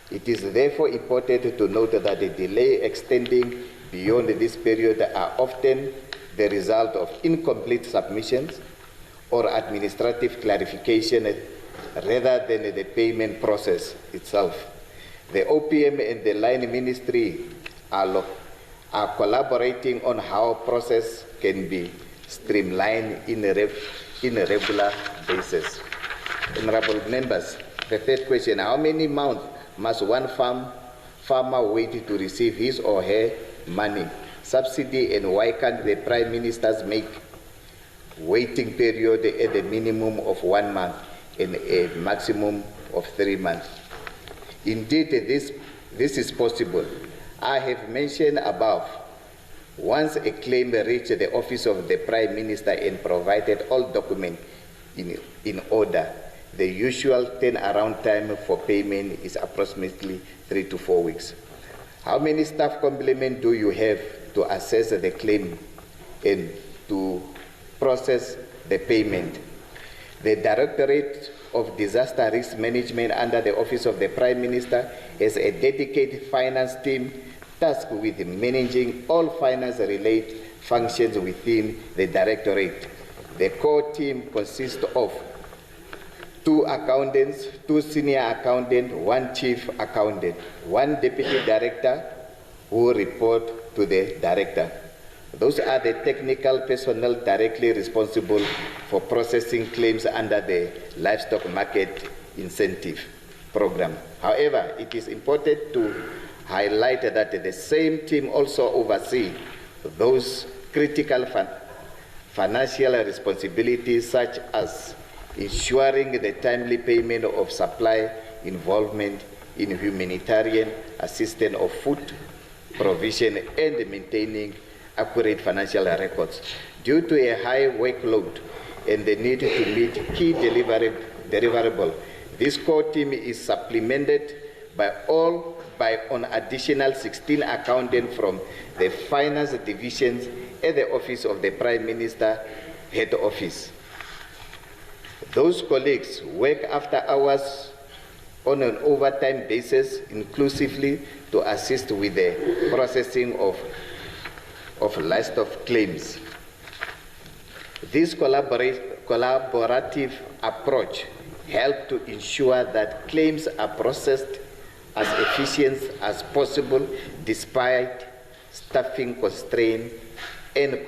It is therefore important to note that the delay extending beyond this period are often the result of incomplete submissions or administrative clarification rather than the payment process itself. The OPM and the Line Ministry are collaborating on how process can be streamlined in a regular basis. Honorable members, the third question: how many months must one farmer wait to receive his or her money subsidy, and why can't the Prime Ministers make waiting period at the minimum of 1 month and a maximum of 3 months? Indeed, this is possible. I have mentioned above, once a claim reached the Office of the Prime Minister and provided all documents in order, the usual turnaround time for payment is approximately 3 to 4 weeks. How many staff complement do you have to assess the claim and to process the payment? The Directorate of Disaster Risk Management under the Office of the Prime Minister has a dedicated finance team tasked with managing all finance-related functions within the Directorate. The core team consists of 2 accountants, 2 senior accountants, 1 chief accountant, 1 deputy director who report to the director. Those are the technical personnel directly responsible for processing claims under the Livestock Market Incentive Program. However, it is important to highlight that the same team also oversees those critical financial responsibilities such as ensuring the timely payment of supply, involvement in humanitarian assistance of food provision, and maintaining accurate financial records. Due to a high workload and the need to meet key deliverables, this core team is supplemented by an additional 16 accountants from the finance divisions at the Office of the Prime Minister head office. Those colleagues work after hours on an overtime basis inclusively to assist with the processing of livestock claims. This collaborative approach helps to ensure that claims are processed as efficient as possible despite staffing constraints and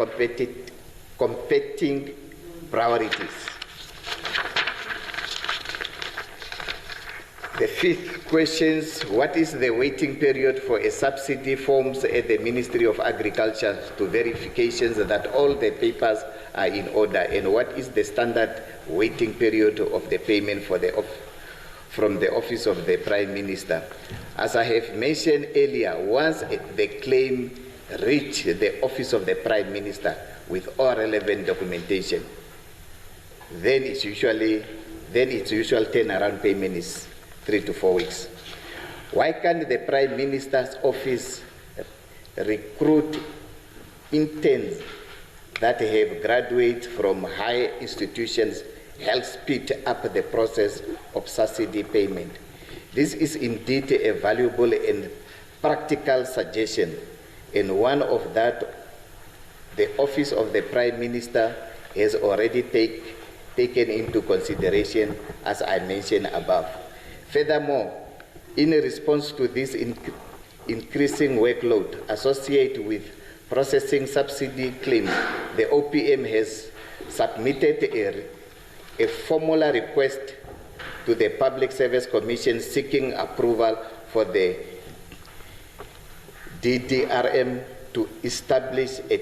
competing priorities. The fifth question: what is the waiting period for a subsidy forms at the Ministry of Agriculture to verifications that all the papers are in order, and what is the standard waiting period of the payment for the from the Office of the Prime Minister. As I have mentioned earlier, once the claim reaches the Office of the Prime Minister with all relevant documentation, then its usual turnaround payment is 3 to 4 weeks. Why can't the Prime Minister's office recruit interns that have graduates from higher institutions, help speed up the process of subsidy payment? This is indeed a valuable and practical suggestion, and one of that the Office of the Prime Minister has already taken into consideration, as I mentioned above. Furthermore, in response to this increasing workload associated with processing subsidy claims, the OPM has submitted a formal request to the Public Service Commission seeking approval for the DDRM to establish a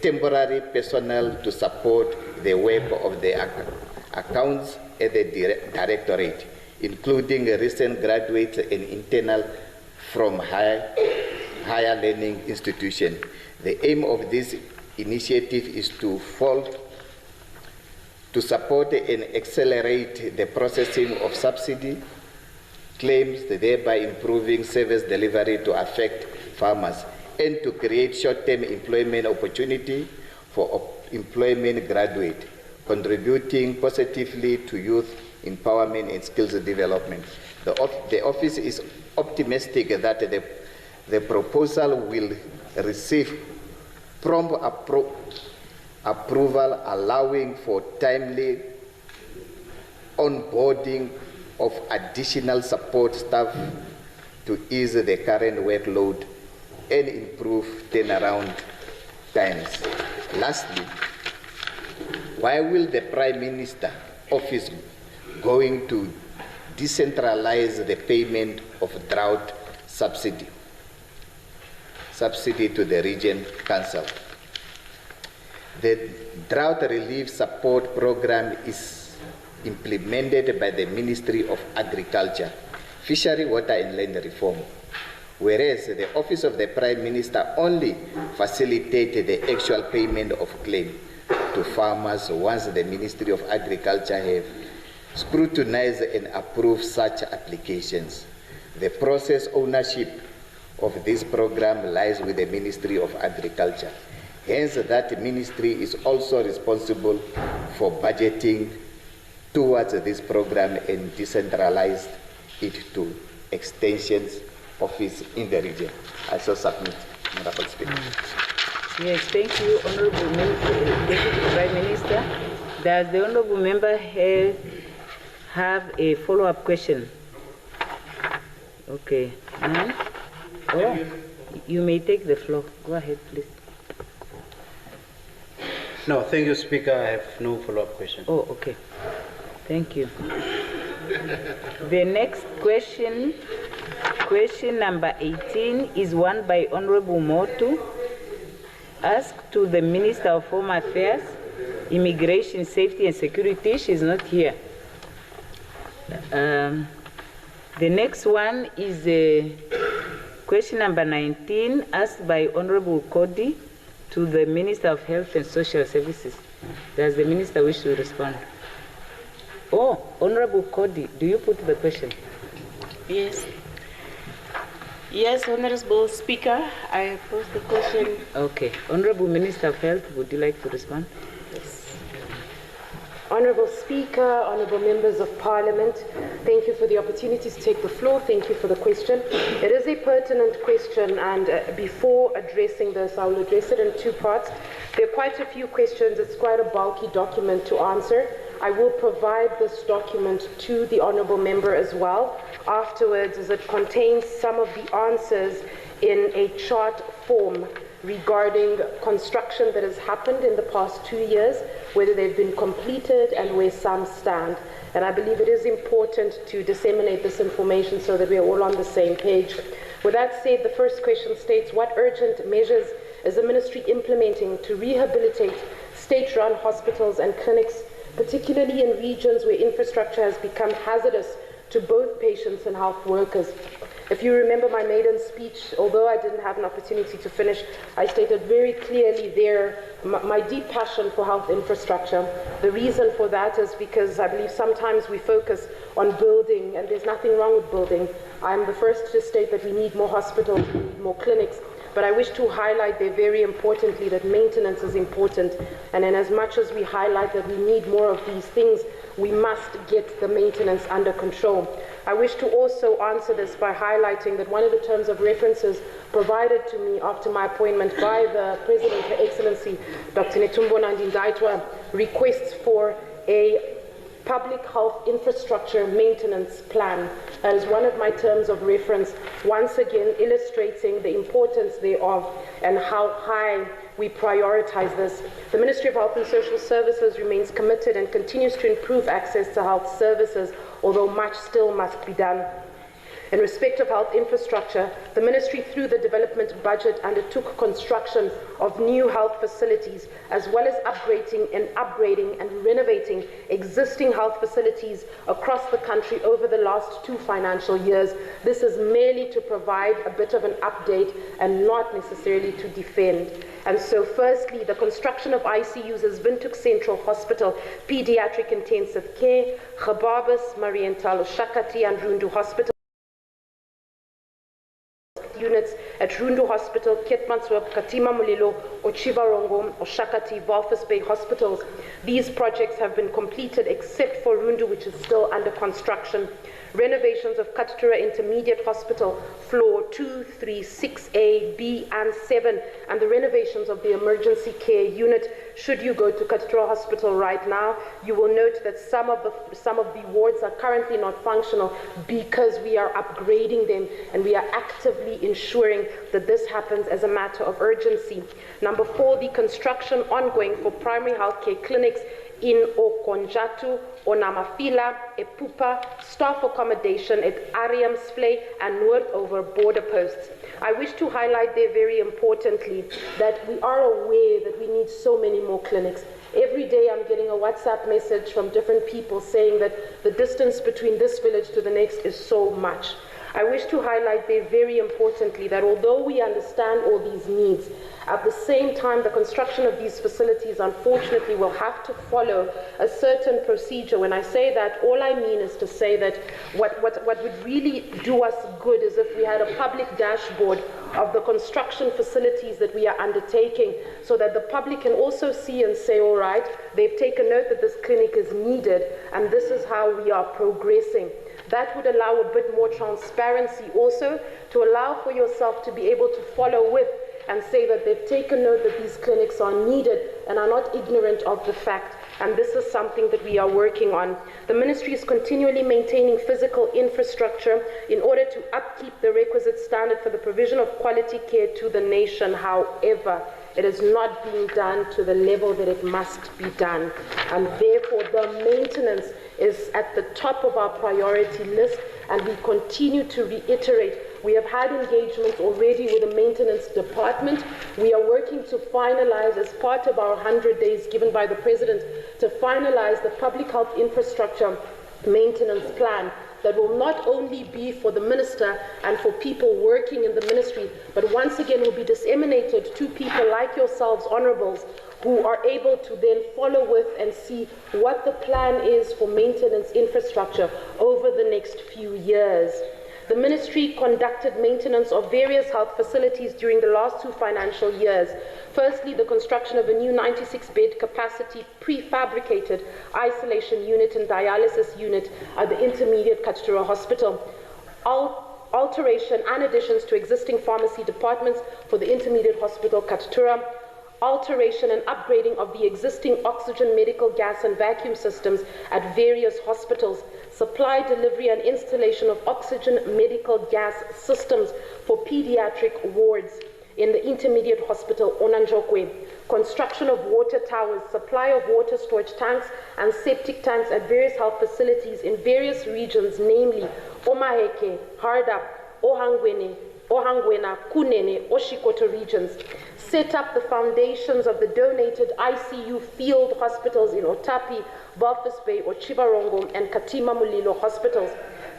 temporary personnel to support the work of the accounts at the Directorate, including recent graduates and internal from higher learning institutions. The aim of this initiative is to support and accelerate the processing of subsidy claims, thereby improving service delivery to affect farmers, and to create short-term employment opportunity for employment graduates, contributing positively to youth empowerment and skills development. The office is optimistic that the proposal will receive prompt approval, allowing for timely onboarding of additional support staff to ease the current workload and improve turnaround times. Lastly, why will the Prime Minister office going to decentralize the payment of drought subsidy to the region council? The drought relief support program is implemented by the Ministry of Agriculture, Fishery, Water and Land Reform, whereas the Office of the Prime Minister only facilitated the actual payment of claim to farmers once the Ministry of Agriculture have scrutinized and approved such applications. The process ownership of this program lies with the Ministry of Agriculture. Hence, that ministry is also responsible for budgeting towards this program and decentralized it to extensions office in the region. I shall submit, Honorable Speaker. Yes, thank you, Honorable Deputy Prime Minister. Does the Honorable Member have a follow-up question? Okay. Oh, you may take the floor. Go ahead, please. No, thank you, Speaker. I have no follow-up question. Oh, okay. Thank you. The next question, question number 18, is one by Honorable Motu, asked to the Minister of Home Affairs, Immigration, Safety and Security. She's not here. The next one is question number 19, asked by Honorable Kodi to the Minister of Health and Social Services. Does the Minister wish to respond? Oh, Honorable Kodi, do you put the question? Yes. Yes, Honorable Speaker, I pose the question. Okay. Honorable Minister of Health, would you like to respond? Yes. Honorable Speaker, honorable members of Parliament, thank you for the opportunity to take the floor. Thank you for the question. It is a pertinent question, and before addressing this, I will address it in two parts. There are quite a few questions. It's quite a bulky document to answer. I will provide this document to the honorable member as well afterwards, as it contains some of the answers in a chart form regarding construction that has happened in the past 2 years, whether they've been completed and where some stand. And I believe it is important to disseminate this information so that we are all on the same page. With that said, the first question states, what urgent measures is the ministry implementing to rehabilitate state-run hospitals and clinics particularly in regions where infrastructure has become hazardous to both patients and health workers. If you remember my maiden speech, although I didn't have an opportunity to finish, I stated very clearly there my deep passion for health infrastructure. The reason for that is because I believe sometimes we focus on building, and there's nothing wrong with building. I'm the first to state that we need more hospitals, we need more clinics, but I wish to highlight there very importantly that maintenance is important, and in as much as we highlight that we need more of these things, we must get the maintenance under control. I wish to also answer this by highlighting that one of the terms of references provided to me after my appointment by the President, Her Excellency, Dr. Netumbo Nandi-Ndaitwah, requests for a public health infrastructure maintenance plan. That is one of my terms of reference, once again illustrating the importance thereof and how high we prioritize this. The Ministry of Health and Social Services remains committed and continues to improve access to health services, although much still must be done. In respect of health infrastructure, the Ministry, through the development budget, undertook construction of new health facilities, as well as upgrading and renovating existing health facilities across the country over the last 2 financial years. This is merely to provide a bit of an update and not necessarily to defend. And so firstly, the construction of ICUs as Windhoek Central Hospital, Pediatric Intensive Care, Gebabis, Marienthal, Oshakati and Rundu Hospital, units at Rundu Hospital, Keetmanshoop, Katima Mulilo, Ochivarongo, Oshakati, Walvis Bay hospitals. These projects have been completed except for Rundu, which is still under construction. Renovations of Katutura Intermediate Hospital, floor 2, 3, 6A, B, and 7, and the renovations of the emergency care unit. Should you go to Katutura Hospital right now, you will note that some of the wards are currently not functional because we are upgrading them, and we are actively ensuring that this happens as a matter of urgency. Number 4, the construction ongoing for primary health care clinics in Okonjatu, Onamafila, Epupa, staff accommodation at Ariamsvlei and Noordover border posts. I wish to highlight there very importantly that we are aware that we need so many more clinics. Every day I'm getting a WhatsApp message from different people saying that the distance between this village to the next is so much. I wish to highlight there very importantly that although we understand all these needs, at the same time the construction of these facilities unfortunately will have to follow a certain procedure. When I say that, all I mean is to say that what would really do us good is if we had a public dashboard of the construction facilities that we are undertaking, so that the public can also see and say, all right, they've taken note that this clinic is needed and this is how we are progressing. That would allow a bit more transparency also, to allow for yourself to be able to follow with and say that they've taken note that these clinics are needed and are not ignorant of the fact. And this is something that we are working on. The Ministry is continually maintaining physical infrastructure in order to upkeep the requisite standard for the provision of quality care to the nation. However, it is not being done to the level that it must be done. And therefore, the maintenance is at the top of our priority list, and we continue to reiterate. We have had engagements already with the maintenance department. We are working to finalize, as part of our 100 days given by the President, to finalize the public health infrastructure maintenance plan that will not only be for the minister and for people working in the ministry, but once again will be disseminated to people like yourselves, honorables, who are able to then follow with and see what the plan is for maintenance infrastructure over the next few years. The Ministry conducted maintenance of various health facilities during the last 2 financial years. Firstly, the construction of a new 96-bed capacity prefabricated isolation unit and dialysis unit at the Intermediate Katutura Hospital. Alteration and additions to existing pharmacy departments for the Intermediate Hospital Katutura. Alteration and upgrading of the existing oxygen, medical gas and vacuum systems at various hospitals, supply, delivery and installation of oxygen, medical gas systems for pediatric wards in the Intermediate Hospital Onanjokwe, construction of water towers, supply of water storage tanks and septic tanks at various health facilities in various regions, namely Omaheke, Hardap, Ohangwene, Ohangwena, Kunene, Oshikoto regions, set up the foundations of the donated ICU field hospitals in Otapi, Walvis Bay, Chivarongom, and Katima Mulilo hospitals,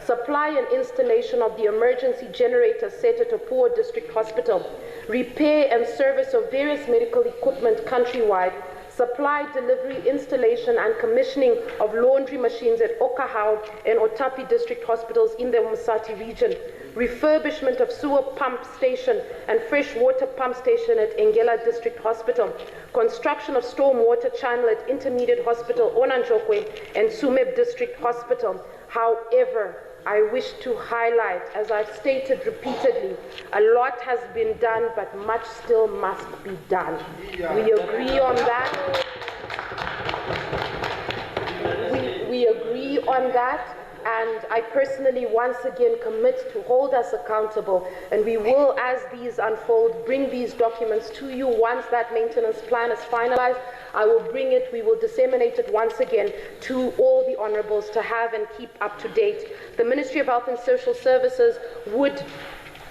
supply and installation of the emergency generator set at Opua District Hospital, repair and service of various medical equipment countrywide, supply, delivery, installation, and commissioning of laundry machines at Okahau and Otapi District Hospitals in the Umusati region, refurbishment of sewer pump station and fresh water pump station at Engela District Hospital, construction of storm water channel at Intermediate Hospital, Onanjokwe, and Sumeb District Hospital. However, I wish to highlight, as I've stated repeatedly, a lot has been done, but much still must be done. We agree on that. We agree on that. And I personally once again commit to hold us accountable, and we will, as these unfold, bring these documents to you once that maintenance plan is finalized. I will bring it, we will disseminate it once again to all the honorables to have and keep up to date. The Ministry of Health and Social Services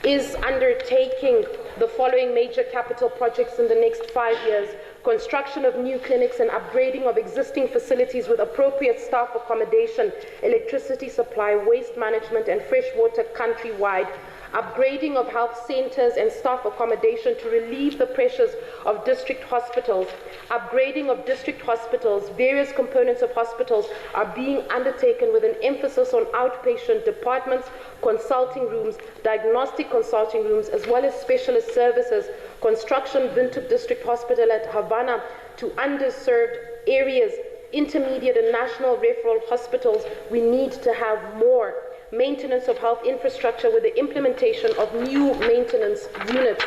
is undertaking the following major capital projects in the next 5 years: construction of new clinics and upgrading of existing facilities with appropriate staff accommodation, electricity supply, waste management, and fresh water countrywide, upgrading of health centers and staff accommodation to relieve the pressures of district hospitals, upgrading of district hospitals. Various components of hospitals are being undertaken with an emphasis on outpatient departments, consulting rooms, diagnostic consulting rooms, as well as specialist services. Construction Windhoek District Hospital at Havana to underserved areas, intermediate and national referral hospitals. We need to have more maintenance of health infrastructure with the implementation of new maintenance units.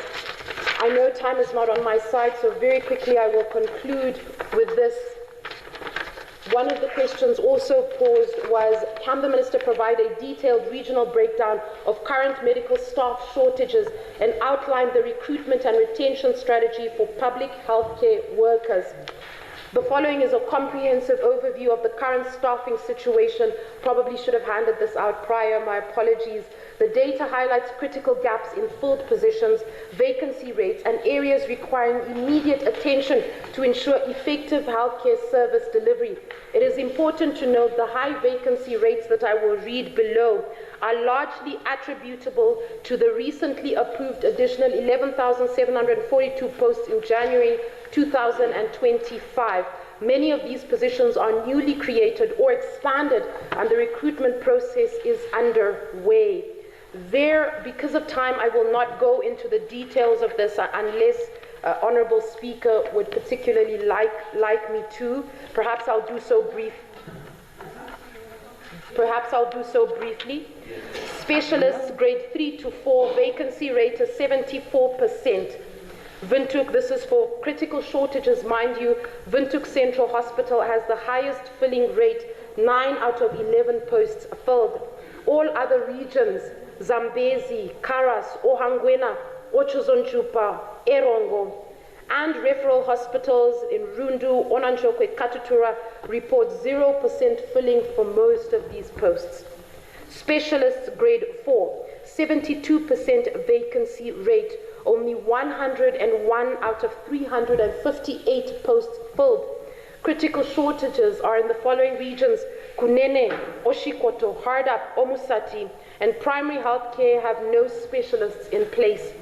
I know time is not on my side, so very quickly I will conclude with this. One of the questions also posed was, can the Minister provide a detailed regional breakdown of current medical staff shortages and outline the recruitment and retention strategy for public healthcare workers? The following is a comprehensive overview of the current staffing situation. Probably should have handed this out prior, my apologies. The data highlights critical gaps in filled positions, vacancy rates, and areas requiring immediate attention to ensure effective healthcare service delivery. It is important to note the high vacancy rates that I will read below are largely attributable to the recently approved additional 11,742 posts in January 2025. Many of these positions are newly created or expanded, and the recruitment process is underway. Because of time, I will not go into the details of this unless Honourable Speaker would particularly like me to. Perhaps I'll do so briefly. Specialists, grade 3 to 4, vacancy rate is 74%. Windhoek, this is for critical shortages, mind you. Windhoek Central Hospital has the highest filling rate, 9 out of 11 posts filled. All other regions, Zambezi, Karas, Ohangwena, Ochozonchupa, Erongo, and referral hospitals in Rundu, Onanjokwe, Katutura report 0% filling for most of these posts. Specialists, grade 4, 72% vacancy rate, only 101 out of 358 posts filled. Critical shortages are in the following regions: Kunene, Oshikoto, Hardap, Omusati, and primary health care have no specialists in place.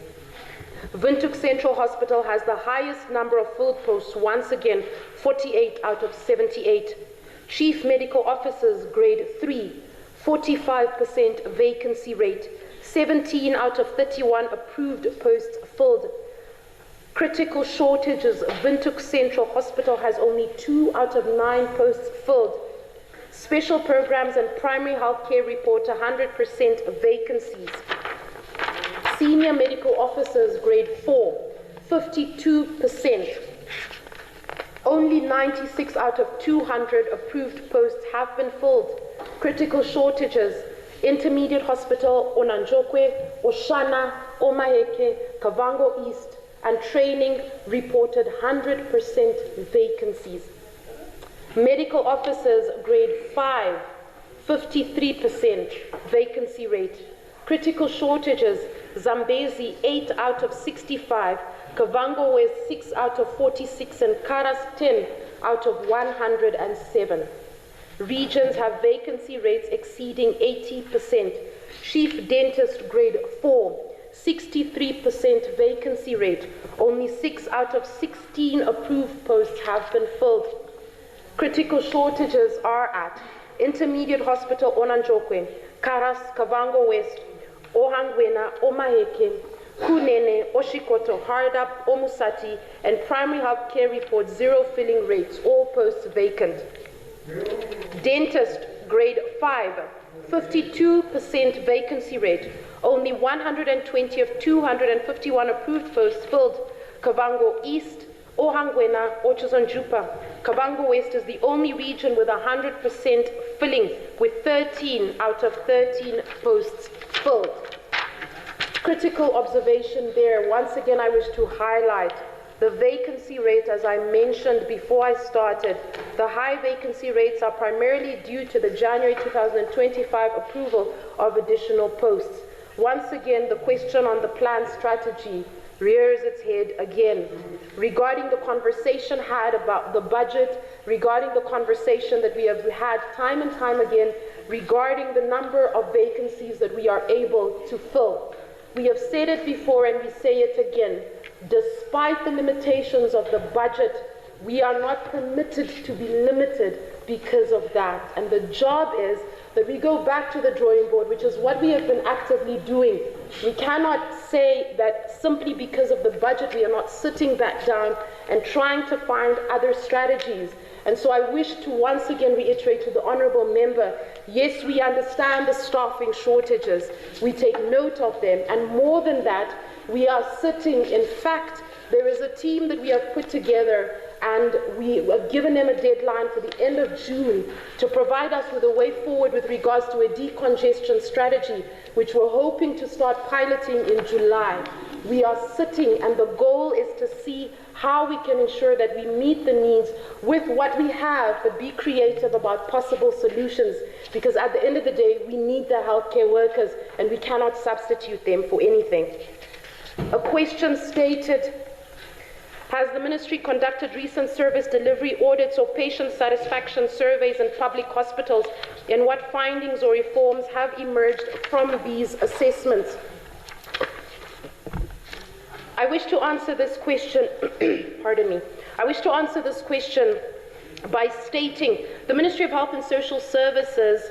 Windhoek Central Hospital has the highest number of filled posts, once again, 48 out of 78. Chief Medical Officers, grade 3, 45% vacancy rate, 17 out of 31 approved posts filled. Critical shortages, Windhoek Central Hospital has only 2 out of 9 posts filled. Special programs and primary health care report 100% vacancies. Senior medical officers, grade 4, 52%. Only 96 out of 200 approved posts have been filled. Critical shortages, Intermediate Hospital, Onanjokwe, Oshana, Omaheke, Kavango East, and training reported 100% vacancies. Medical officers, grade 5, 53% vacancy rate. Critical shortages, Zambezi 8 out of 65, Kavango West 6 out of 46, and Karas 10 out of 107. Regions have vacancy rates exceeding 80%. Chief Dentist grade 4, 63% vacancy rate. Only 6 out of 16 approved posts have been filled. Critical shortages are at Intermediate Hospital Onanjokwe, Karas, Kavango West, Ohangwena, Omaheke, Kunene, Oshikoto, Hardap, Omusati, and primary health care report 0 filling rates, all posts vacant. Dentist grade 5, 52% vacancy rate, only 120 of 251 approved posts filled. Kavango East, Ohangwena, Ochozonjupa. Kavango West is the only region with 100% filling, with 13 out of 13 posts filled. Critical observation there. Once again, I wish to highlight the vacancy rate, as I mentioned before I started. The high vacancy rates are primarily due to the January 2025 approval of additional posts. Once again, the question on the plan strategy rears its head again. Regarding the conversation had about the budget, regarding the conversation that we have had time and time again, regarding the number of vacancies that we are able to fill. We have said it before and we say it again. Despite the limitations of the budget, we are not permitted to be limited because of that. And the job is that we go back to the drawing board, which is what we have been actively doing. We cannot say that simply because of the budget we are not sitting back down and trying to find other strategies. And so I wish to once again reiterate to the honourable member, yes, we understand the staffing shortages. We take note of them. And more than that, we are sitting, in fact, there is a team that we have put together, and we have given them a deadline for the end of June to provide us with a way forward with regards to a decongestion strategy, which we're hoping to start piloting in July. We are sitting, and the goal is to see how we can ensure that we meet the needs with what we have, but be creative about possible solutions, because at the end of the day, we need the healthcare workers, and we cannot substitute them for anything. A question stated, has the ministry conducted recent service delivery audits or patient satisfaction surveys in public hospitals, and what findings or reforms have emerged from these assessments? I wish to answer this question, pardon me. I wish to answer this question by stating the Ministry of Health and Social Services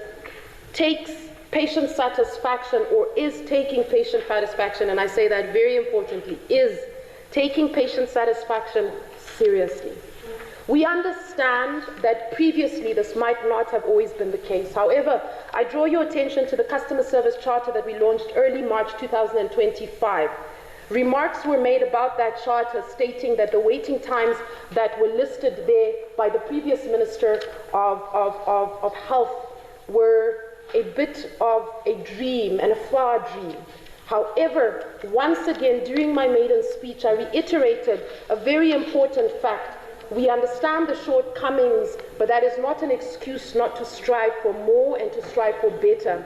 takes patient satisfaction, or is taking patient satisfaction, and I say that very importantly, is taking patient satisfaction seriously. We understand that previously this might not have always been the case. However, I draw your attention to the Customer Service Charter that we launched early March 2025. Remarks were made about that charter stating that the waiting times that were listed there by the previous Minister of Health were a bit of a dream and a far dream. However, once again, during my maiden speech, I reiterated a very important fact. We understand the shortcomings, but that is not an excuse not to strive for more and to strive for better.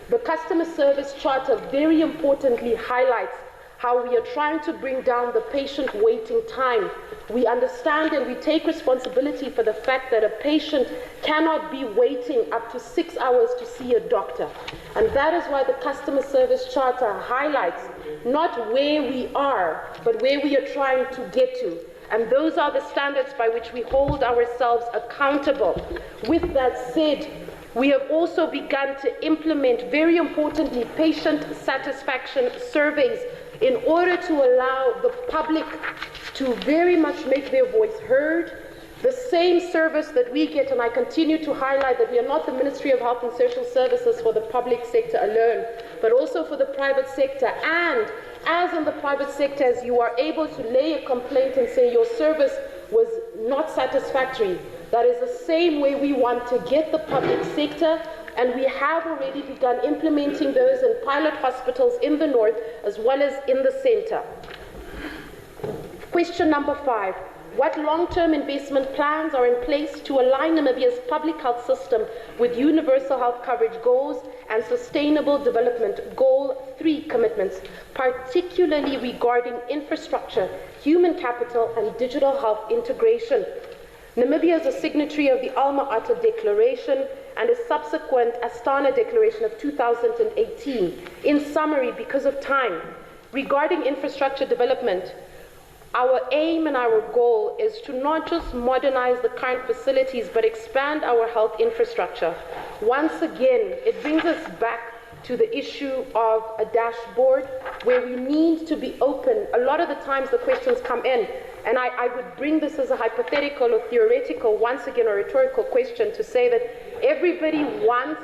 The Customer Service Charter very importantly highlights how we are trying to bring down the patient waiting time. We understand and we take responsibility for the fact that a patient cannot be waiting up to 6 hours to see a doctor. And that is why the Customer Service Charter highlights not where we are, but where we are trying to get to. And those are the standards by which we hold ourselves accountable. With that said, we have also begun to implement, very importantly, patient satisfaction surveys in order to allow the public to very much make their voice heard. The same service that we get, and I continue to highlight that we are not the Ministry of Health and Social Services for the public sector alone, but also for the private sector. And as in the private sector, as you are able to lay a complaint and say your service was not satisfactory, that is the same way we want to get the public sector, and we have already begun implementing those in pilot hospitals in the north as well as in the center. Question number 5. What long-term investment plans are in place to align Namibia's public health system with universal health coverage goals and sustainable development goal 3 commitments, particularly regarding infrastructure, human capital, and digital health integration? Namibia is a signatory of the Alma-Ata Declaration and a subsequent Astana Declaration of 2018. In summary, because of time, regarding infrastructure development, our aim and our goal is to not just modernize the current facilities, but expand our health infrastructure. Once again, it brings us back to the issue of a dashboard where we need to be open. A lot of the times the questions come in, and I would bring this as a hypothetical or theoretical, once again a rhetorical question, to say that everybody wants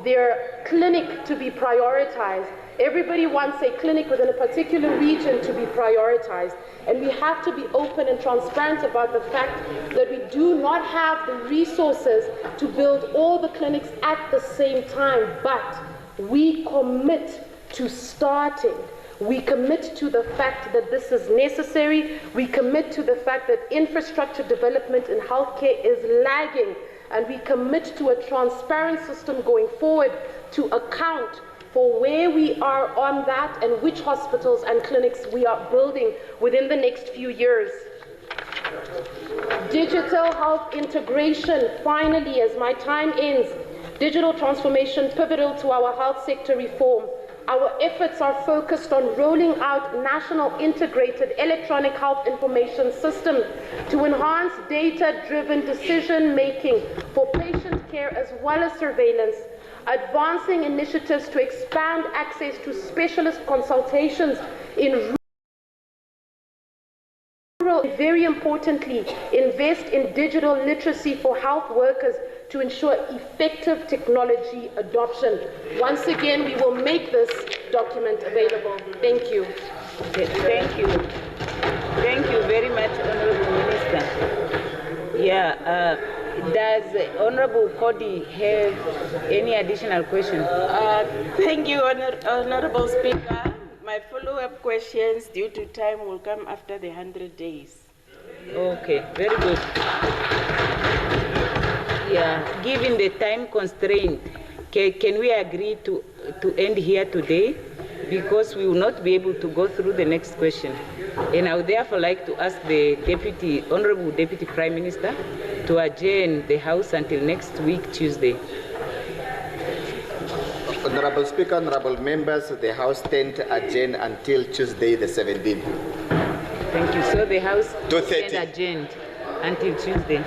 their clinic to be prioritized. Everybody wants a clinic within a particular region to be prioritized. And we have to be open and transparent about the fact that we do not have the resources to build all the clinics at the same time, but we commit to starting. We commit to the fact that this is necessary. We commit to the fact that infrastructure development in healthcare is lagging. And we commit to a transparent system going forward to account for where we are on that and which hospitals and clinics we are building within the next few years. Digital health integration, finally, as my time ends, digital transformation pivotal to our health sector reform. Our efforts are focused on rolling out national integrated electronic health information system to enhance data-driven decision-making for patient care as well as surveillance, advancing initiatives to expand access to specialist consultations in rural, very importantly, invest in digital literacy for health workers to ensure effective technology adoption. Once again, we will make this document available. Thank you. Thank you. Thank you very much, Honorable Minister. Yeah, does Honorable Cody have any additional question? Thank you, Honorable Speaker. My follow-up questions, due to time, will come after the 100 days. Okay, very good. Yeah, given the time constraint, can we agree to end here today? Because we will not be able to go through the next question. And I would therefore like to ask the Honorable Deputy Prime Minister to adjourn the House until next week, Tuesday. Honorable Speaker, honorable members, the House stands adjourned until Tuesday the 17th. Thank you. So the House stands adjourned until Tuesday.